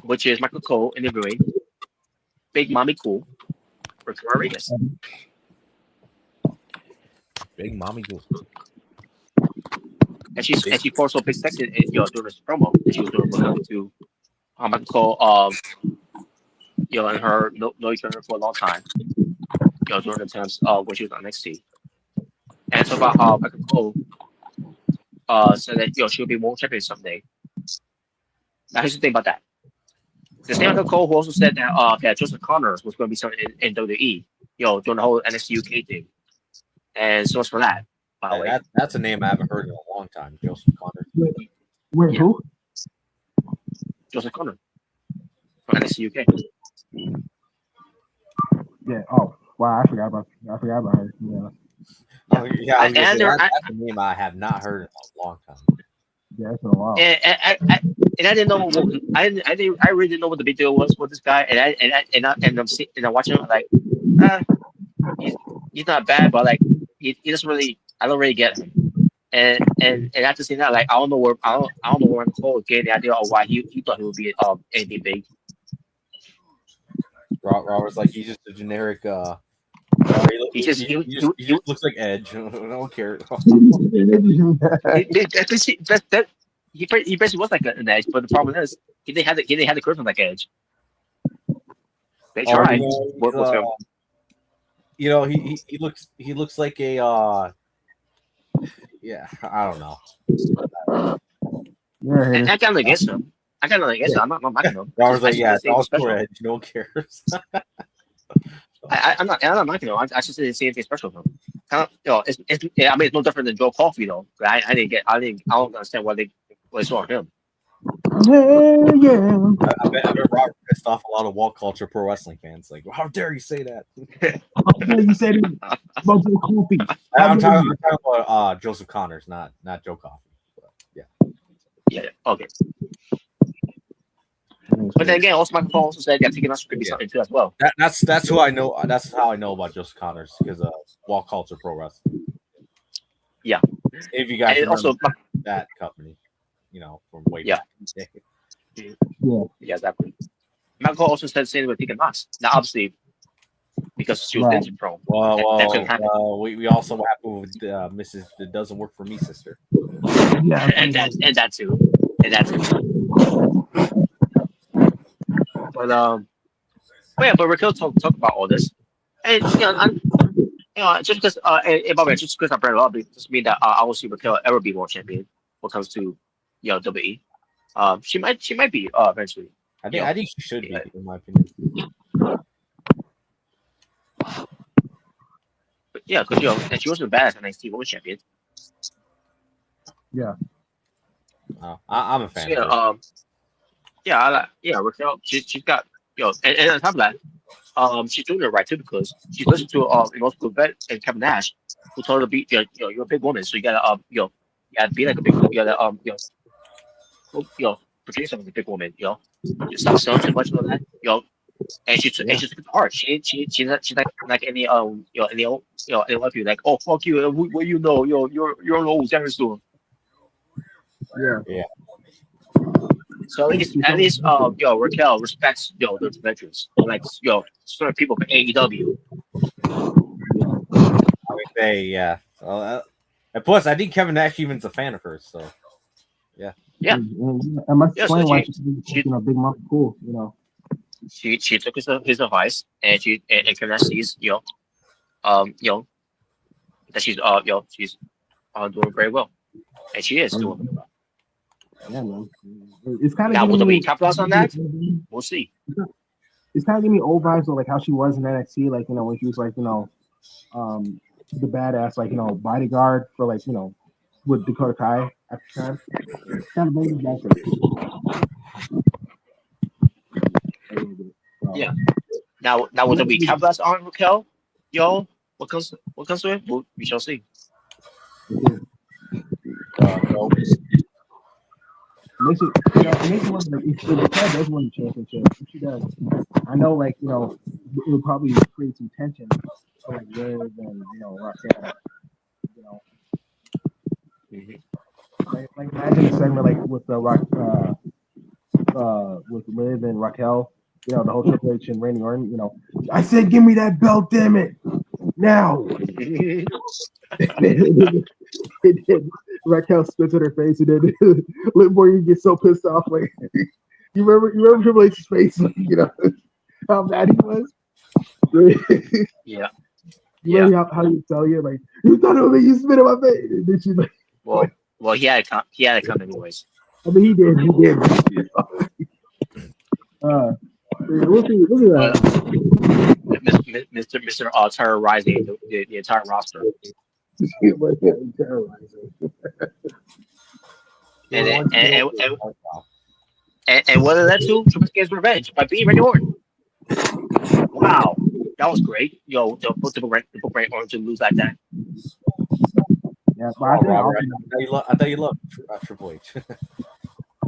which is Michael Cole interviewing Big Mommy Cool for Rodriguez. Big Mommy Cool. And she forced a big section during this promo that she was doing to Michael Cole and her know each other for a long time. During the times when she was on NXT. And so about how Michael Cole said that she'll be world champion someday. Now here's the thing about that. The same Michael Cole who also said that Joseph Connors was going to be something in WWE, during the whole NXT UK thing. And so much for that. By the way, that's a name I haven't heard in a long time. Joseph Connors. Wait, who? Joseph Connors from NXT UK. Yeah. Oh, wow! I forgot about her. Yeah. Oh, yeah. That's a name I have not heard in a long time. Yeah, it's been a while. And and I didn't know I really didn't know what the big deal was with this guy, I'm watching him like, uh, he's he's not bad, but like he doesn't really I don't really get him. And after seeing that, like I don't know where Nicole getting the idea of why he thought he would be anything big. Robert's like he's just a generic. He just looks like Edge. I don't care. He basically was like an Edge, but the problem is he didn't have the charisma like Edge. They tried. He looks like a yeah, I don't know. And I got against him. I'm not knocking him. Robert's like, yeah, it's all for Edge. No one cares. I'm not knocking him. I just didn't see anything special with him. It's no different than Joe Coffey though. I don't understand why they saw him. I bet Robert pissed off a lot of wall culture pro wrestling fans. Like, how dare you say that? How dare you say that about Joe Coffey? I'm talking about Joseph Connors, not Joe Coffey. Yeah. Okay. But then again, also Michael Cole also said Ticket Master could be something too as well. That's who I know. That's how I know about Joseph Connors because of wall culture pro wrestling. Yeah. If you guys remember also that company, from way back in the day. Yeah, exactly. Michael also said the same with Ticket Master. Now, obviously, because she was injury prone. Well, we also what happened with Mrs. That Doesn't Work for Me sister. Yeah, and that too. But Raquel talk about all this, and just because just because I brought it up, it doesn't mean that I will see Raquel ever be world champion when it comes to WWE. She might be eventually. I think she should be, in my opinion. But yeah, because and she was the badass NXT Women's Champion. Yeah. I'm a fan. So, Raquel. She's got and on top of that, she's doing it right too because she's listening to Emotional Vet and Kevin Nash, who told her to be you're a big woman, so you gotta you gotta be like a big you gotta portray yourself as a big woman, you stop selling too much of that, and she took it hard. She's like any any old people like, oh fuck you, what you know, you're an old dinosaur. Yeah. So at least Raquel respects the veterans, like sort of people from AEW. And plus, I think Kevin Nash even's a fan of hers, so yeah. I must explain why she's big mom cool. She took his advice, and Kevin Nash sees that she's doing very well, and she is doing very well. Yeah, man. It's kind of now. Will we capitalize on that? We'll see. It's kind of giving me old vibes of like how she was in NXT, like when she was like the badass, like bodyguard for like with Dakota Kai at the time. It's kind of bringing back yeah. Now will we capitalize on Raquel? What comes to it? We shall see. Makes it look like if Raquel does win the championship, if she does, I know it would probably create some tension for like Liv and Roxanne. Like imagine a segment like with the with Liv and Raquel, the whole Triple H and Randy Orton. I said, give me that belt, damn it, now. Raquel spits in her face, and then Liv Morgan gets so pissed off. Like, you remember Triple H's face? Like, how mad he was. Yeah. You remember how you tell you like you thought it was me, you spit in my face, and then she's like, well, he had to come anyways. I mean, he did. Look at that. Mr. Terrorizing the entire roster. and what did that do? Triple H's revenge by beating Randy Orton. Wow, that was great. The book right Orton to lose like that. Yeah, I thought you loved Triple H.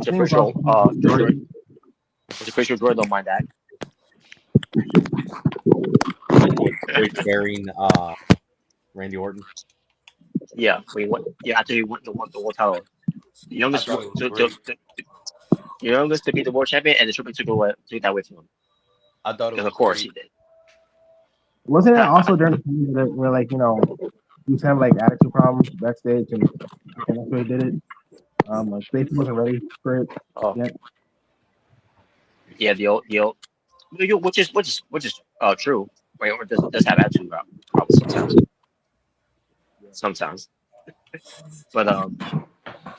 The pretty sure Jordan. The pretty sure Jordan don't mind that. Carrying Randy Orton. Yeah, after he won the world title, the youngest to be the world champion, and the Triple H took that away from him. I thought it was Because of course great. he did. Wasn't it also during the time where like, you know, he was having like attitude problems backstage, and that's why he did it. Like basically wasn't ready for it yet. Yeah, the old, which is true. Randy Orton does have attitude problems sometimes. But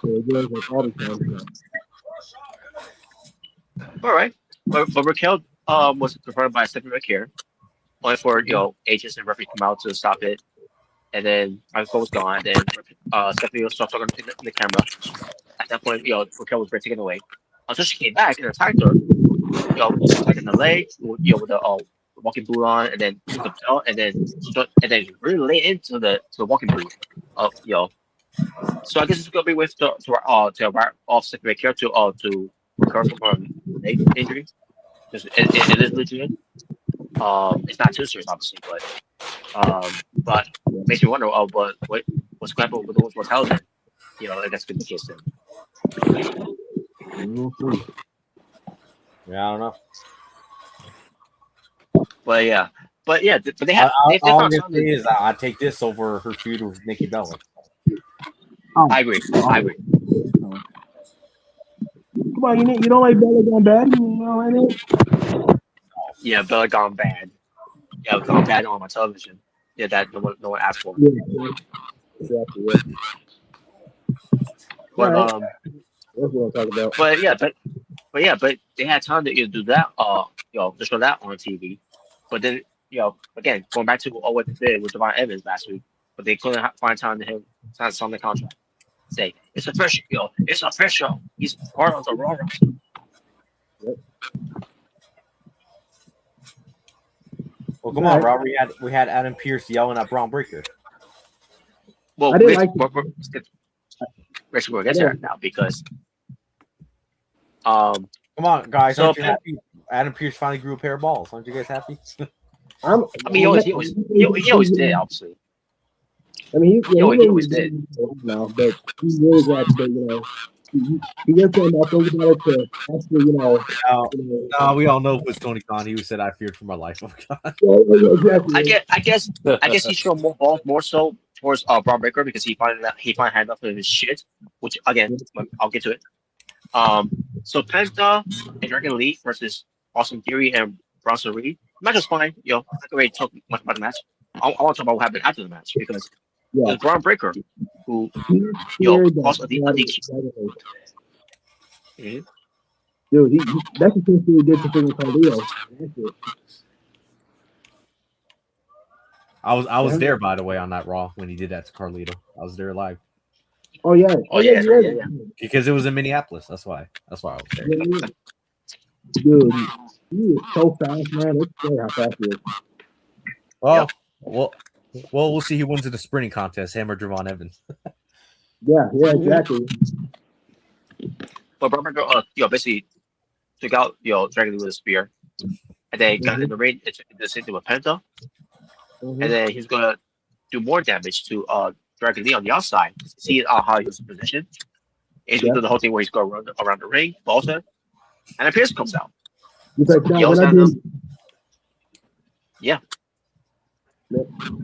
So it was like all the time. all right. But Raquel was confronted by Stephanie McIntyre, only for agents and referees come out to stop it, and then Michael was gone. Then Stephanie started talking in the camera. At that point, Raquel was taken away until she came back and attacked her. Attacking the leg, with the walking boot on, and then took the belt, and then really lay into the walking boot. So I guess it's gonna be with to off Stephanie McIntyre to recover from her leg injury. Because it is legit. It's not too serious, obviously, but makes me wonder. But what's going to happen with the World Titles? Then, if that's good the case then. Yeah, I don't know. But they have. They all found I'm something. gonna say is I take this over her feud with Nikki Bella. I agree. Come on, you don't like Bella gone bad? You know what I mean? Yeah, Bella gone bad. Yeah, gone bad on my television. Yeah, that no one asked for. Yeah, exactly. But that's what I'm talking about. but they had time to do that. To show that on TV. But then again, going back to what they did with Devon Evans last week, but they couldn't find time to sign the contract. Say it's official, it's official. He's part of the Raw roster. Yep. Well, come on, Rob. We had Adam Pearce yelling at Braun Breaker. Well, I didn't we're going to get there now because come on, guys. So aren't you happy? Adam Pearce finally grew a pair of balls. Aren't you guys happy? he always did, obviously. I mean, he always did. Now, but he's really glad that he went from I think about it to actually No, we all know who's Tony Khan. He said I feared for my life. Oh God. Exactly. I guess he showed more so towards Braun Breaker because he finally had enough of his shit. Which again, I'll get to it. So Penta and Dragon Lee versus Austin Theory and Bronson Reed. The match was fine. I can already talk much about the match. I want to talk about what happened after the match because it was Braun Breaker who also the Dude, that's the thing he did to freaking Carlito. I was there, by the way, on that Raw when he did that to Carlito. I was there live. Oh yeah. Because it was in Minneapolis. That's why I was there. Dude, he is so fast, man. It's scary how fast he is. Well, we'll see who wins in the sprinting contest, him or Devon Evans. Yeah, exactly. But Braun Breaker, basically took out Dragon Lee with a spear, and then got in the ring. The same thing with Penta, and then he's gonna do more damage to Dragon Lee on the outside. See how he was positioned. He's gonna do the whole thing where he's going around the ring, Balsa, and then Pierce comes out. Yeah.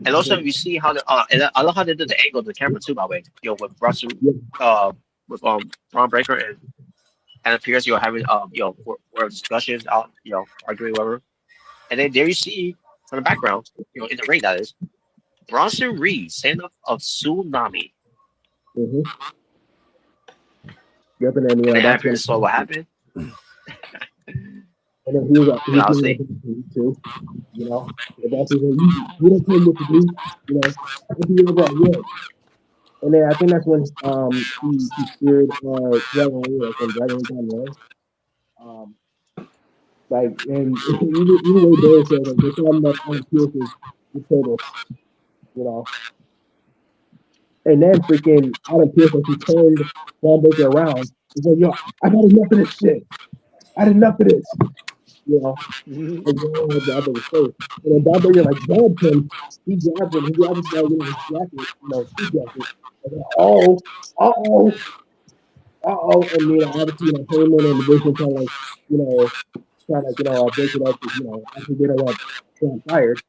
And also you see how and I love how they did the angle of the camera too. By the way, with Russell, with Braun Breaker and Pierce, having word discussions out, arguing whatever, and then there you see from the background, in the ring that is Bronson Reed, stand up of Tsunami. Yep, and then Pierce saw what happened. And then he was too, the boss is like, you don't tell me what to do, And then I think that's when he steered Dragon Lee and Dragon Lee down there. Like, and even way Barry said that they thought that on Pierce's table, And then freaking Adam Pearce, he turned Braun Breaker around He's like, yo, I got enough of this shit. I had enough of this. You know, Mhm. and then Bobber's face. And then Bobber like grabs him. He grabs him. He grabs his his jacket, suit jacket. And then, and obviously, Heyman and the Vision kind of like, break it up because after they don't want fired,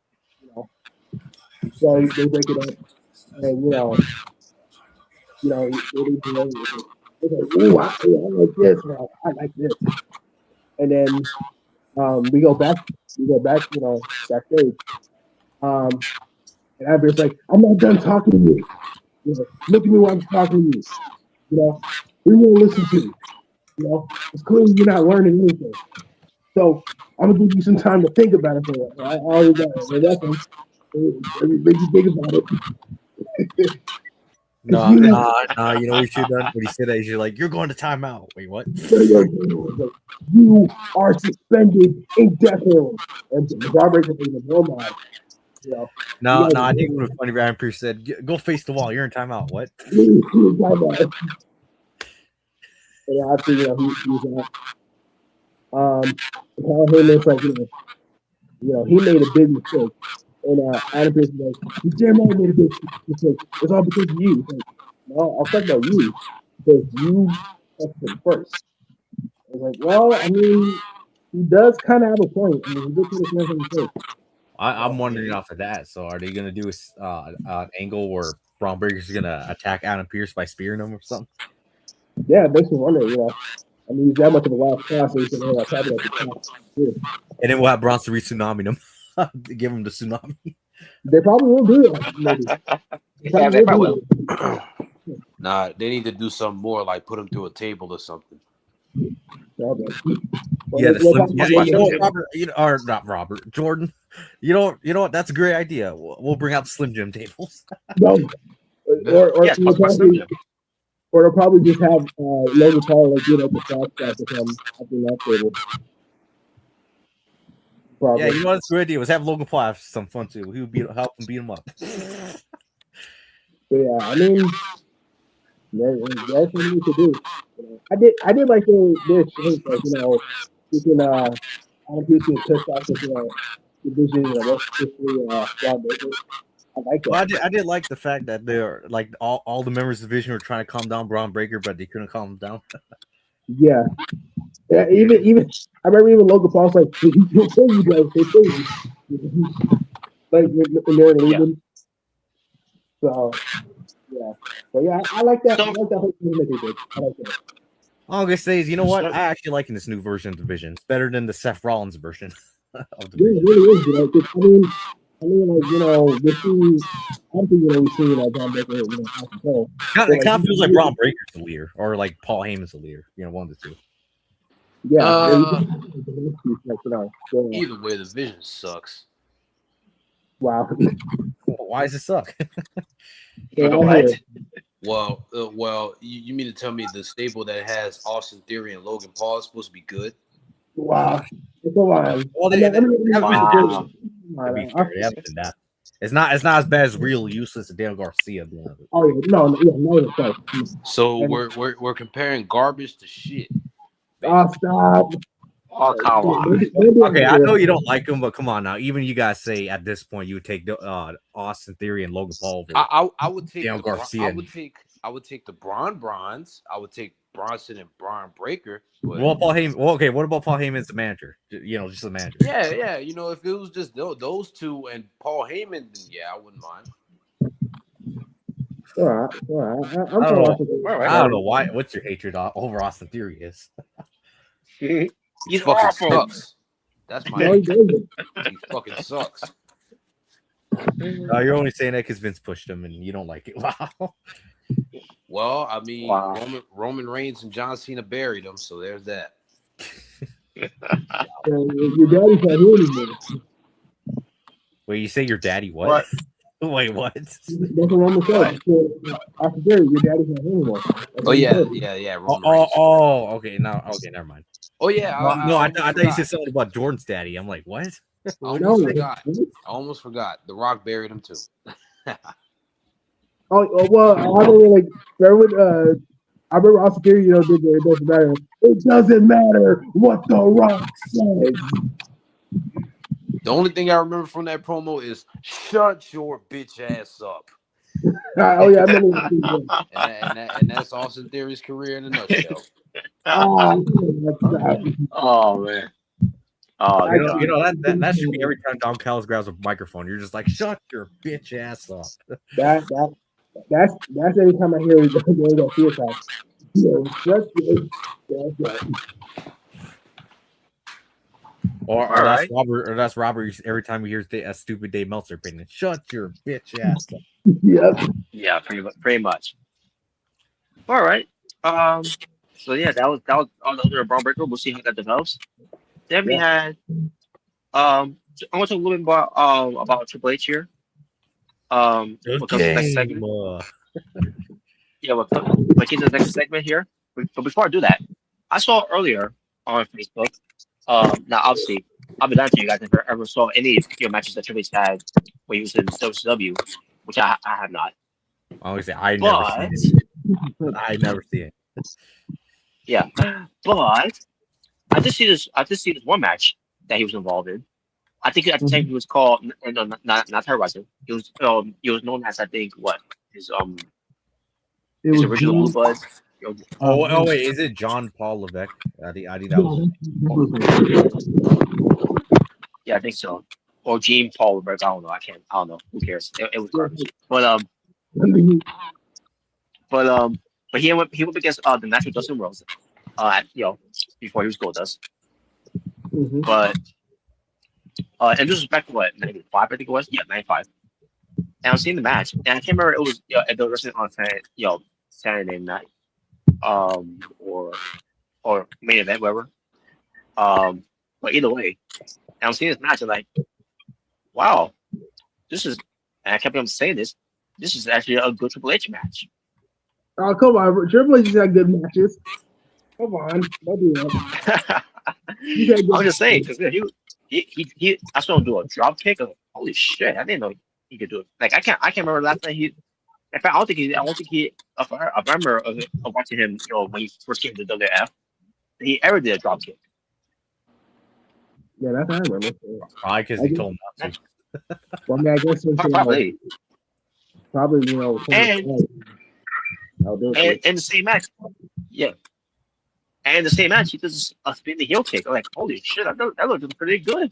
you know. So they break it up, and it's like, ooh, I like this, or I like this, and then we go back, backstage. And Abby's like, I'm not done talking to you. Look at me while I'm talking to you. We won't listen to you. It's clear you're not learning anything. So I'm gonna give you some time to think about it. I already got the reference. Make you think about it. No, you, you know what you should have done? When he said that, you're like, you're going to timeout. Wait, what? You are suspended indefinitely. And the Jawbreaker is a more mad. No, I think it would have funny. Ryan Pierce said, "Go face the wall. You're in timeout." What? And after he's out, Paul Heyman's like, he made a big mistake, and Adam Pearce is like, you damn right made a big mistake. It's all because of you. It's like, no, I'll talk about you because you touched him first. I was like, well, I mean, he does kind of have a point. I mean, he did put his hands on the face. I'm wondering off of that. So, are they going to do an angle where Braun Breaker's going to attack Adam Pearce by spearing him or something? Yeah, it makes me wonder. I mean, he's that much of a last class, so he's going to probably like the top. And then we'll have Braun to re-tsunami him. Give him the tsunami. They probably will do it. Maybe. Yeah, they probably will. Nah, they need to do something more, like put him through a table or something. Yeah, Robert, or not Robert, Jordan. You know what? That's a great idea. We'll bring out Slim Jim tables. No. Or they'll probably just have Logan Paul the flashback with him up in that table. Probably. Yeah, you know what's a good idea was have Logan Paul have some fun too. He would help him beat him up. Yeah, I mean, that's what you could do. I did like this hint, like you can Adam Pearce can piss off the division and what's history Braun Breaker. I like that. Well, I did like the fact that they're like all the members of the division were trying to calm down Braun Breaker, but they couldn't calm him down. Yeah, even I remember even Logan Paul's like, he'll kill you guys. They kill you. Like when they're leaving. So yeah, but yeah, I like that. I like that whole thing that they did. I like that. All I'm gonna say is, you know what? I actually liking this new version of Division. It's better than the Seth Rollins version of Division. It really is. I mean, like we've seen. I don't think we've seen Braun Breaker. It kind of feels like Braun Breaker's the leader, or like Paul Heyman's the leader. One of the two. Yeah. Either way, the Division sucks. Wow. Why does it suck? Well, you mean to tell me the stable that has Austin Theory and Logan Paul is supposed to be good? Wow. Come on. Well, they haven't been that. It's not as bad as Real Useless and Daniel Garcia. Oh no. So we're comparing garbage to shit. Stop. Oh, come on. Okay, I know you don't like him, but come on now. Even you guys say at this point you would take Austin Theory and Logan Paul over. I would take Daniel Garcia. I would take the Bronze. I would take Bronson and Braun Breaker. Well, Paul Heyman. Well, okay. What about Paul Heyman as the manager? Just the manager. Yeah. If it was just those two and Paul Heyman, then yeah, I wouldn't mind. All right. I don't know why. What's your hatred over Austin Theory is? He's fucking awful. Sucks. That's my hatred. He fucking sucks. You're only saying that because Vince pushed him and you don't like it. Wow. Well, I mean, Roman Reigns and John Cena buried him, so there's that. Your daddy's not here anymore. Wait, you say your daddy what? Wait, what? That's what Roman said. After Jerry, your daddy's not here anymore. Yeah. Okay, never mind. Oh yeah. I thought you said something about Jordan's daddy. I'm like, what? I almost forgot. The Rock buried him too. Well, I I remember Austin Theory, did the it doesn't matter. It doesn't matter what The Rock says. The only thing I remember from that promo is "Shut your bitch ass up." Oh yeah, I remember that. And that's Austin Theory's career in a nutshell. Oh, Oh man. Oh god. That should be every time Don Callis grabs a microphone. You're just like, shut your bitch ass up. that's every time I hear that fear talk. Shut your ass up. Or All that's right. Robert. Or that's Robert. Every time he hears a stupid Dave Meltzer opinion, shut your bitch ass up. Yep. Yeah, pretty much. All right. So yeah, that was all the other Braun Breaker. We'll see how that develops. Then we had I want to talk a little bit about Triple H here. What comes to the next segment? Yeah, what comes to the next segment here. But before I do that, I saw earlier on Facebook. Now obviously, I'll be honest with you guys. If I ever saw any matches that Triple H had when he was in WCW, which I have not. I always say I never seen it. I never see it. Yeah, but I just see this one match that he was involved in. I think at the time he was called no, not Terrorizer. He was known as, I think, what his his original Blue Bloods. Oh wait, is it John Paul Levesque? I think that was. Yeah, I think so. Or Gene Paul Levesque. I don't know. Who cares? It was garbage. But he went against the natural Dustin Rhodes. Before he was Goldust. But and this was back to what, 95, I think it was. Yeah, 95. And I was seeing the match, and I can't remember, it was at the wrestling on Saturday night, or main event, whatever. But either way, and I was seeing this match, and like, wow, this is, and I kept on saying this is actually a good Triple H match. Oh come on, Triple H has had good matches. Come on, don't do that. I'm just saying, because he I saw him do a drop kick. I was like, holy shit! I didn't know he could do it. Like I can't remember last time he. In fact, I don't think he. If I remember of watching him, when he first came to WF, he ever did a drop kick. Yeah, that's how I remember. Probably because he told him not to. Well, I mean, I guess Probably. And the same match, yeah. And the same match, he does a spinning heel kick. I'm like, holy shit, that looked pretty good.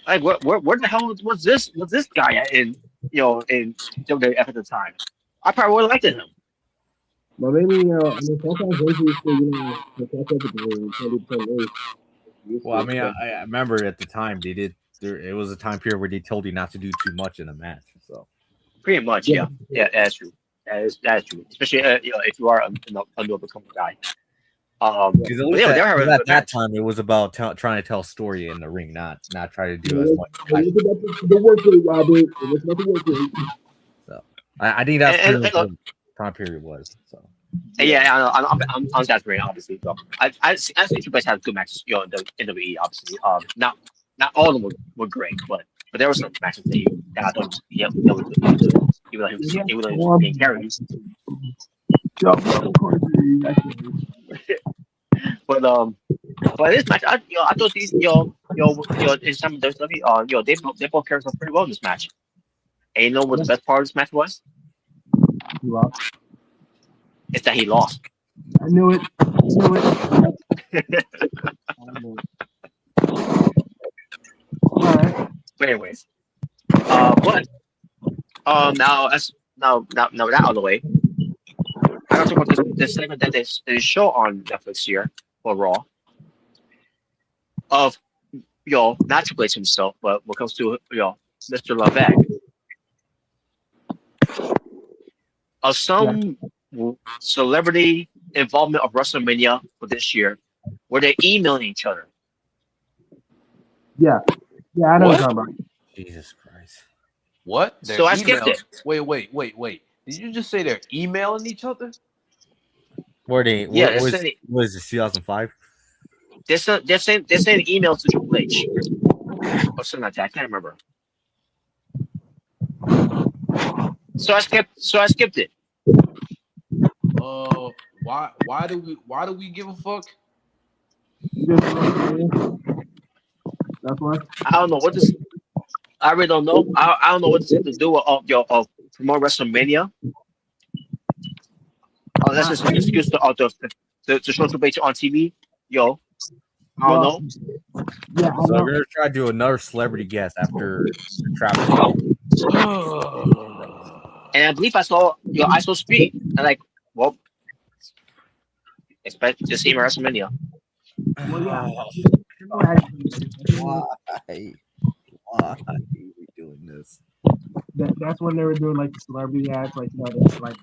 Like, where the hell was this guy at in WWF at the time? I probably would have liked him. Well, maybe sometimes they used to catch up with the. Well, I mean, I remember at the time they did. It was a time period where they told you not to do too much in a match. So pretty much, yeah, that's true. That is true. Especially if you are a new becoming guy. Because at that time it was about trying to tell a story in the ring, not try to do as much. The work rate, Robert. It was not the work rate. So I think that's what the time period was. So yeah, I'm exaggerating, obviously. So I think Triple H had good matches, in WWE, obviously. Not all of them were great, but there were some matches that I thought he was good, even though he was being carried. But this match, I thought these in some WWE, they both carried pretty well in this match. And you know what the best part of this match was? He lost. It's that he lost. I knew it. Alright. But anyways, now that out of the way, I want to talk about this segment that they show on Netflix here for Raw of not Triple H himself, but when it comes to Mr. Levesque, of some celebrity involvement of WrestleMania for this year, where they're emailing each other. Yeah, I know what you're talking about. Jesus Christ! What? So I skipped it. Wait. Did you just say they're emailing each other? Were they? Yeah, was it 2005? They're saying emails to Triple H or something like that. I can't remember. So I skipped it. Why do we give a fuck? That's why. I don't know what this. I really don't know. I don't know what this has to do with promote WrestleMania. Unless it's an excuse to show Triple H on TV. Yo, I don't know. Yeah, So we're gonna try to do another celebrity guest after Travis. And I believe I saw Speed. And like, well, expect to see him at WrestleMania. Why are we doing this? That's when they were doing like the celebrity ads, like like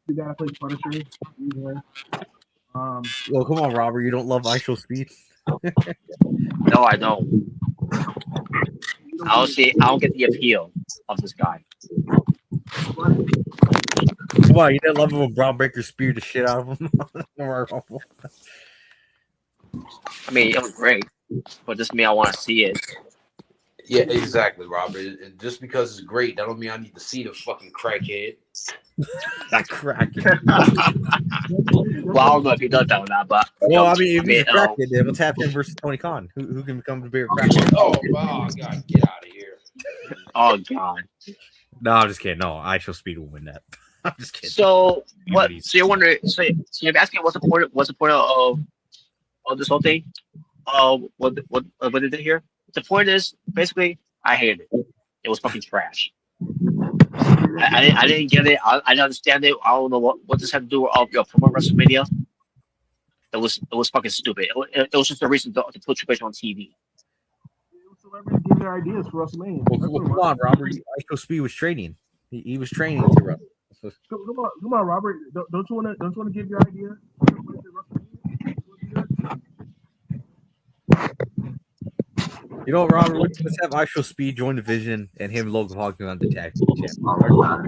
you gotta play Punisher. Well, come on, Robert. You don't love I Show Speed? No, I don't. I don't get the appeal of this guy. Why you didn't love him when Braun Breaker speared the shit out of him? I mean, it was great, but just me, I want to see it. Yeah, exactly, Robert. Just because it's great, that don't mean I need to see the fucking crackhead. That crackhead. Well, I don't know if he does that or not, but well, I mean, if he's a crackhead, then let's have him versus Tony Khan. Who can become the bigger crackhead? Oh, God, get out of here. Oh God. No, I'm just kidding. No, I Show Speed will win that. I'm just kidding. So what? So you're wondering? So you're asking what's the point of this whole thing? What did they hear? The point is basically I hated it. It was fucking trash. I didn't get it. I didn't understand it. I don't know what this had to do with your promo WrestleMania. It was fucking stupid. It was just a reason to put Triple H on TV. Celebrities give their ideas for WrestleMania. Well, come on, Robert. I Show Speed was training. He was training to wrestle. Come on, Robert. Don't you want to give your idea? You know what, Robert? Let's have I Show Speed join the division and him, Logan Hawkins, on the tag team champion.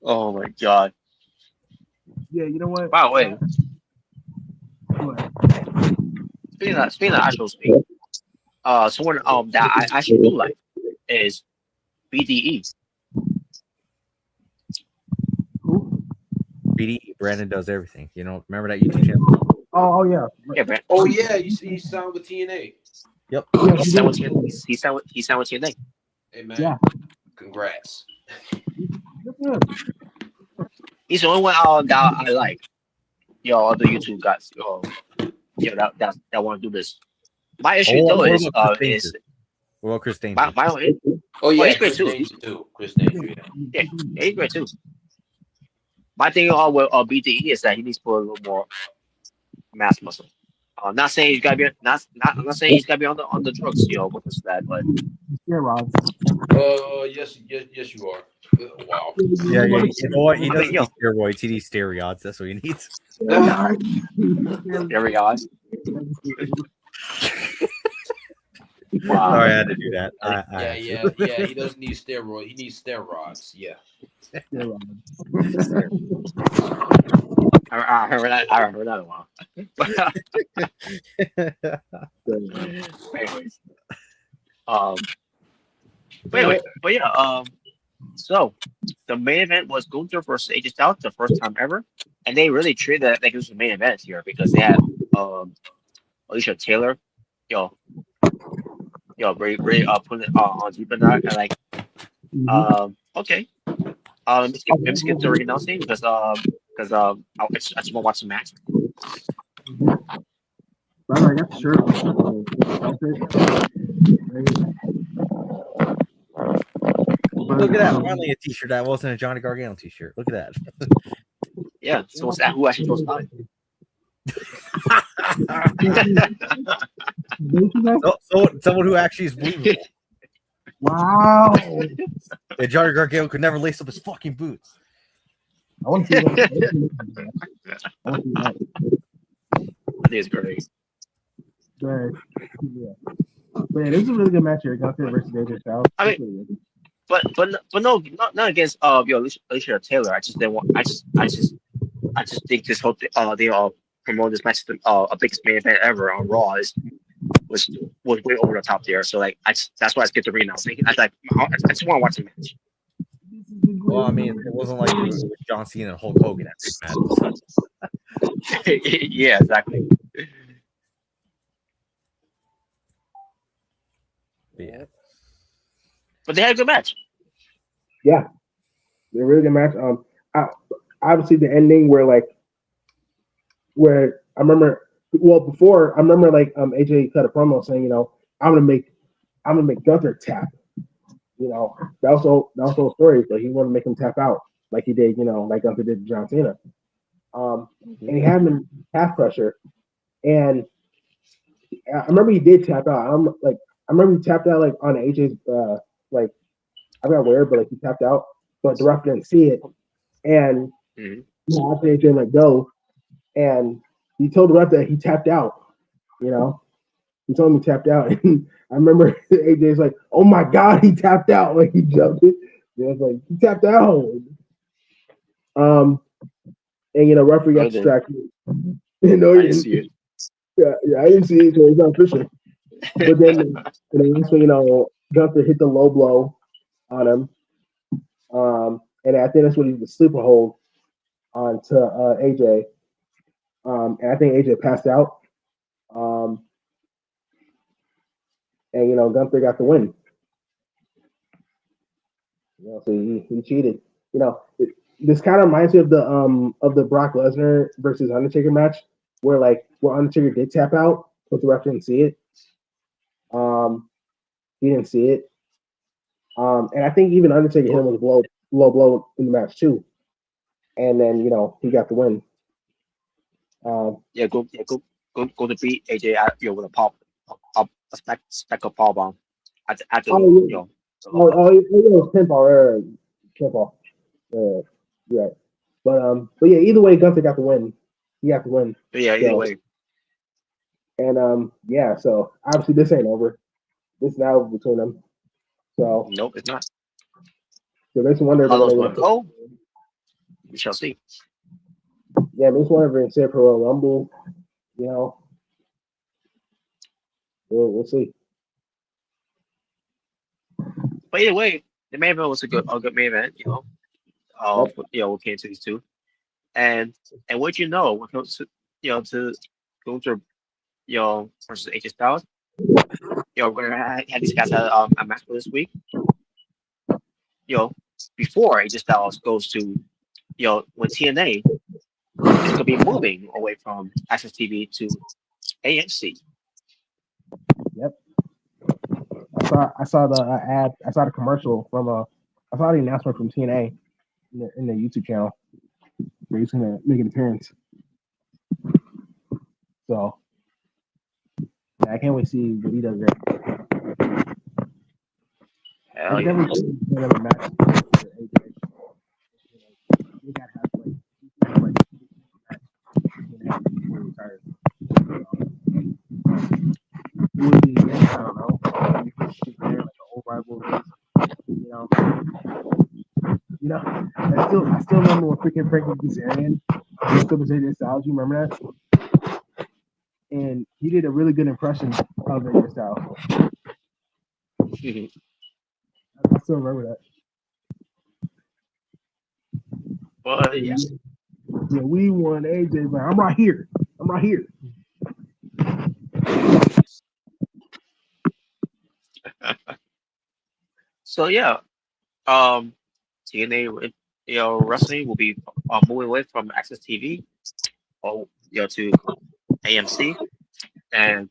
Oh my God. Yeah, you know what? By the way, speaking of I Show Speed, someone that I actually do like is BDE. BDE, Brandon does everything. You know, remember that YouTube channel? Oh yeah. Yeah, Brandon. Oh yeah, you signed with TNA. Yep. He signed with TNA. Hey man. Yeah. Congrats. He's the only one that I like. Other YouTube guys, that want to do this. My issue though is well, Chris Danger. He's great too. Chris Danger, yeah, he's great too. My thing with BTE is that he needs to put a little more mass muscle. Not saying he's got to be not saying he's got to be on the drugs, with this that, but steroids. Yes, you are. Wow. Yeah. You know what? He doesn't need steroids. He needs steroids. That's what he needs. Steroids. Wow. Sorry, I had to do that. Yeah. He doesn't need steroids. He needs steroids. Yeah. I remember that a while. Anyways, but yeah, so the main event was Gunther versus AJ Styles, the first time ever, and they really treated it like it was the main event here because they had Alicia Taylor, really putting it on deep in that, and like, okay, let's get to announcing because I just want to watch the match. I got the shirt. Look at that! Finally, a T-shirt that wasn't a Johnny Gargano T-shirt. Look at that. Yeah. So what's that? Who actually chose mine? Someone who actually is believable. Wow. And Johnny Gargano could never lace up his fucking boots. I want to see that. I think it's great. Good. Yeah. But yeah, this is a really good match here. Gunther versus AJ Styles. I mean, but no, not against Alicia Taylor. I just think this whole they all promote this match to a biggest main event ever on Raw was way over the top there. So like that's why I skipped the ring now. I just want to watch the match. This is the Well, I mean, it wasn't like it was John Cena and Hulk Hogan at Big Madness. Yeah, exactly. Yeah. But they had a good match. Yeah, they're a really good match. Obviously the ending where I remember. Well, before I remember AJ cut a promo saying, I'm gonna make Gunther tap. That was the whole story. So he wanted to make him tap out like he did, like Gunther did to John Cena. And he had him in half pressure, and I remember he did tap out. I remember he tapped out on AJ's I forgot where, but he tapped out, but the ref didn't see it, and after AJ let go, and he told the ref that he tapped out. He told him he tapped out, and I remember AJ's like, "Oh my God, he tapped out!" Like he jumped it. Yeah, it's like he tapped out. And referee got distracted. I didn't see it. Yeah, I didn't see it, so it's not official. But then, Gunther hit the low blow on him, and I think that's what he did the sleeper hold onto AJ. And I think AJ passed out. And Gunther got the win. So he cheated. This kind of reminds me of the Brock Lesnar versus Undertaker match, where Undertaker did tap out, but the ref didn't see it. He didn't see it. And I think even Undertaker hit him with a low blow in the match too. And then he got the win. Go to beat AJ out, with a stack of power bomb at the it was pinfall. Yeah. But yeah, either way, Gunther got the win. He got the win. But yeah, either way. And so obviously this ain't over. This is now between them. So nope, it's not. So there's one how those going to go? We shall see. Yeah, there's one over in San Pro Rumble. We'll see. But either way, the main event was a good main event. We'll came to these two, and what when it comes to Gunther, versus AJ Styles. We're gonna have these guys have a match for this week. Before AJ Styles goes to, when TNA is gonna be moving away from AXS TV to AMC. Yep. I saw the ad. I saw the commercial from I saw the announcement from TNA in the YouTube channel where he's gonna make an appearance. So yeah, I can't wait to see what he does there. Hell yeah. Match. We gotta have retired. I don't know. Like an old rivalry. I still remember when freaking Frankie Kazarian used to AJ Styles. You remember that? And he did a really good impression of AJ Styles. I still remember that. But yeah. Yeah, we won AJ, but I'm right here. So yeah, TNA Wrestling will be moving away from AXS TV to AMC, and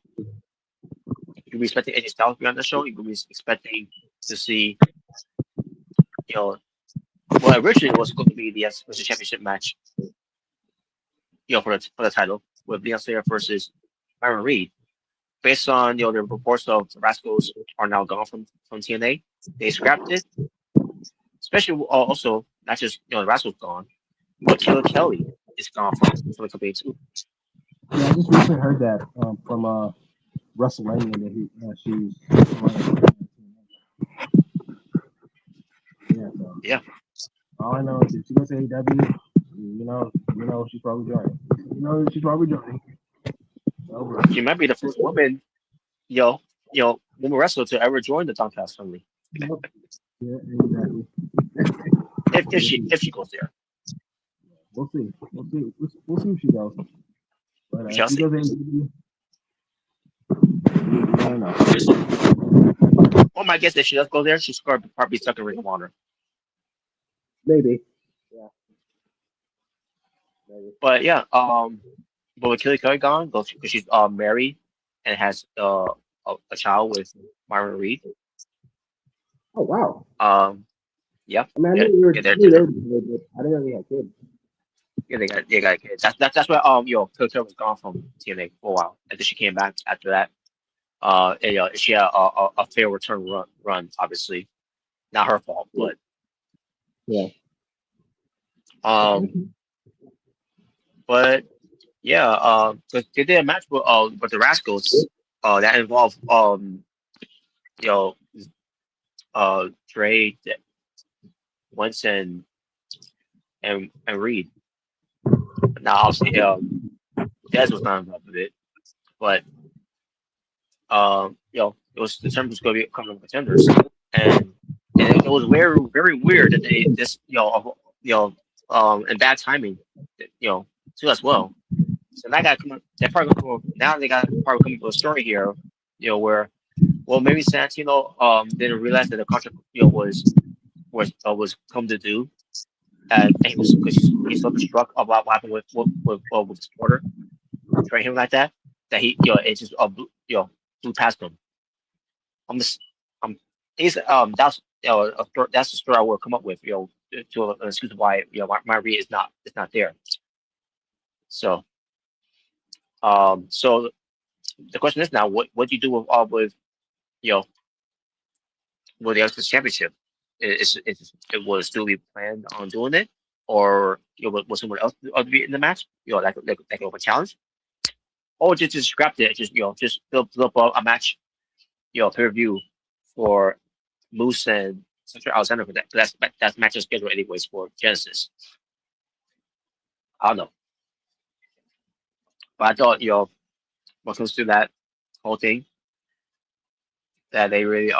you'll be expecting AJ Styles to be on the show. You'll be expecting to see, originally it was going to be the WWE Championship match, for the title with Leon Slayer versus Myron Reed. Based on the reports of the Rascals are now gone from TNA, they scrapped it. Especially also not just the Rascals gone, but Killer Kelly is gone from the company too. Yeah, I just recently heard that from WrestleMania that she's Yeah. All I know is if she goes to AEW, she's probably joining. She's probably joining. She might be the first woman, woman wrestler to ever join the Tomcast family. Yeah, exactly. if she goes there. We'll see. We'll see if she goes. But We shall if she see. goes in, I don't know. Well, my guess if she does go there, she's going to probably stuck in Ring of Honor. Maybe. Yeah. Maybe. But yeah, but with Kelly gone, because she's married and has a child with Myron Reed. Oh wow. Yeah. I mean, I Yeah, knew they were yeah, together, but I didn't know they had kids. yeah, they got kids. That's why Kelly was gone from TNA for a while, and then she came back after that. And, she had a fair return run, obviously, not her fault, but Yeah. but yeah, they did a match with the Rascals, that involved you know, Dre, Wentz, and Reed. Now, obviously, Dez was not involved with it, but it was the terms was going to be coming contenders, and it was very weird that they this and bad timing, too as well. So that got they're probably going to now they got probably coming to a story here, where maybe Santino didn't realize that the contract was come to do, and he was because he's so struck about what happened with his daughter, treating him like that it just blew past him. I'm just he's that's that's the story I will come up with to excuse why my read is not there. So so the question is now what do you do with with the AXS Championship? It will still be planned on doing it, or will someone else be in the match? Like a challenge, or just scrap it, just build up a match, per view for Moose and Central Alexander for that. That's match schedule anyways for Genesis. I don't know, but I thought when it comes to that whole thing, that they really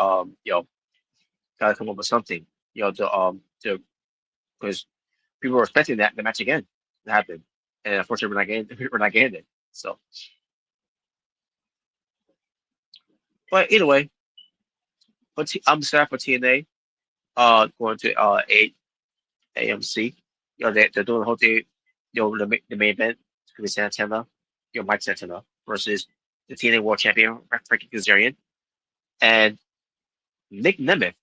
gotta come up with something to because people were expecting that the match again to happen, and unfortunately we're not getting it. So, but either way, I'm sad for TNA. Going to 8 AMC. They're doing the whole thing. The main event is gonna be Santana, Mike Santana versus the TNA World Champion Frankie Kazarian, and Nick Nemeth.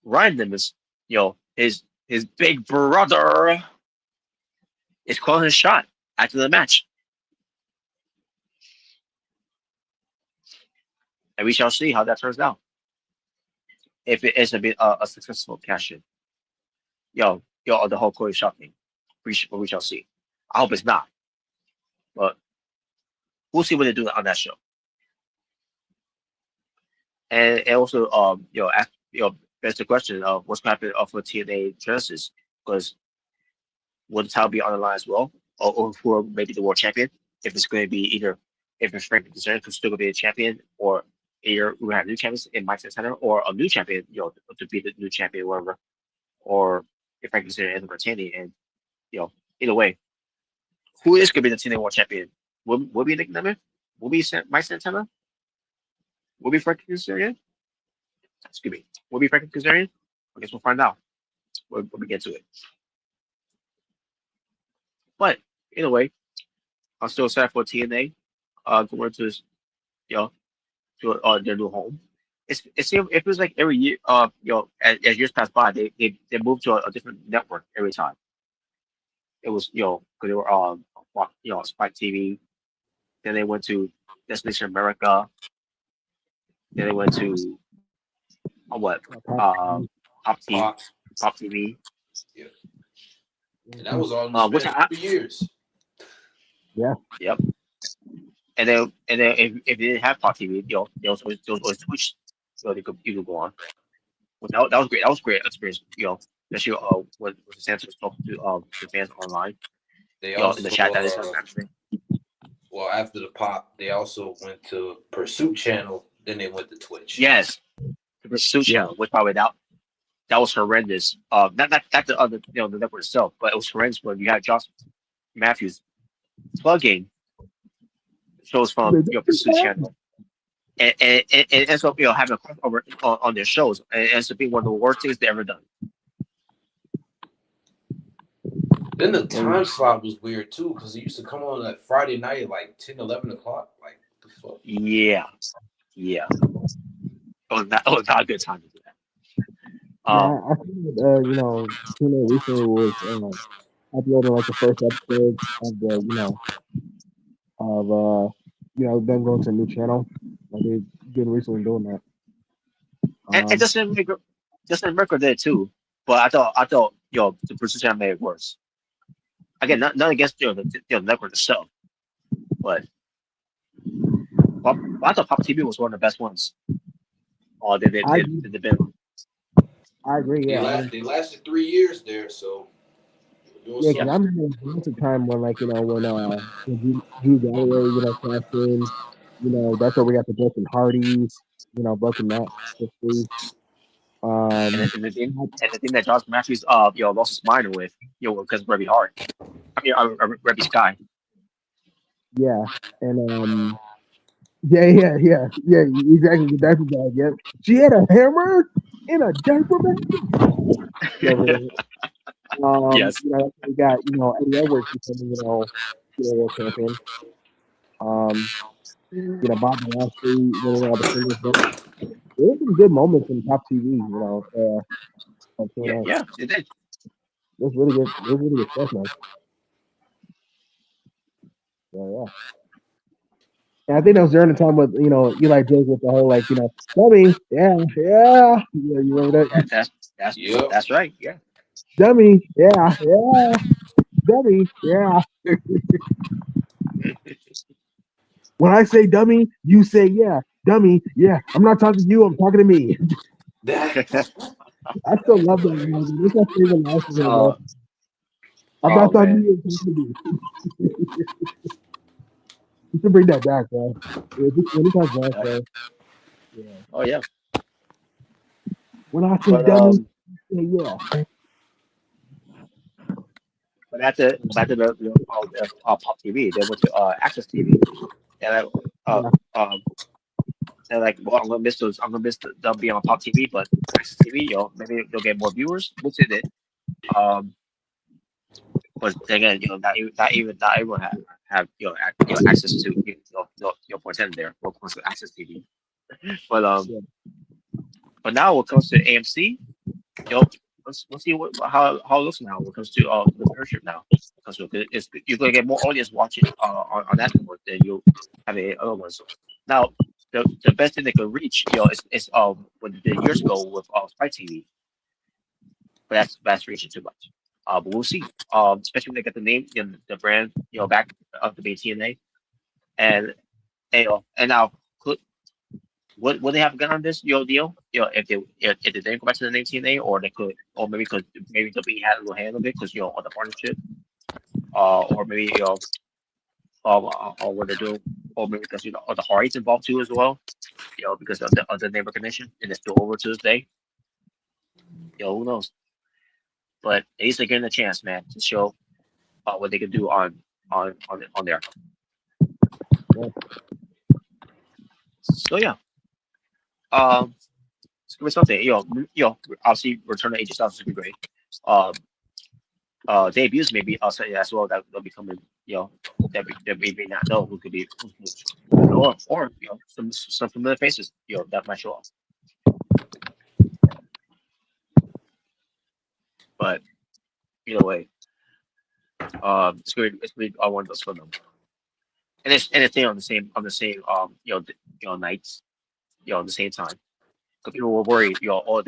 Ryan Nemeth. His big brother is calling his shot after the match. And we shall see how that turns out. If it is a successful cash in. The whole Cody shot thing. We shall see. I hope it's not. But we'll see what they do on that show. And also, there's the question of what's going to happen for TNA Genesis, because will the title be on the line as well, or for maybe the world champion? If it's going to be either if it's Frank Kazarian who's still going to be a champion, or either we have new champions in Mike Santana, or a new champion, to be the new champion, whatever, or if Frank Kazarian ends up retaining, and either way, who is going to be the TNA World Champion? Will be Nick Nemeth? Will be Mike Santana? Will be Frank Kazarian? Excuse me. Will be Frank Kazarian? I guess we'll find out when we get to it. But either way, I'm still sad for TNA. Going to to their new home. It feels like every year, as years pass by, they move to a different network every time. It was because they were Spike TV. Then they went to Destination America. Then they went to what? Pop TV. Yeah. And that was all in the which span of 3 years. Yeah. Yep. And then if they didn't have Pop TV, they also Twitch, so you could go on. Which that was great. That was great experience. Especially when Santa was talking to fans online. They also in the chat that is actually. Well, after the Pop, they also went to Pursuit Channel. Then they went to Twitch. Yes, the Pursuit Channel, which probably that was horrendous. Not the other, the network itself, but it was horrendous when you had Josh Matthews plugging shows from your Pursuit channel, and it ends up having a crossover on their shows, and it ends up being one of the worst things they ever done. Then the time slot was weird too, because it used to come on that Friday night at like 10, 11 o'clock. Like, what the fuck? Yeah. It was not a good time to do that. I think that, TNA recently was uploading like the first episode of them going to a new channel. Like they've been recently doing that. And Justin Merker did too, but I thought the Pursuit channel made it worse. Again, not against the network itself, but I thought Pop TV was one of the best ones. Oh, they've been. I agree. Yeah, they lasted 3 years there, so. Yeah, because I remember once a time when when Drew Galloway, cashed in, that's where we got the Broken Hardys, Broken Matt history. And the thing that Josh Matthews lost his mind with, because of Rebby Hart. I mean, Rebby Sky. Yeah, and yeah, exactly. That's bad. Yep, she had a hammer in a diaper bag. Yes. We got Eddie Edwards becoming world champion. Bob Lashley winning all the singles. There were some good moments in Top TV. On TNA. Yeah, it did. It was really good. It was really good stuff, man. Yeah. And I think that was during the time with Eli Drake with the whole dummy, yeah. You remember that? That's right. Yeah. Dummy, yeah, dummy, yeah. When I say dummy, you say yeah, dummy, yeah. I'm not talking to you. I'm talking to me. I still love that. That's my favorite last one. I'm not talking to you. I'm talking to me. You should bring that back, bro. Yeah, when it comes back, bro. Yeah. Oh yeah. When I say dummy, say yeah. But after the Pop TV, they went to AXS TV, and they're like, well, I'm gonna miss them being on Pop TV, but AXS TV, maybe they'll get more viewers, which it did. But then again, not everyone have access to your portent there. What comes to AXS TV, but but now when it comes to AMC, let's see how it looks now when it comes to the viewership now. Because you're gonna get more audience watching on that network than you have any other ones. Now, the best thing they could reach, is what they did years ago with Spike TV, but that's reaching too much. But we'll see. Especially when they get the name, the brand, back of the TNA, and now what they have got on this deal, if they didn't go back to the name TNA, or they could, or maybe WWE had a little hand of it because on the partnership, or maybe or what they're doing, or maybe because the Hardys involved too as well, because of the name recognition, and it's still over to this day. Who knows? But at least they're getting a chance, man, to show what they can do on there. Yeah. So yeah. It's gonna be something. Obviously, Return of AJ Styles is gonna be great. Debuts maybe outside as well that they'll be coming. That we may not know who could be, or some familiar faces. That might show up. But either way, it's gonna be one of those for them. And it's staying on the same nights, at the same time. Because people were worried, they're gonna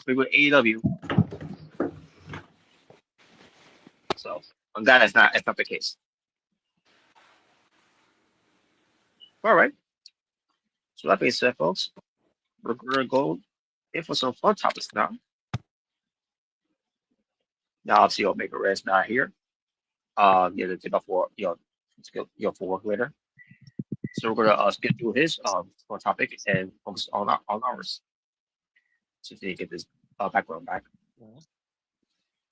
be with AEW. So I'm glad that's not the case. All right. So that being said, folks, we're gonna go in for some fun topics now. Now, obviously, Omega Red's not here. The day before, for work later. So we're gonna schedule his fun topic and focus on ours. So they get this back.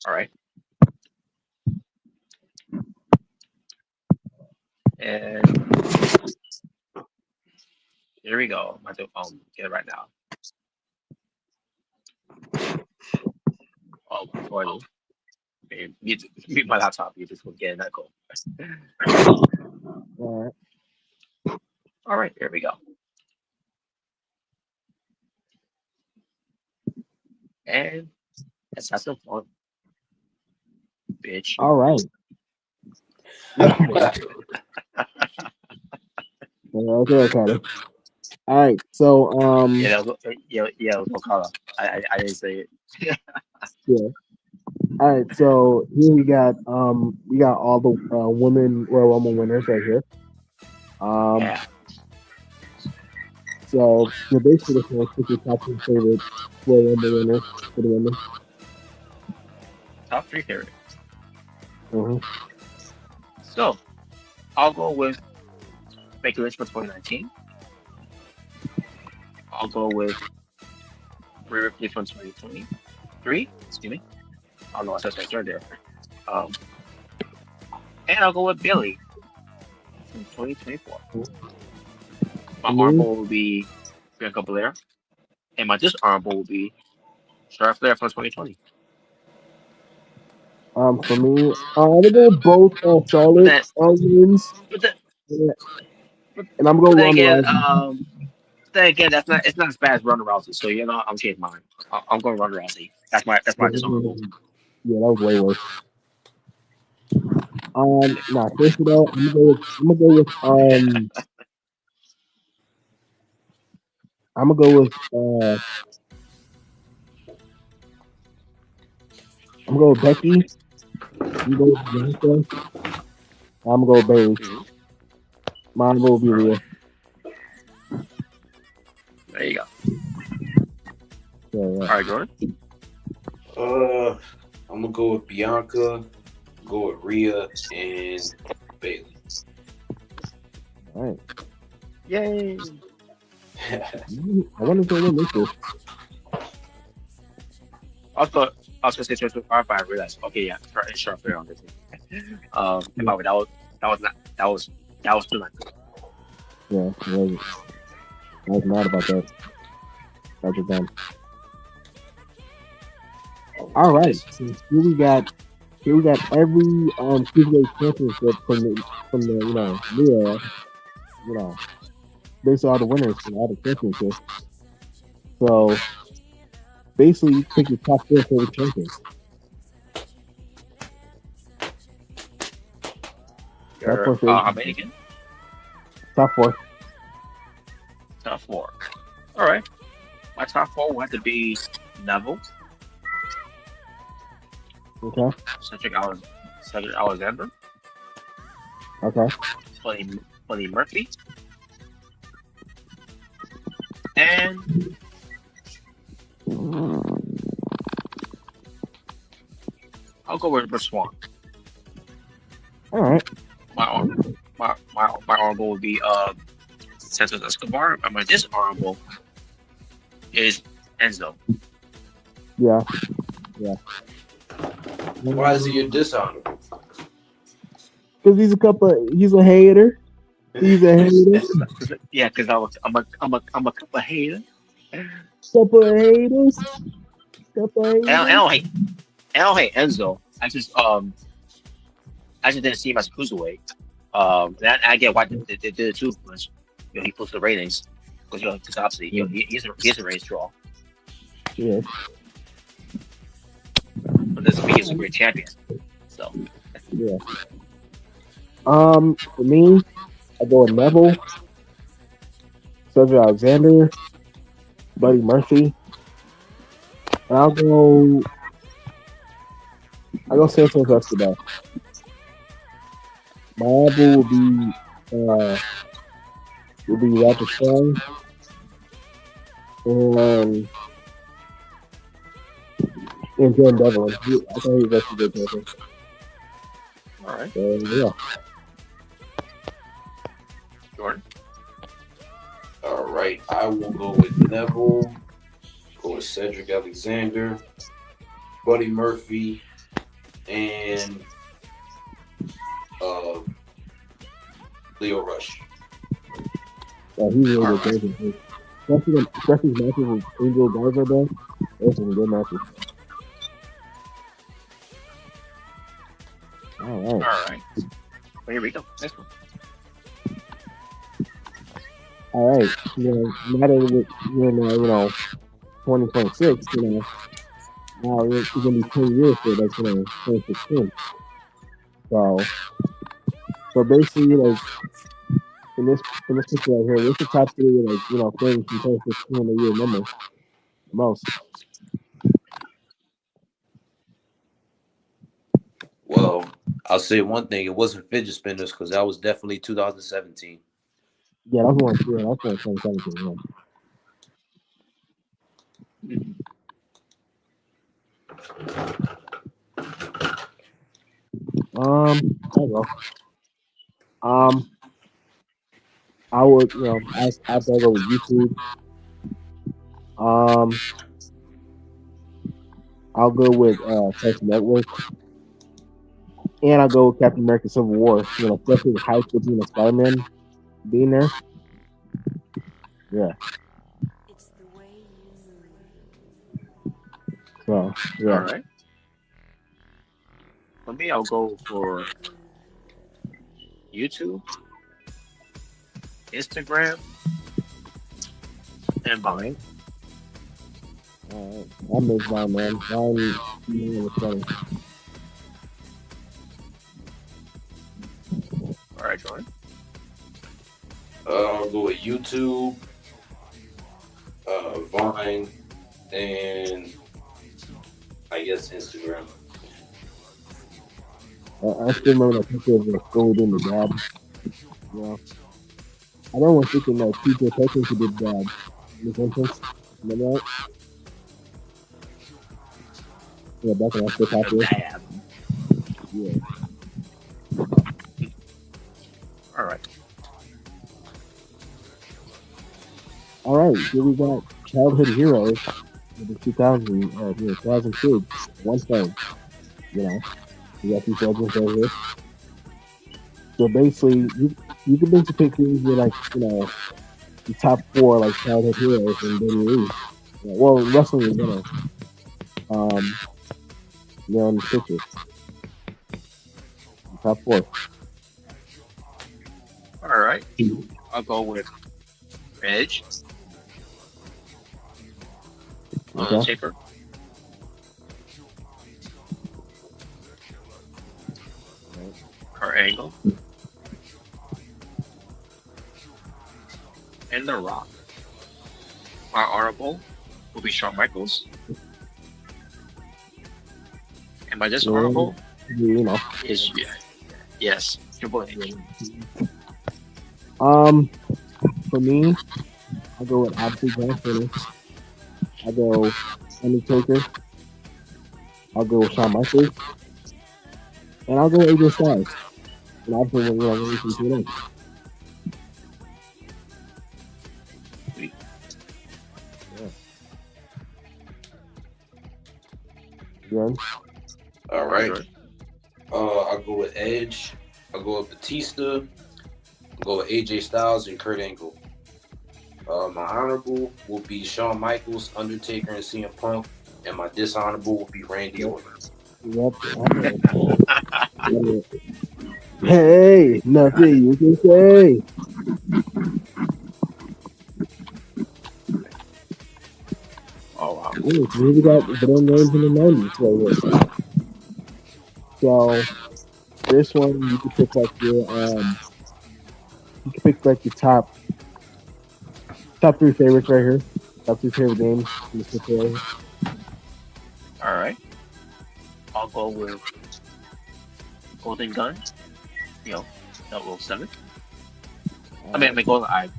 All right. And here we go. I'm going to get it right now. Oh, before I mute my laptop, you just will get an echo. All All right, here we go. And let's have some fun, bitch. right. Okay, Carter. All right. So Yeah, it was Okada. I didn't say it. yeah. All right. So here we got all the women Royal Rumble winners right here. Yeah. So the basically this one is your top three favorite Royal Rumble winners for the women. Top three favorites. Mm-hmm. So I'll go with Becky Lynch for 2019. I'll go with Rhea Ripley from 2023. Excuse me. I don't know what I said right there. And I'll go with Bayley from 2024. My honorable will be Bianca Belair, and my dishonorable will be Charlotte Flair from 2020. For me, I'm gonna go both Charlotte Then, wins, but then, and I'm but gonna then go again, Ronda it's not as bad as Ronda Rousey. So I'm changing mine. I'm going Ronda Rousey. That's my dishonorable. Rousey. Yeah, that was way worse. Nah, seriously though, I'm gonna go with I'm gonna go with I'm gonna go with Becky. I'm gonna go with Bianca. I'm gonna go with Bayley. Mhm. Mine will be All Rhea. right. There you go. Yeah. All right, Jordan. I'm gonna go with Bianca, go with Rhea, and Bayley. All right. Yay! I wonder if they win this year. I thought I was gonna say 2025, but I realized, okay, yeah, Charlotte Flair on this team. And by the way, that was 219. Yeah, I was mad about that. That was dumb. All right. So here we got every cruiserweight championship from the new era. Basically all the winners from all the championships. So basically, you pick your top four favorite champions. Top four favorite. How many again? Top four. Top four. All right. My top four will have to be Neville, Okay. Cedric Alexander, Okay. Buddy Murphy, and I'll go with Rich Swann. All right. My honorable would be Santos Escobar, and my dishonorable is Enzo. Yeah. Why is he your dishonorable? Because he's a hater. He's a hater. Yeah, because I'm a couple of hater. Couple of haters. I don't hate Enzo. I just didn't see him as a cruiserweight. And I get why they did it too, because he pulls the ratings. Because obviously he's a race draw. Yeah. But doesn't mean he's a great champion. So Yeah. For me, I go with Neville, Cedric Alexander, Buddy Murphy, and I'll go Santos Escobar. My album will be Roger Strong, and Jordan Devlin. I thought he was actually good champion. all right, So yeah. Jordan. All right, I will go with Neville, go with Cedric Alexander, Buddy Murphy, and Leo Rush. Yeah, he's really good. Especially matches with Angel Garza, bro. Those are good matches. All right. Well, here we go. Next one. All right. Now that we're in 2026, now it's gonna be 10 years for that's 2016. So basically, like in this picture right here, what's the top three things from 2016 that you remember the most? Well, I'll say one thing: it wasn't fidget spinners because that was definitely 2017. Yeah, that's one. Yeah, that's one 2017. There you go. I would, I'd go with YouTube. I'll go with Cartoon Network, and I'll go with Captain America: Civil War. Especially the hype with Spider-Man being there. Yeah. So yeah. All right. For me, I'll go for YouTube, Instagram, and Vine. I miss Vine, man. Vine was funny. All right, Jordan. I'll go with YouTube, Vine, and I guess Instagram. I still remember that picture of the school doing the dad. I don't want to think that PJ Perkins who did dad in his entrance. Remember that? Yeah, back when I still popular. Yeah. All right. All right, here we got childhood heroes of the 2000 kids. One thing, we got these legends right here. So basically, you can basically pick these with the top 4 childhood heroes in WWE. Well, wrestling in general. In the pictures. The top 4. All right. I'll go with Edge. Undertaker. Kurt Angle. And The Rock. My honorable will be Shawn Michaels. And by this honorable is yes, Triple H. For me, I'll go with obviously John Cena. I'll go Undertaker. I'll go with Shawn Michaels. And I'll go with AJ Styles. And obviously, TNA. Yeah. All right. I'll go with Edge. I'll go with Batista. I'll go with AJ Styles and Kurt Angle. My honorable will be Shawn Michaels, Undertaker, and CM Punk. And my dishonorable will be Randy Orton. Yep. Hey, nothing you can say. Oh wow. Ooh, we got brand names in the 90s right here. So this one you can pick your top 3 favorites right here. Top 3 favorite names in this picture right here. All right. I'll go with Golden Gun. 007. I mean Golden Eye.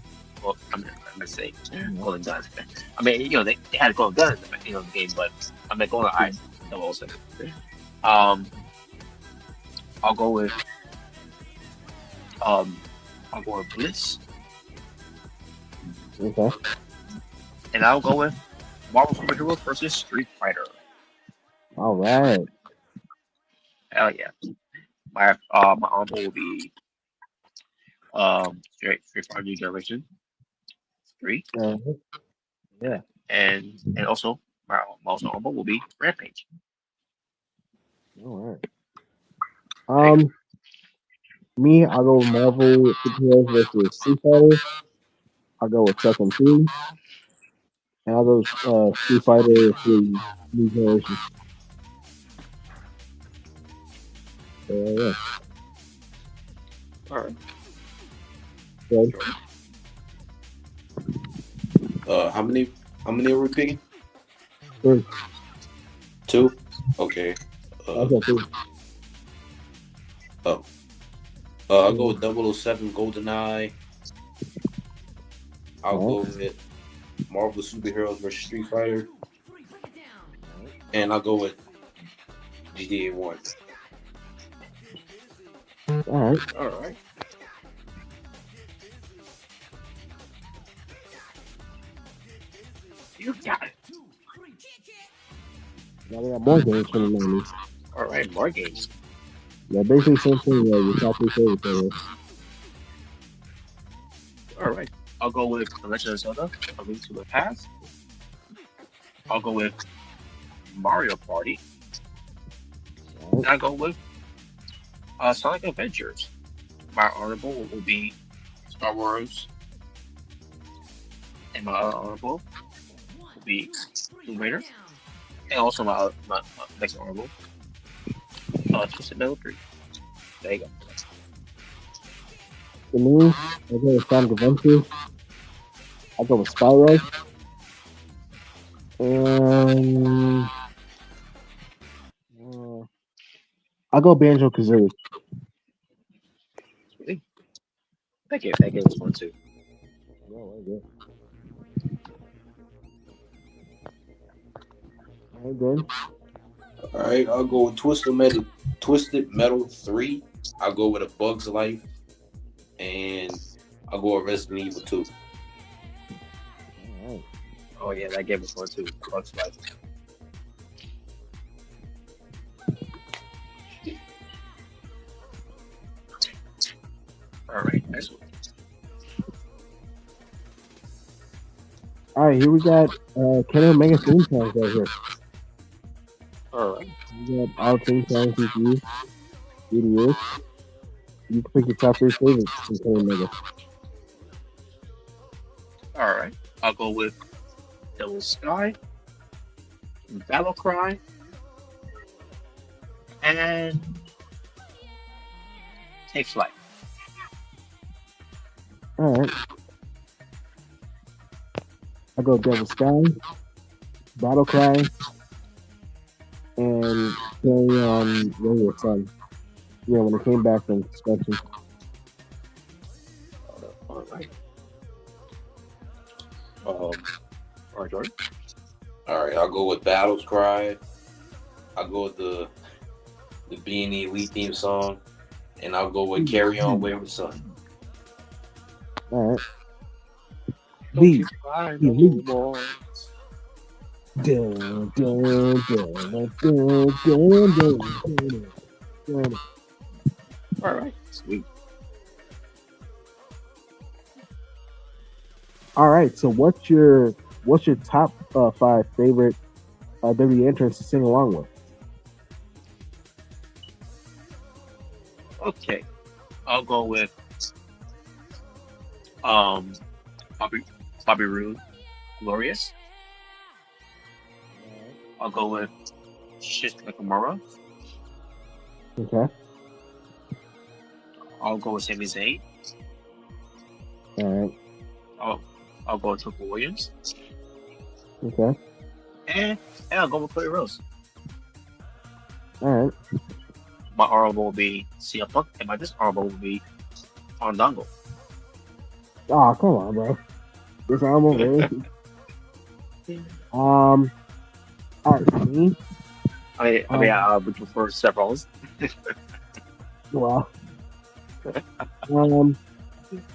Well, I'm gonna say Golden Guns. I mean, they had Golden Guns in the game, but I mean Golden Eye. 007. I'll go with Bliss. Okay. And I'll go with Marvel Superheroes versus Street Fighter. All right. Hell yeah. My honorable will be Street Fighter New Generation 3, Uh, yeah. and also my most honorable will be Rampage. All right. There you go. Me, I'll go with Marvel Superheroes versus Street Fighter. I'll go with Tekken 2. And I'll go with Street Fighter 3 New Generation. Yeah. All right. Good. How many are we picking? 3. 2? Okay. I'll go 3. I'll go with 007 GoldenEye. I'll go with Marvel Superheroes versus Street Fighter. And I'll go with GTA 1. All right. All right. You got it. Now we got more games from the 90s. All right, more games. Yeah, basically same thing. Your top 3 favorites. Right? All right. I'll go with The Legend of Zelda: A Link to the Past. I'll go with Mario Party. And I'll go with Sonic Adventures. My honorable will be Star Wars. And my honorable will be Tomb Raider. And also my next honorable, Twisted Metal 3. There you go. For me, I'll go with Sonic Adventures. I'll go with Spyro. And I'll go Banjo Kazooie. Sweet. Thank you. That game was fun too. All good. All right, I'll go with Twisted Metal 3. I'll go with A Bug's Life. And I'll go with Resident Evil 2. All right. Oh yeah, that game was fun too. Bugs Life. All right, next one. All right, here we got Kenny Omega theme songs right here. All right. We got our theme songs with you. Videos. You can pick your top 3 favorites from Kenny Omega. All right. I'll go with Devil Sky, Battle Cry, and Take Flight. All right. I go Devil Sky, Battle Cry, and Carry On Radio Sun. Yeah, when it came back from suspension. All right. All right, Jordan. All right, I'll go with Battle's Cry. I'll go with the B&E Elite theme song. And I'll go with Carry On Wayward Son. All right. Don't you cry no Elite. more. Dun, dun, dun, dun, dun, dun, dun. All right. Sweet. All right. So, what's your top 5 favorite WWE entrants to sing along with? Okay. I'll go with Bobby Roode, Glorious. I'll go with Shinsuke Nakamura. Okay. I'll go with Sami Zayn. All right. I'll go with Triple Williams. Okay. And I'll go with Cody Rhodes. All right. My honorable will be CM Punk, and my dishonorable will be Fandango. Oh, come on, bro. This album, really? All right, for me. I would prefer several. Well,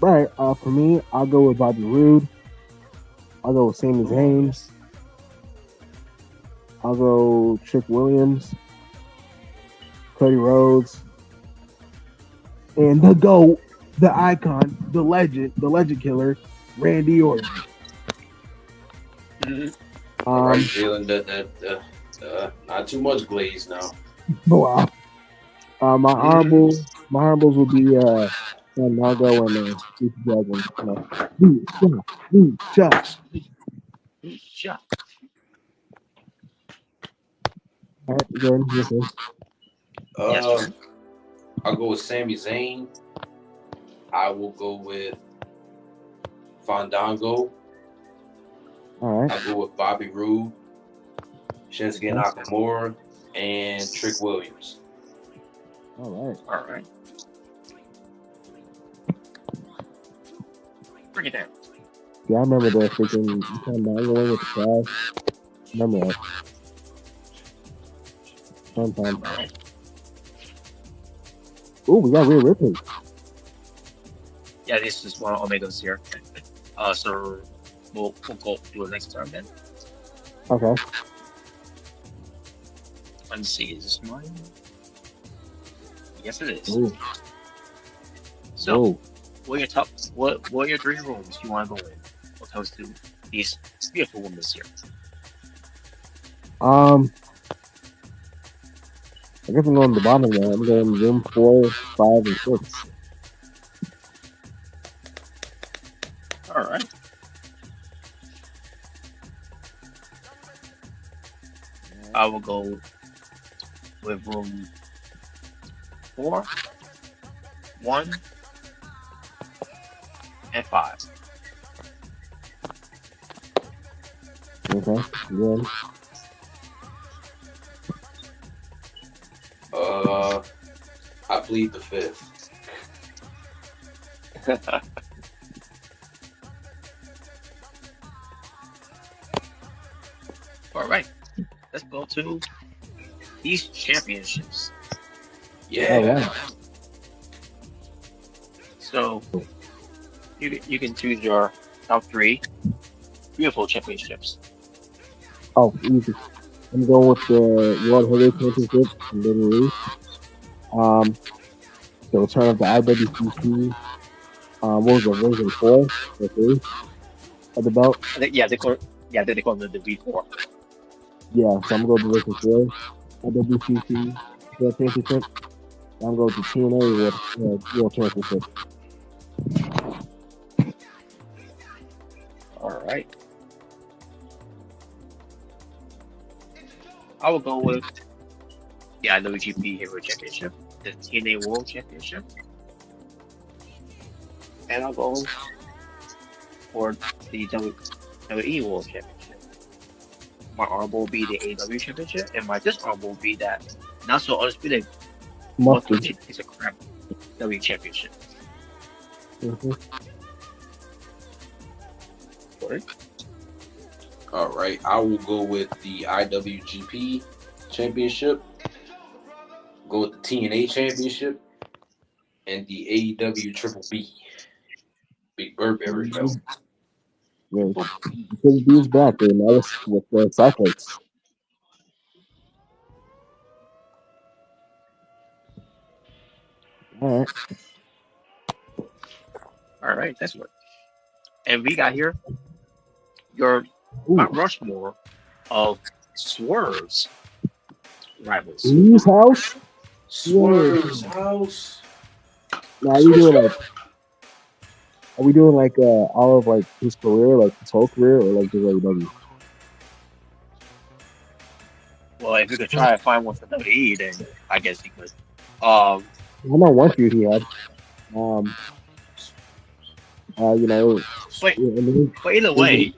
right. For me, I'll go with Bobby Roode. I'll go with Sami Zayn. I'll go Trick Williams, Cody Rhodes, and the GOAT, the icon, the legend killer, Randy Orton. All right, Jalen, that not too much glaze now. Wow. My honorables would be Margo and Lucha Dragon. Lucha. Shot. All right, Jordan, you first. Yes, Jordan. I'll go with Sami Zayn. I will go with Fandango. All right. I'll go with Bobby Roode, Shinsuke Nakamura, and Trick Williams. All right. All right. Bring it down. Yeah, I remember the freaking going with the Crash. Remember that. Fun time. All right. Oh, we got Rhea Ripley. Yeah, this is one of Omega's here. So we'll go to the next turn then. Okay. Let me see, is this mine? Yes, it is. Ooh. So, Ooh. what are your 3 rooms you want to go in? What comes to these beautiful women here? I guess I'm going to the bottom there. I'm going room 4, 5, and 6. All right. I will go with room 4, 1, and 5. Okay. Good. I plead the 5th. All right. Let's go to these championships. Yeah. Oh, wow. So you can choose your top 3 beautiful championships. Oh, easy. I'm going with the World Heavyweight Championship from WWE. The return of the IWGP. What was it, version 4 or 3 of the belt? They call it the V4. Yeah, so I'm going to version 4. IWGP World Championship. I'm going to TNA World Championship. All right. I will go with the IWGP Heavyweight Championship, the TNA World Championship, and I'll go for the WWE World Championship. My honorable will be the AEW Championship, and my dishonorable will be that not so undisputed Mustard. piece of crap WWE Championship. Mm-hmm. Sorry. All right. I will go with the IWGP Championship. Go with the TNA Championship and the AEW Triple B. Big Burberry belt. Yeah. Because these back, they notice with the cyclists. All right. All right, that's what. And we got here your Mount Rushmore of Swerve's rivals. Whose house? Swerve's house. Now, are we doing like all of like his career, like his whole career, or like just AEW? Well, if you could try to find one for WWE, then I guess he could. I know one feud he had. You know. But either way,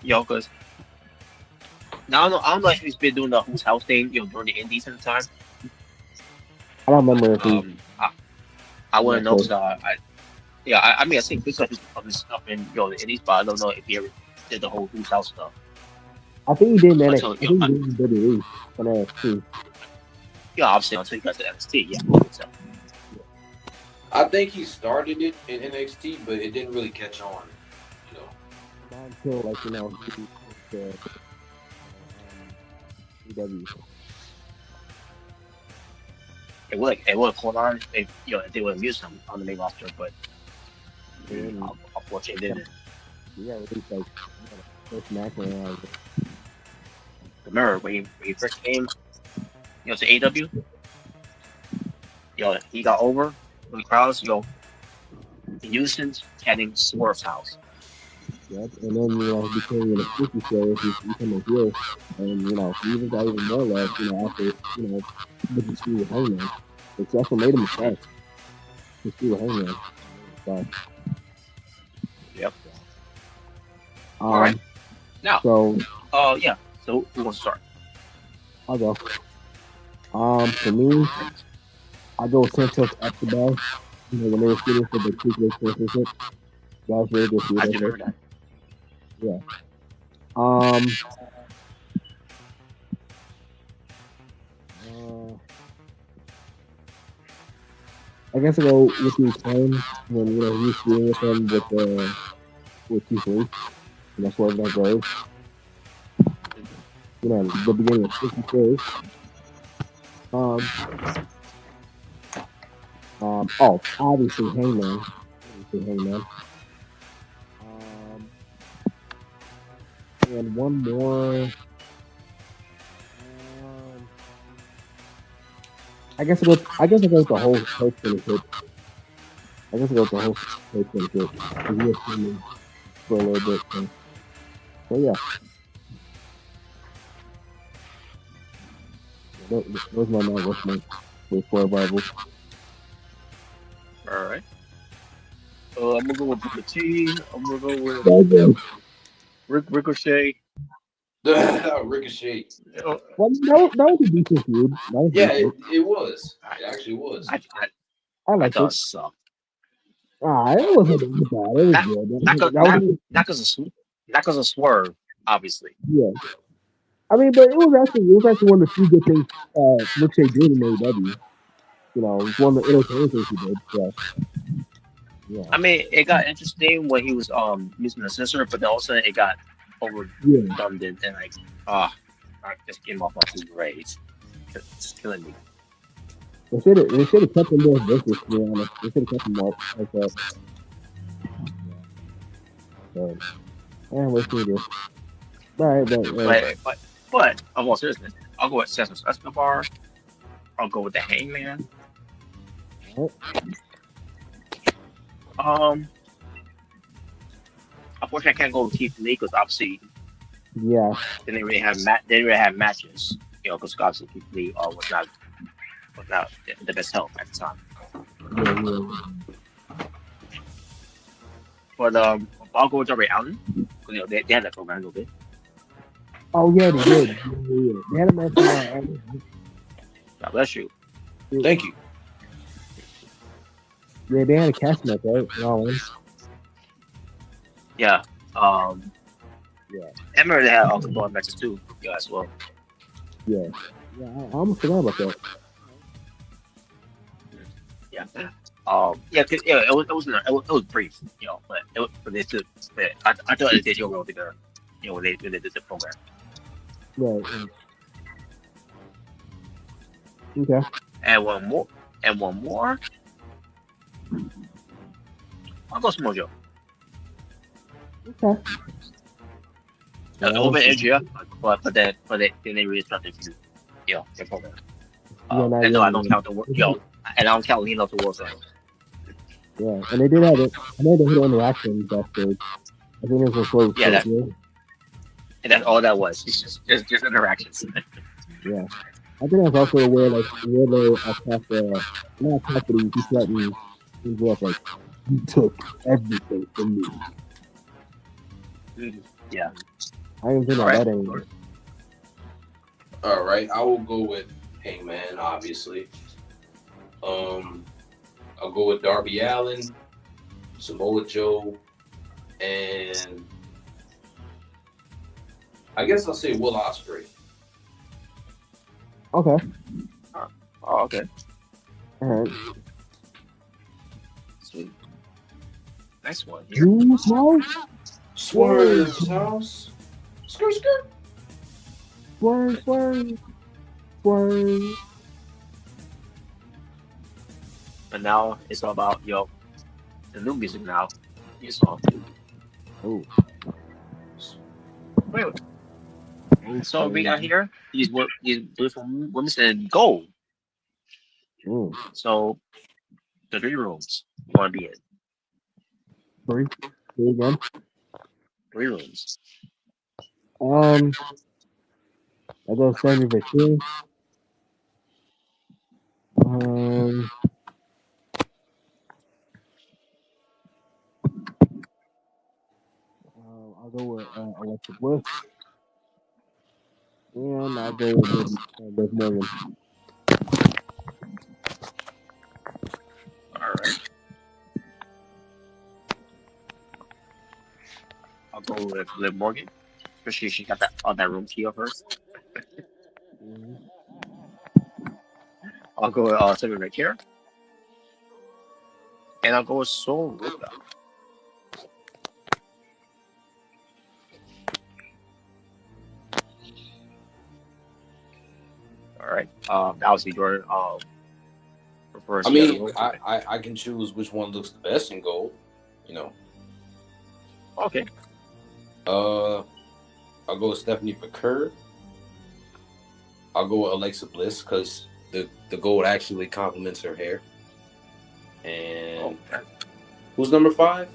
because now I don't know if he's been doing the Who's House thing, during the Indies at the time. I don't remember if he. I wouldn't know because I mean I think because of his stuff in the Indies, but I don't know if he ever did the whole Who's House stuff. I think he did in NXT. I think he did in WWE on NXT. Yeah, obviously until he got to NXT, yeah. So. I think he started it in NXT, but it didn't really catch on. Not until like AEW. It would caught on if they would have used him on the main roster, but unfortunately they didn't. Yeah, at least like first match and Remember when he first came, to AEW, he got over with the crowds, the Houston's heading Swerve's house. yep. And then became a sticky show, he became a heel, and he even got even more love, after with the Steve Hangman. It's also made him a star. The Steve Hangman. Yep. All right. Now. So. Yeah. So who wants to start? I'll go. For me, I go with Santos Escobar. When they were shooting for the Cruiserweight Championship, that was really good. I remember that. Yeah. I guess I'll go with the time when he was shooting with him with Keith Lee, and that's where that goes. The beginning of 60 obviously Hangman. And one more. I guess I go with the whole post finisher. I guess I go with the whole post finisher. Because he was filming for a little bit. So yeah. Those are my Mount Rushmore with 4 rivals. All right. I'm gonna go with Booker T. I'm gonna go with Ricochet. Ricochet. Well, that was a decent feud. It was. It actually was. I liked it. Sucked. It wasn't bad. It was good. Not because of Swerve, obviously. Yeah. I mean, but it was actually one of the few good things Ricochet did in AEW. It was one of the entertaining things he did. So. Yeah. I mean, it got interesting when he was using the scissor, but then all of a sudden it got overdone and like I just came off my two grades. It's killing me. They should have kept him more vicious, to be honest. They should have kept him more like that. So, we'll see this. But of all seriousness, I'll go with Santos Escobar. I'll go with the Hangman. Unfortunately, I can't go with Keith Lee because obviously, they didn't really have matches. Because obviously Keith Lee was not the best health at the time. But I'll go with Darby Allin because they had that program a little bit. Oh yeah, they did. They had a match. God bless you. Thank you. Yeah, they had a cast match, right? Yeah. I remember they had also going matches too. Yeah, as well. Yeah. I almost forgot about that. Yeah. It was brief, but they still. I thought they did well together. When they did the program. Right. Okay. And one more. I'll go Smojo. Okay. A little bit edgier, but then they really started to, their program. And no, I don't count the work, and I don't count Lino to War Zone. Yeah, and they did have it. I know they hit interactions backstage. I think it was close. Yeah, and that's all that was. It's just interactions. Yeah, I think that's also where they attacked not attacked, but he threatened. He was like, "You took everything from me." Yeah. I didn't think about that anymore. All right, I will go with Hangman, obviously. I'll go with Darby Allin, Samoa Joe, and I guess I'll say Will Ospreay. Okay. Oh, okay. All right. Sweet. Nice one. Here. Whose house? Swerve's house. Skirt. Swerve, swerve, swerve. But now it's all about the new music now. You saw. Oh, Wait. So we got here. These beautiful women said gold. So the 3 rooms you want to be in. 3. 3 again. 3 rooms. I go Sammy Vaquero. I'll go with Alexa Bliss. And I'll go with Liv Morgan. All right. I'll go with Liv Morgan. Especially she got that room key of hers. I'll go with Sammy right here. And I'll go with Soul Ruka. All right. Obviously Jordan prefers. I mean, I can choose which one looks the best in gold. You know. Okay. I'll go with Stephanie Vaquer. I'll go with Alexa Bliss because the gold actually complements her hair. And who's number 5?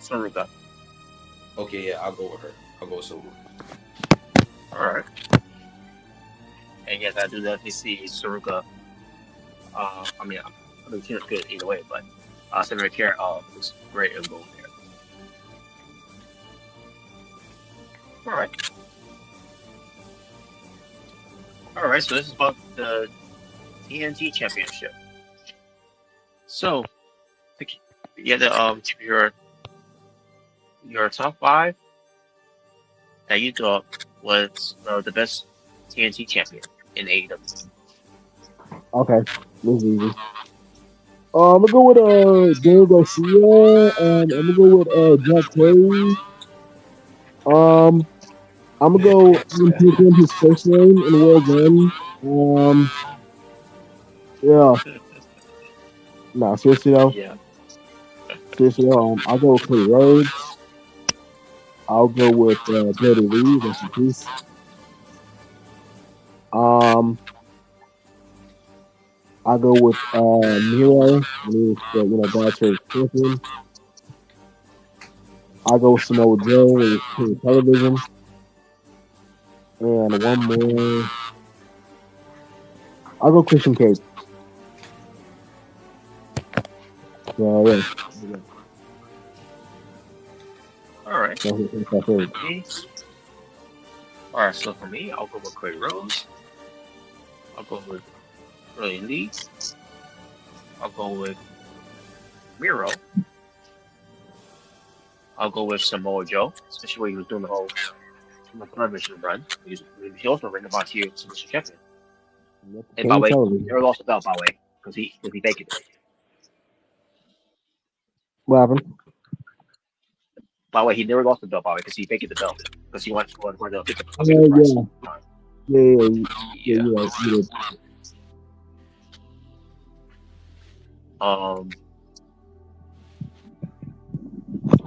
Saruka. Okay, yeah, I'll go with her. I'll go with Saruka. All right. And yes, I do definitely see Saruka. I mean, she looks good either way, but Sammy Vaquer looks great in gold hair. All right. All right. So this is about the TNT Championship. So, yeah, your top 5 that you thought was the best TNT champion in AEW. Okay, this is easy. I'm gonna go with Daniel Garcia. I'm gonna go with Jack Perry. I'm gonna go take him his first reign in World One. Yeah. Nah, seriously though. Yeah. Seriously though. I'll go with Cody Rhodes. I'll go with Brody Lee. Rest in peace. I'll go with Miro. He's Bellator champion. I'll go with Samoa Joe with his television. And one more. I'll go Christian Cage. So, yeah. All right. So, All right. So for me, I'll go with Cody Rhodes. I'll go with Brody Lee. I'll go with Miro. I'll go with Samoa Joe, especially when he was doing the whole television run. He also ran about here as a champion. And by the way, he never lost the belt, by the way, because he vacated it. What happened? By the way, he never lost the belt, by the way, because he vacated the belt. Because he went to the pick up. Yeah.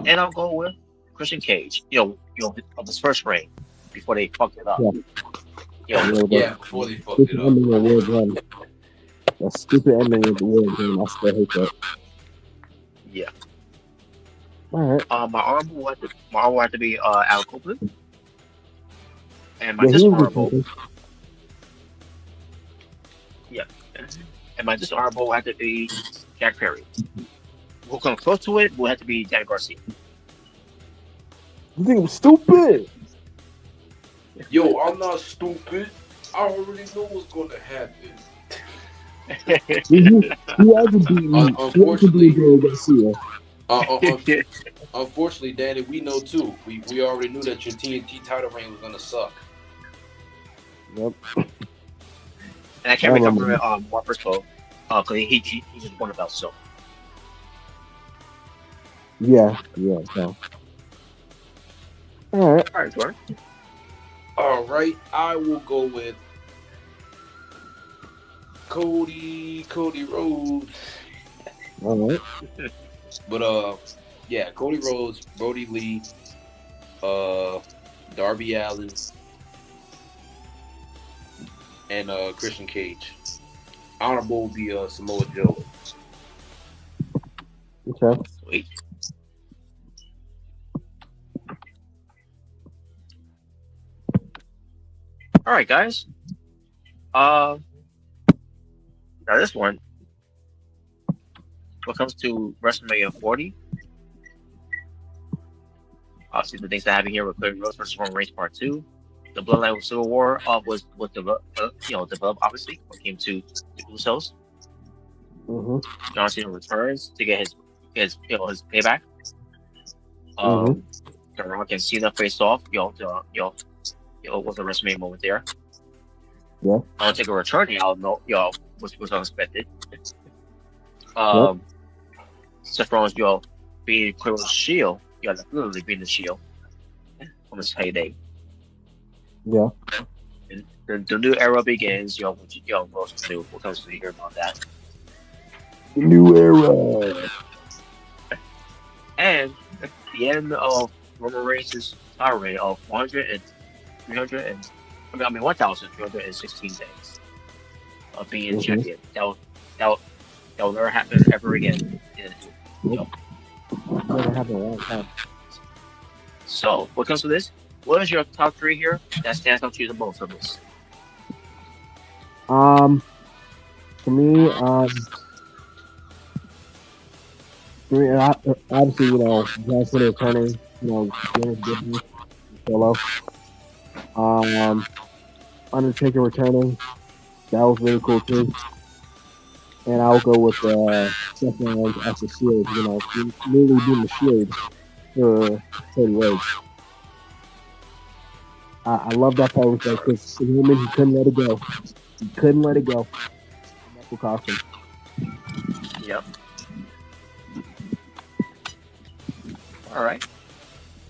And I'll go with Christian Cage. Of his first reign before they fucked it up. Before they fucked it up. That stupid ending of the World Game. I still hate that. Yeah. All right. My honorable will have to be Al Copeland. And my dishonorable. Yeah. And my dishonorable will have to be Jack Perry. We'll come close to it. Will have to be Danny Garcia. You think I'm stupid? Yo, I'm not stupid. I already know what's going to happen. Who hasn't beaten me? Unfortunately, Danny, we know too. We already knew that your TNT title reign was gonna suck. Yep. And I can't remember Marcus Poe, because he just won the belt. So. Yeah. So. All right, Jordan. All right, I will go with Cody Rhodes. All right. But yeah, Cody Rhodes, Brody Lee, Darby Allin, and Christian Cage. Honorable will be Samoa Joe. Okay. Sweet. All right, guys. Now this one, when it comes to WrestleMania 40, obviously the things that happen here with Cody Rhodes versus Roman Reigns Part 2. The Bloodline Civil War was developed, developed obviously when it came to the Usos. John Cena returns to get his payback. The Rock and Cena face off. It was a WrestleMania moment there. Yeah. Undertaker returning, was unexpected. Seth Rollins, being clear with the Shield, literally being the Shield on his heyday. Yeah. And the new era begins. What comes to hear about that? New era. And at the end of Roman Reigns' title reign of 1,316 days of being champion. That will never happen ever again. Never happened a long time. So, what comes to this? What is your top 3 here that stands out to you the most of this? For me, obviously, John Cena returning, doing his business solo. Undertaker returning, that was really cool too. And I'll go with Seth Rollins as the Shield, literally being the Shield for Cody Rhodes. I love that part because he couldn't let it go. He couldn't let it go. And that's what cost him. Yep. All right.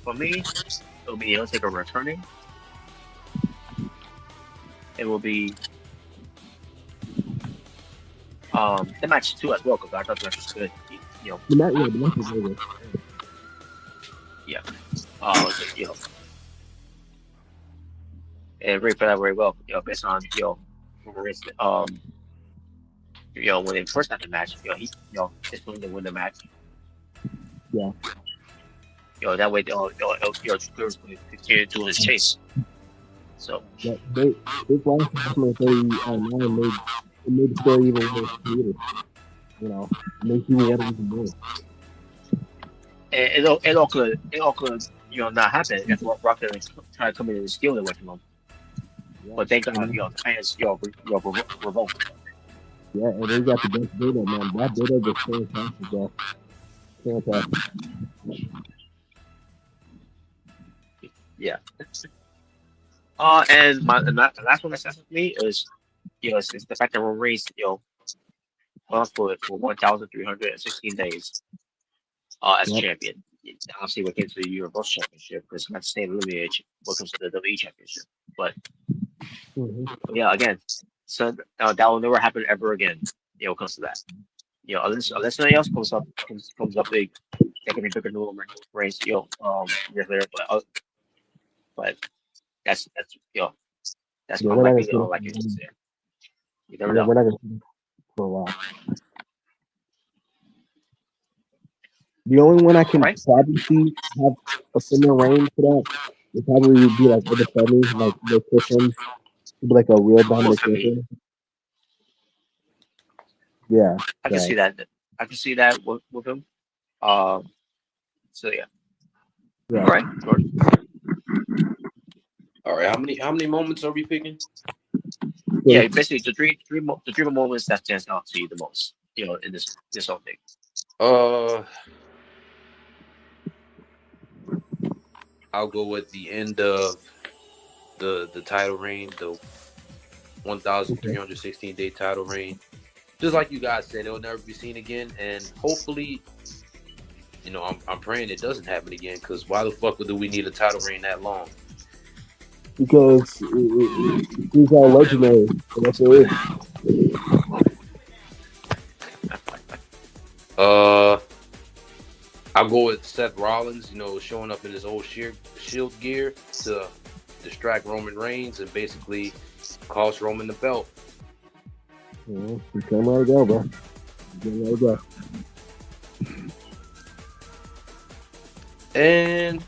For me, it'll be Undertaker returning. It will be the match too as well, because I thought the match was good. The match was really good. Yeah. And Ray played that very well. Based on when they first had the match, he just wanted to win the match. Yeah. That way, Drew was going to continue doing his chase. So. This last WrestleMania 30 made the story even more creative. Make you want to even more. And it all could not happen if Rock didn't try to come in and steal it away from him. Yeah. But thank God, the fans revoked. Yeah, and they got the best data, man. That data was fantastic, bro. Fantastic. Yeah. And the last one that stands with me is, it's the fact that we're raised, for 1,316 days, as champion. Obviously, we came to the Universal Championship because not staying eliminated. Welcome to the WWE Championship, but yeah, again, so that will never happen ever again. When it comes to that, unless something else comes up big, that can be bigger than Reigns, years later, but that's my opinion on like it's there. You never know. We're not gonna see for a while. The only one I can probably see have a similar reign for that would probably be like with the Femi, like they push him to be like a real dominant champion. Yeah, I can see that. I can see that with him. So yeah. All right, George. All right, how many moments are we picking? Yeah, basically the three moments that stands out to you the most, in this whole thing. I'll go with the end of the title reign, the 1,316 day title reign. Just like you guys said, it'll never be seen again, and hopefully, I'm praying it doesn't happen again. Because why the fuck do we need a title reign that long? because he's all legendary. And that's it. I'll go with Seth Rollins, showing up in his old shield gear to distract Roman Reigns and basically cost Roman the belt. Yeah, he came right go, bro. He came right go. And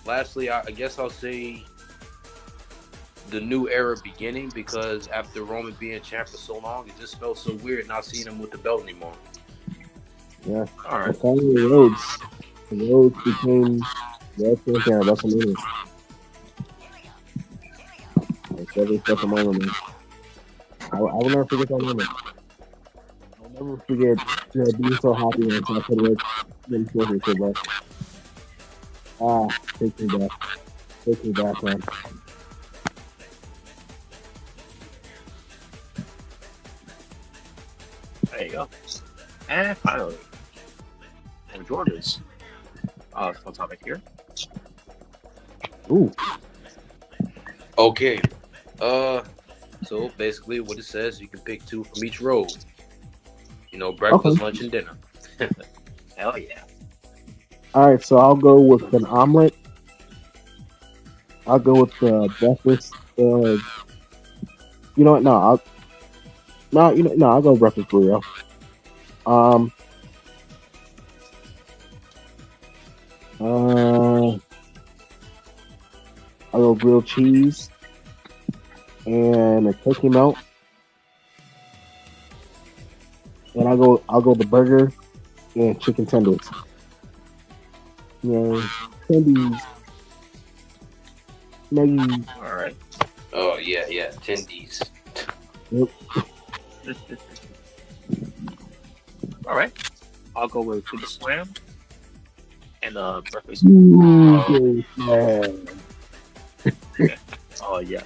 lastly, I guess I'll say the new era beginning, because after Roman being champ for so long, it just felt so weird not seeing him with the belt anymore. Yeah. All right. Finally, Rhodes. Rhodes became world champion at WrestleMania. Like every second moment, man. I will never forget that moment. I'll never forget being so happy when I saw Triple H win the championship, bro. Take me back. Take me back, man. There you go. And finally, and George's fun topic here. Ooh. Okay. So basically what it says, you can pick 2 from each row. Breakfast, Okay. lunch, and dinner. Hell yeah. All right, so I'll go with an omelet. I'll go with breakfast. You know what? No, I'll go breakfast burrito. I'll go grilled cheese and a turkey melt. And I'll go the burger and chicken tenders. Tendies. Nuggies. All right. Oh yeah, tendies. Yep. All right. I'll go with Super Slam and breakfast. Oh yeah.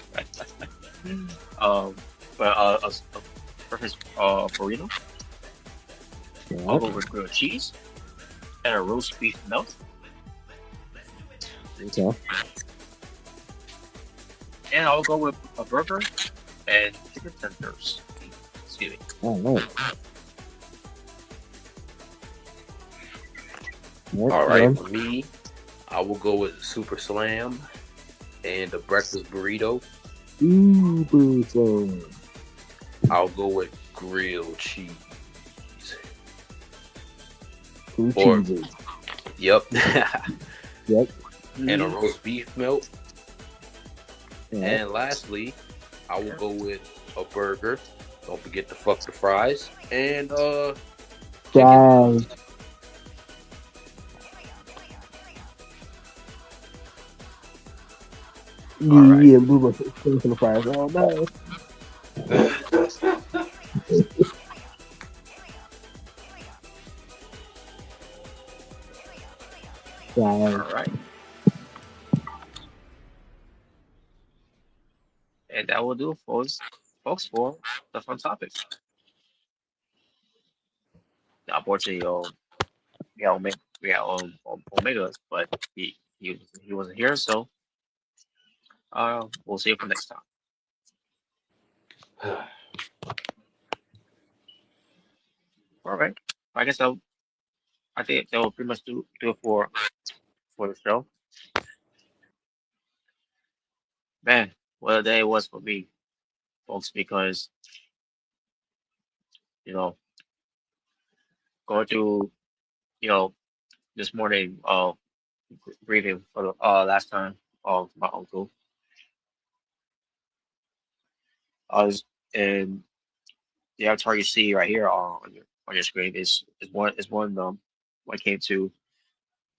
But a breakfast burrito. I'll go with grilled cheese and a roast beef melt. Okay. And I'll go with a burger and chicken tenders. Excuse me. All right. All right, for me, I will go with Super Slam and a breakfast burrito. Burrito. I'll go with grilled cheese. Cheesy. Yep. Yep. And a roast beef melt. Yeah. And lastly, I will go with a burger. Don't forget to fuck the fries. And Fries. Right. Yeah, move my face in the fries. Oh no. All right. And that will do it, folks, for the fun topics. Now, unfortunately, we got Omega, but he wasn't here, so we'll see you for next time. All right. I guess I think that will pretty much do it for the show. Man, what a day it was for me, folks, because going to this morning grieving for the last time of my uncle. I was and the avatar you see right here on your screen is one when I came to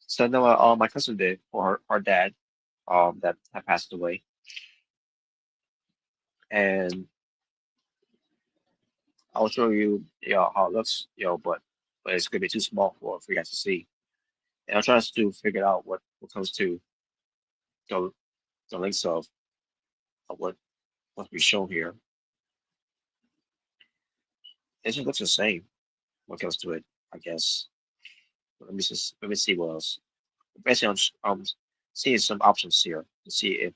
send them my cousin did for her dad that had passed away, and I'll show you how it looks, but it's gonna be too small for you guys to see, and I'm trying to figure out what comes to the links of what we show here. It just looks the same when it comes to it, I guess. Let me see what else. Basically, seeing some options here to see if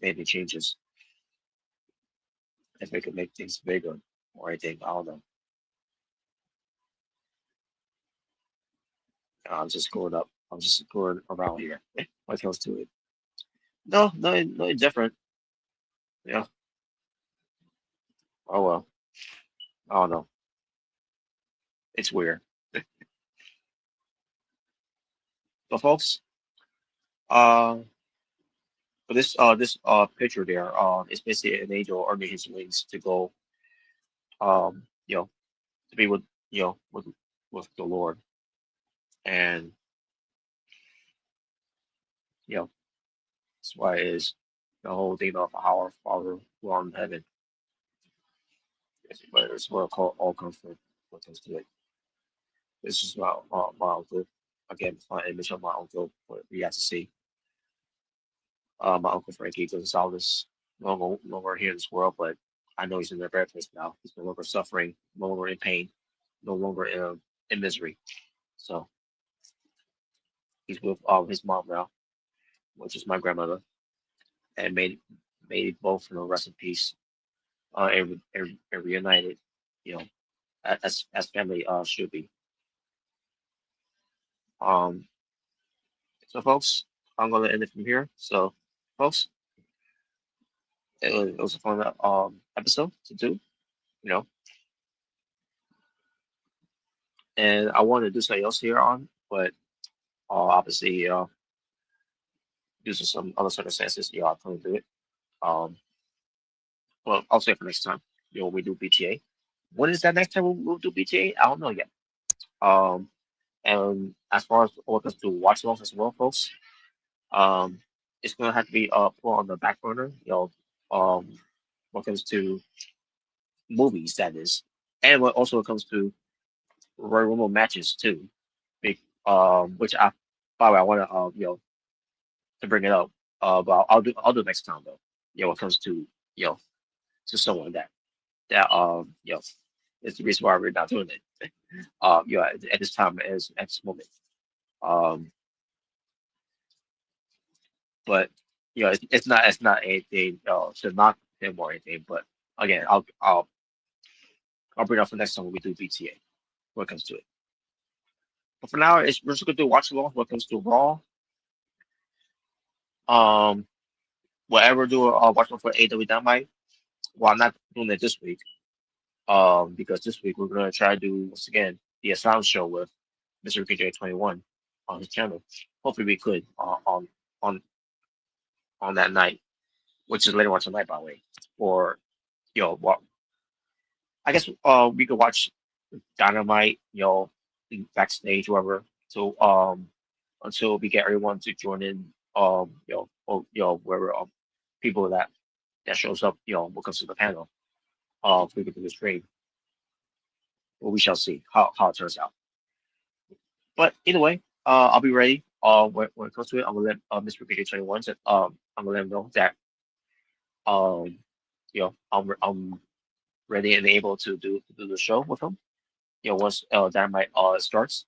anything changes, if they could make things bigger or anything. I don't know. I'm just going up. I'm just going around here when it comes to it. No, no different. Yeah. Oh well. I don't know. It's weird. So folks, uh, for this picture there, it's basically an angel earning his wings to go, you know, to be with, with the Lord, and you know, that's why it is the whole thing of our Father who art in heaven. It's where all comes from. What comes to it. This is my uncle. Again, my image of my uncle. What we have to see. My uncle Frankie Gonzalez, no longer here in this world, but I know he's in a better place now. He's no longer suffering, no longer in pain, no longer in misery. So he's with his mom now, which is my grandmother, and made both rest in peace, and reunited, you know, as family should be. Um, so folks, I'm gonna end it from here. So, folks, it was a fun episode to do, you know, and I wanted to do something else here on, but obviously, due to some other circumstances, I couldn't do it. Um, well, I'll say for next time, when we do BTA. When is that next time we'll do BTA? I don't know yet. Um, and as far as what comes to watch alongs as well, folks, um, it's gonna have to be put on the back burner. What comes to movies, that is, and what also comes to Royal Rumble matches too. Big, which by the way, I want to to bring it up. But I'll do it next time though. When it comes to to someone that is the reason why we're not doing it. At this time, at this moment. Um, but it's not anything to knock him or anything. But again, I'll bring it up for next time when we do BTA when it comes to it. But for now, we're just gonna do watch along when it comes to Raw. Um, whatever do watch along for AW Dynamite. Well, I'm not doing it this week. Because this week we're gonna try to do once again the Asylum show with Mrricanjay21 on his channel. Hopefully we could on on that night, which is later on tonight, by the way. Or what I guess we could watch Dynamite, backstage, whatever. So until we get everyone to join in, or wherever people that shows up, what comes to the panel, we could do the stream. Well, we shall see how it turns out. But either way, I'll be ready. When it comes to it, I'm gonna let Mr. BK21 I'm gonna let him know that I'm ready and able to do the show with him. Once Dynamite starts.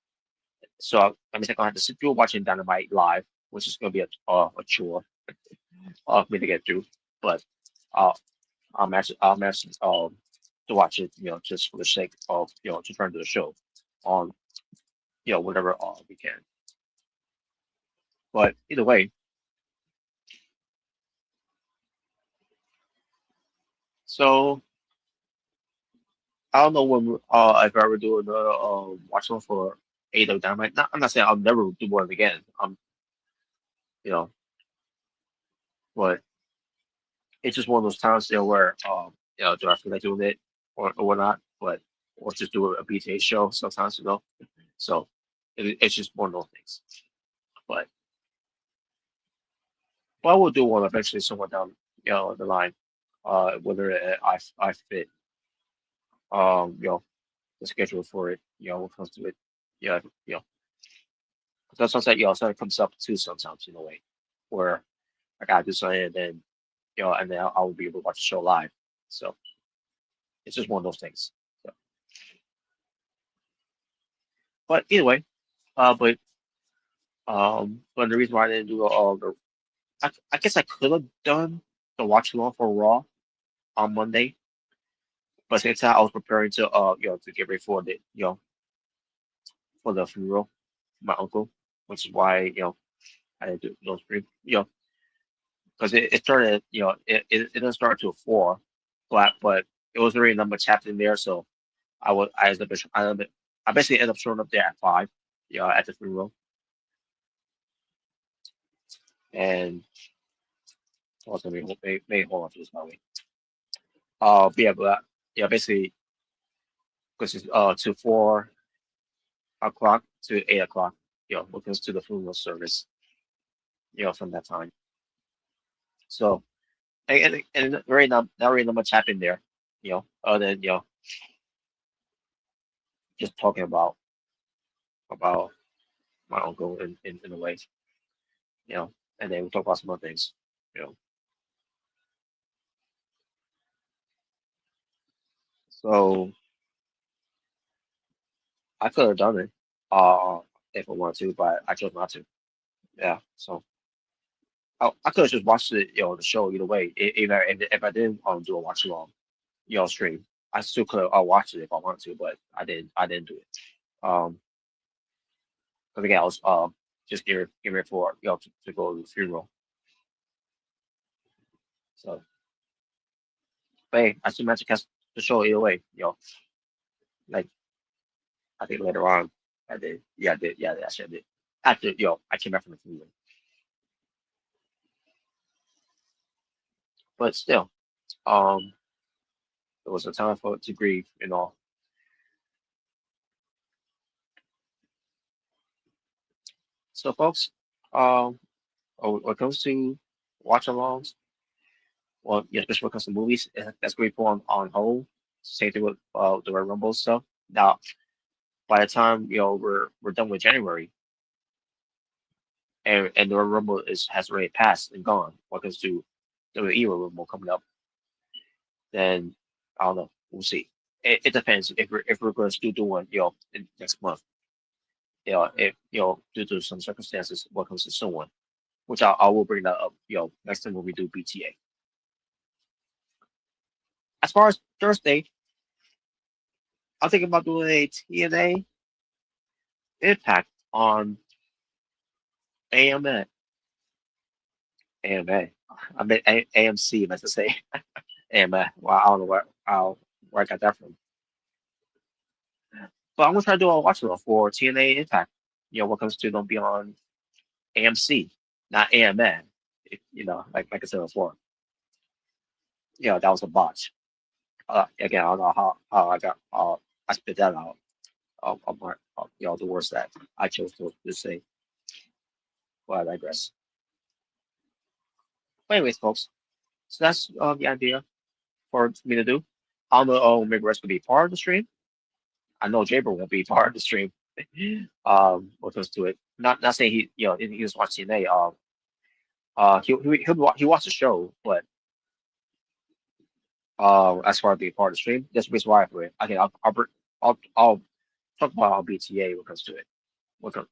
So I'm gonna have to sit through watching Dynamite live, which is gonna be a chore for me to get through. But I'm actually to watch it, just for the sake of to turn to the show on whatever we can. But either way, so I don't know when if I ever do another watch on for AEW Dynamite. I'm not saying I'll never do one again. You know, but it's just one of those times where do I feel like doing it or not? But or just do a BTA show sometimes, So it's just one of those things. But I will do one eventually somewhere down the line. Whether I fit the schedule for it, when it comes to it. Yeah, that's something something comes up too sometimes in a way where I gotta do something and then and then I will be able to watch the show live. So it's just one of those things. So, but either way, but But the reason why I didn't do all the, I guess I could have done the watch along for Raw on Monday, but since I was preparing to to get ready for the for the funeral for my uncle, which is why I didn't do those three because it started it didn't start till 4, but it was already number chapter in there, so I basically ended up showing up there at 5, at the funeral, and also may hold on to this by the way. But yeah, basically because it's to 4 o'clock to 8 o'clock, what goes to the funeral service, from that time. So and really not really much happened there, other than just talking about my uncle in a way, and then we talk about some other things, you know. So I could have done it, if I wanted to, but I chose not to. Yeah, so I could have just watched it, the show either way. Even if I didn't do a watch along, stream, I still could have watched it if I wanted to, but I didn't do it. Because again, I was just getting ready for to go to the funeral. So, but hey, I still managed to catch the show either way. Like I think later on, I did. Yeah, I did. Yeah, actually I did. After I came back from the funeral, but still, um, it was a time for to grieve and all. So, folks, um, when it comes to watch alongs, well, especially when it comes to movies, that's going to be put on hold. Same thing with the Royal Rumble stuff. Now, by the time we're done with January, and the Royal Rumble has already passed and gone, when it comes to WWE Royal Rumble coming up, then I don't know. We'll see. It depends if we're going to still do one, next month. If due to some circumstances, what comes to someone, which I will bring that up, next time when we do BTA. As far as Thursday, I'm thinking about doing a TNA Impact on AMA. AMA. I mean AMC, I meant to say AMA. Well, I don't know where I got that from. But I'm gonna try to do a watch along for TNA Impact. What comes to don't be on AMC, not AMA. Like I said before. That was a botch. Again, I don't know how I spit that out. The words that I chose to say. Well, I digress. But anyways, folks, so that's the idea for me to do. I don't know. Oh, maybe Rest will be part of the stream. I know Jaber won't be part of the stream. What comes to it? Not saying he just watched TNA. He watched the show, but as far as being part of the stream, that's the reason why I put it. Okay, I'll talk about BTA when it comes to it.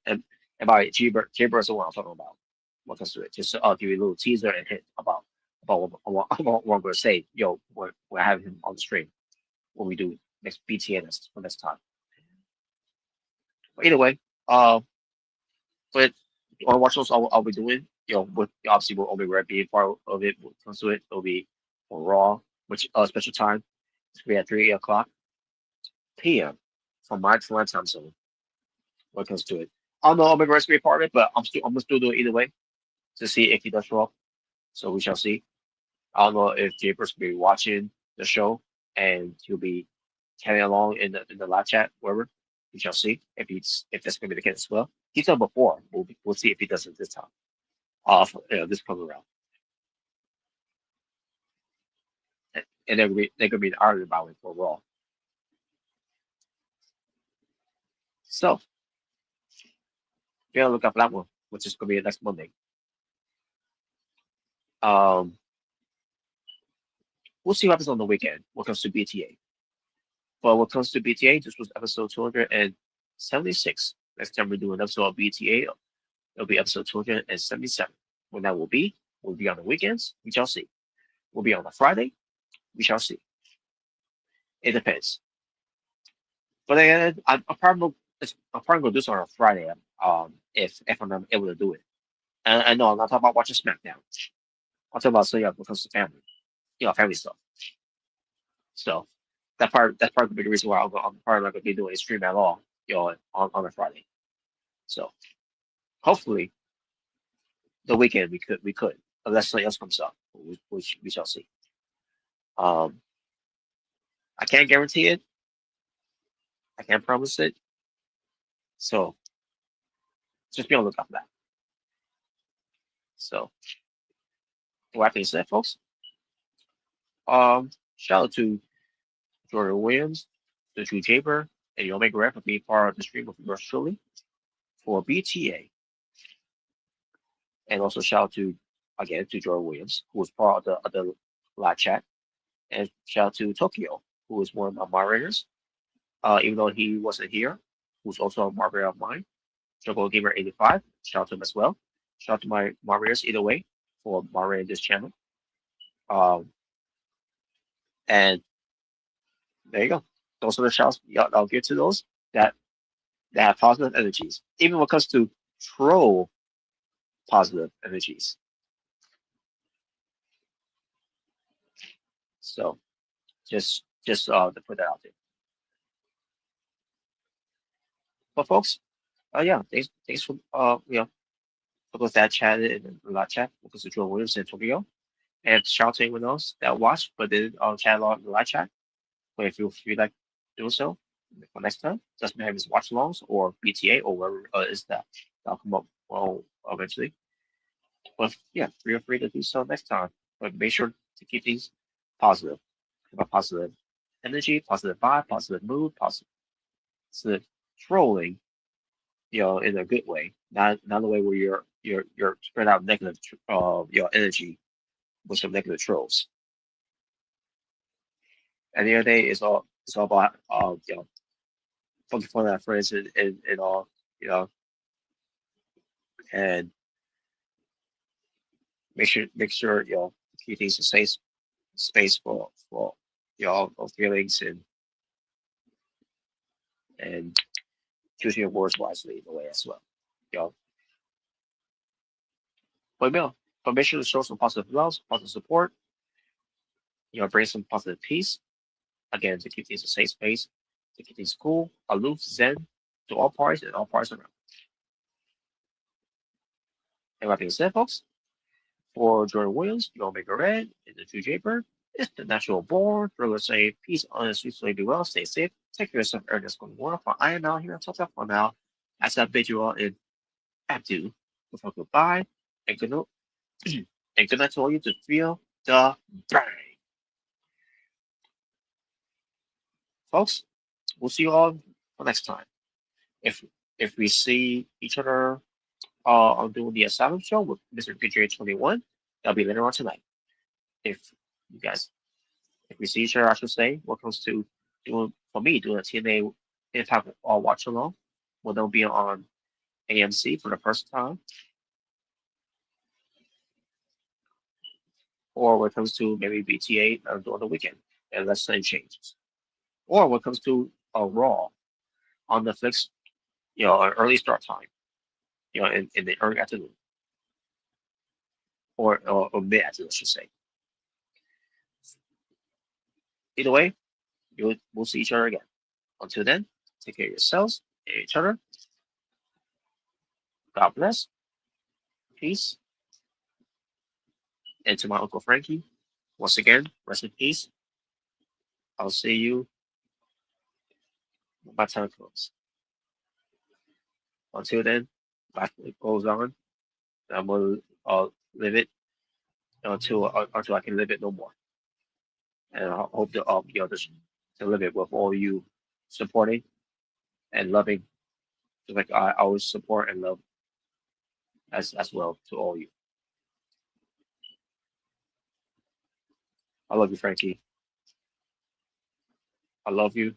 And by Jaber is the one I'm talking about. What comes to it? Just give you a little teaser and hint about what I'm going to say. We're having him on the stream when we do next BTA next time. But either way, but on watch shows I'll be doing, with obviously will only be a part of it when it comes to it. It'll be on Raw, which special time. It's gonna be at 3 o'clock p.m. from my time zone when it comes to it. I don't know Omega Rest be a part of it, but I'm gonna still do it either way to see if he does show up. So we shall see. I don't know if Japers will be watching the show and he'll be carrying along in the live chat, wherever. We shall see if that's gonna be the case as well. He's done before. We'll see if he does it this time. This come around. And they're gonna be arguing about it for Raw. So be on the lookout for that one, which is gonna be next Monday. Um, we'll see what happens on the weekend when it comes to BTA. But when it comes to BTA, this was episode 276. Next time we do an episode of BTA, It'll be episode 277. When that will be on the weekends. We shall see. Will be on a Friday. We shall see. It depends. But again, I'm probably gonna do this on a Friday. If I'm able to do it. And I know I'm not talking about watching SmackDown. I'm talking about because of family, family stuff. So that's part of the big reason why I'm probably not gonna be doing a stream at all, on a Friday. So hopefully the weekend we could, unless something else comes up, which we shall see. I can't guarantee it. I can't promise it. So just be on the lookout for that. So with that being said, folks, shout out to Jordan Williams, the Drew Jaber, and Omega Red for being part of the stream with yours truly for BTA. And also shout out to Jordan Williams, who was part of the live chat. And shout out to Tokyo, who is one of my moderators. Even though he wasn't here, who's also a moderator of mine. Jungle Gamer 85, shout out to him as well. Shout out to my moderators either way for moderating this channel. And there you go. Those are the shouts I'll give to those that have positive energies. Even when it comes to troll positive energies. So just to put that out there. But folks, yeah, thanks for for that chat in the live chat because of Joe Williams and Tokyo. And shout out to anyone else that watched but didn't chat along in the live chat. But if you feel like doing so for next time, doesn't matter if it's watch alongs or BTA or wherever is that. That'll come up eventually. But yeah, feel free to do so next time. But make sure to keep these positive. Have a positive energy, positive vibe, positive mood, positive trolling, in a good way. Not a way where you're spread out negative energy with some negative trolls. At the end of the day, it's all about poking fun at friends and all, and make sure keep things a safe space for of feelings and choosing your words wisely in a way as well. But make sure to show some positive love, positive support, bring some positive peace. Again, to keep things a safe space, to keep things cool, aloof, zen to all parties and all parties around. And with that being said, folks, for Jordan Williams, the Omega Red, and the Drew Jaber, it's the natural born. Thriller say peace, honestly, so be well, stay safe, take care of yourself, earn this going world. For I am out here, talk for now. As I bid you all in adieu, before goodbye, and good night, and good night to all you to feel the bang. Folks, we'll see you all for next time. If we see each other on doing the Asylum show with Mrricanjay21, that'll be later on tonight. If we see each other, I should say, what comes to doing a TNA Impact watch along, well, they'll be on AMC for the first time. Or when it comes to maybe BTA during the weekend, unless something changes. Or when it comes to Raw on Netflix, an early start time, in the early afternoon. Or mid afternoon, I should say. Either way, we'll see each other again. Until then, take care of yourselves and each other. God bless. Peace. And to my Uncle Frankie, once again, rest in peace. I'll see you when my time comes. Until then, life goes on. I'm gonna live it until I can live it no more. And I hope to to live it with all you supporting and loving, just like I always support and love as well to all you. I love you, Frankie. I love you.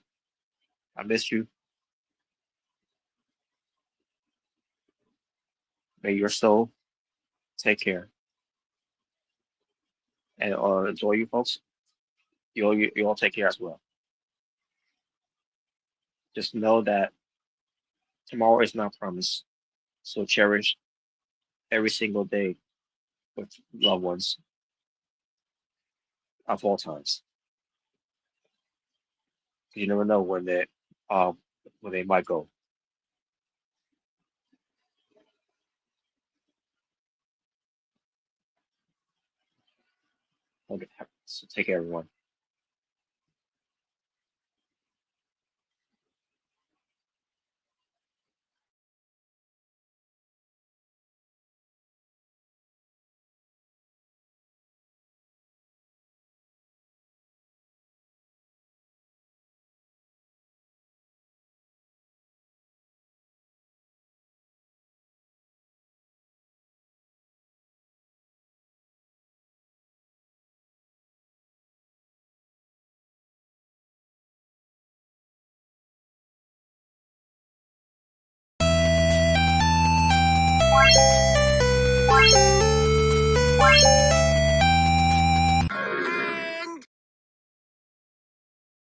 I miss you. May your soul take care. And to all you folks, you all take care as well. Just know that tomorrow is not promised. So cherish every single day with loved ones of all times. You never know um when they might go. Okay, so take care, everyone.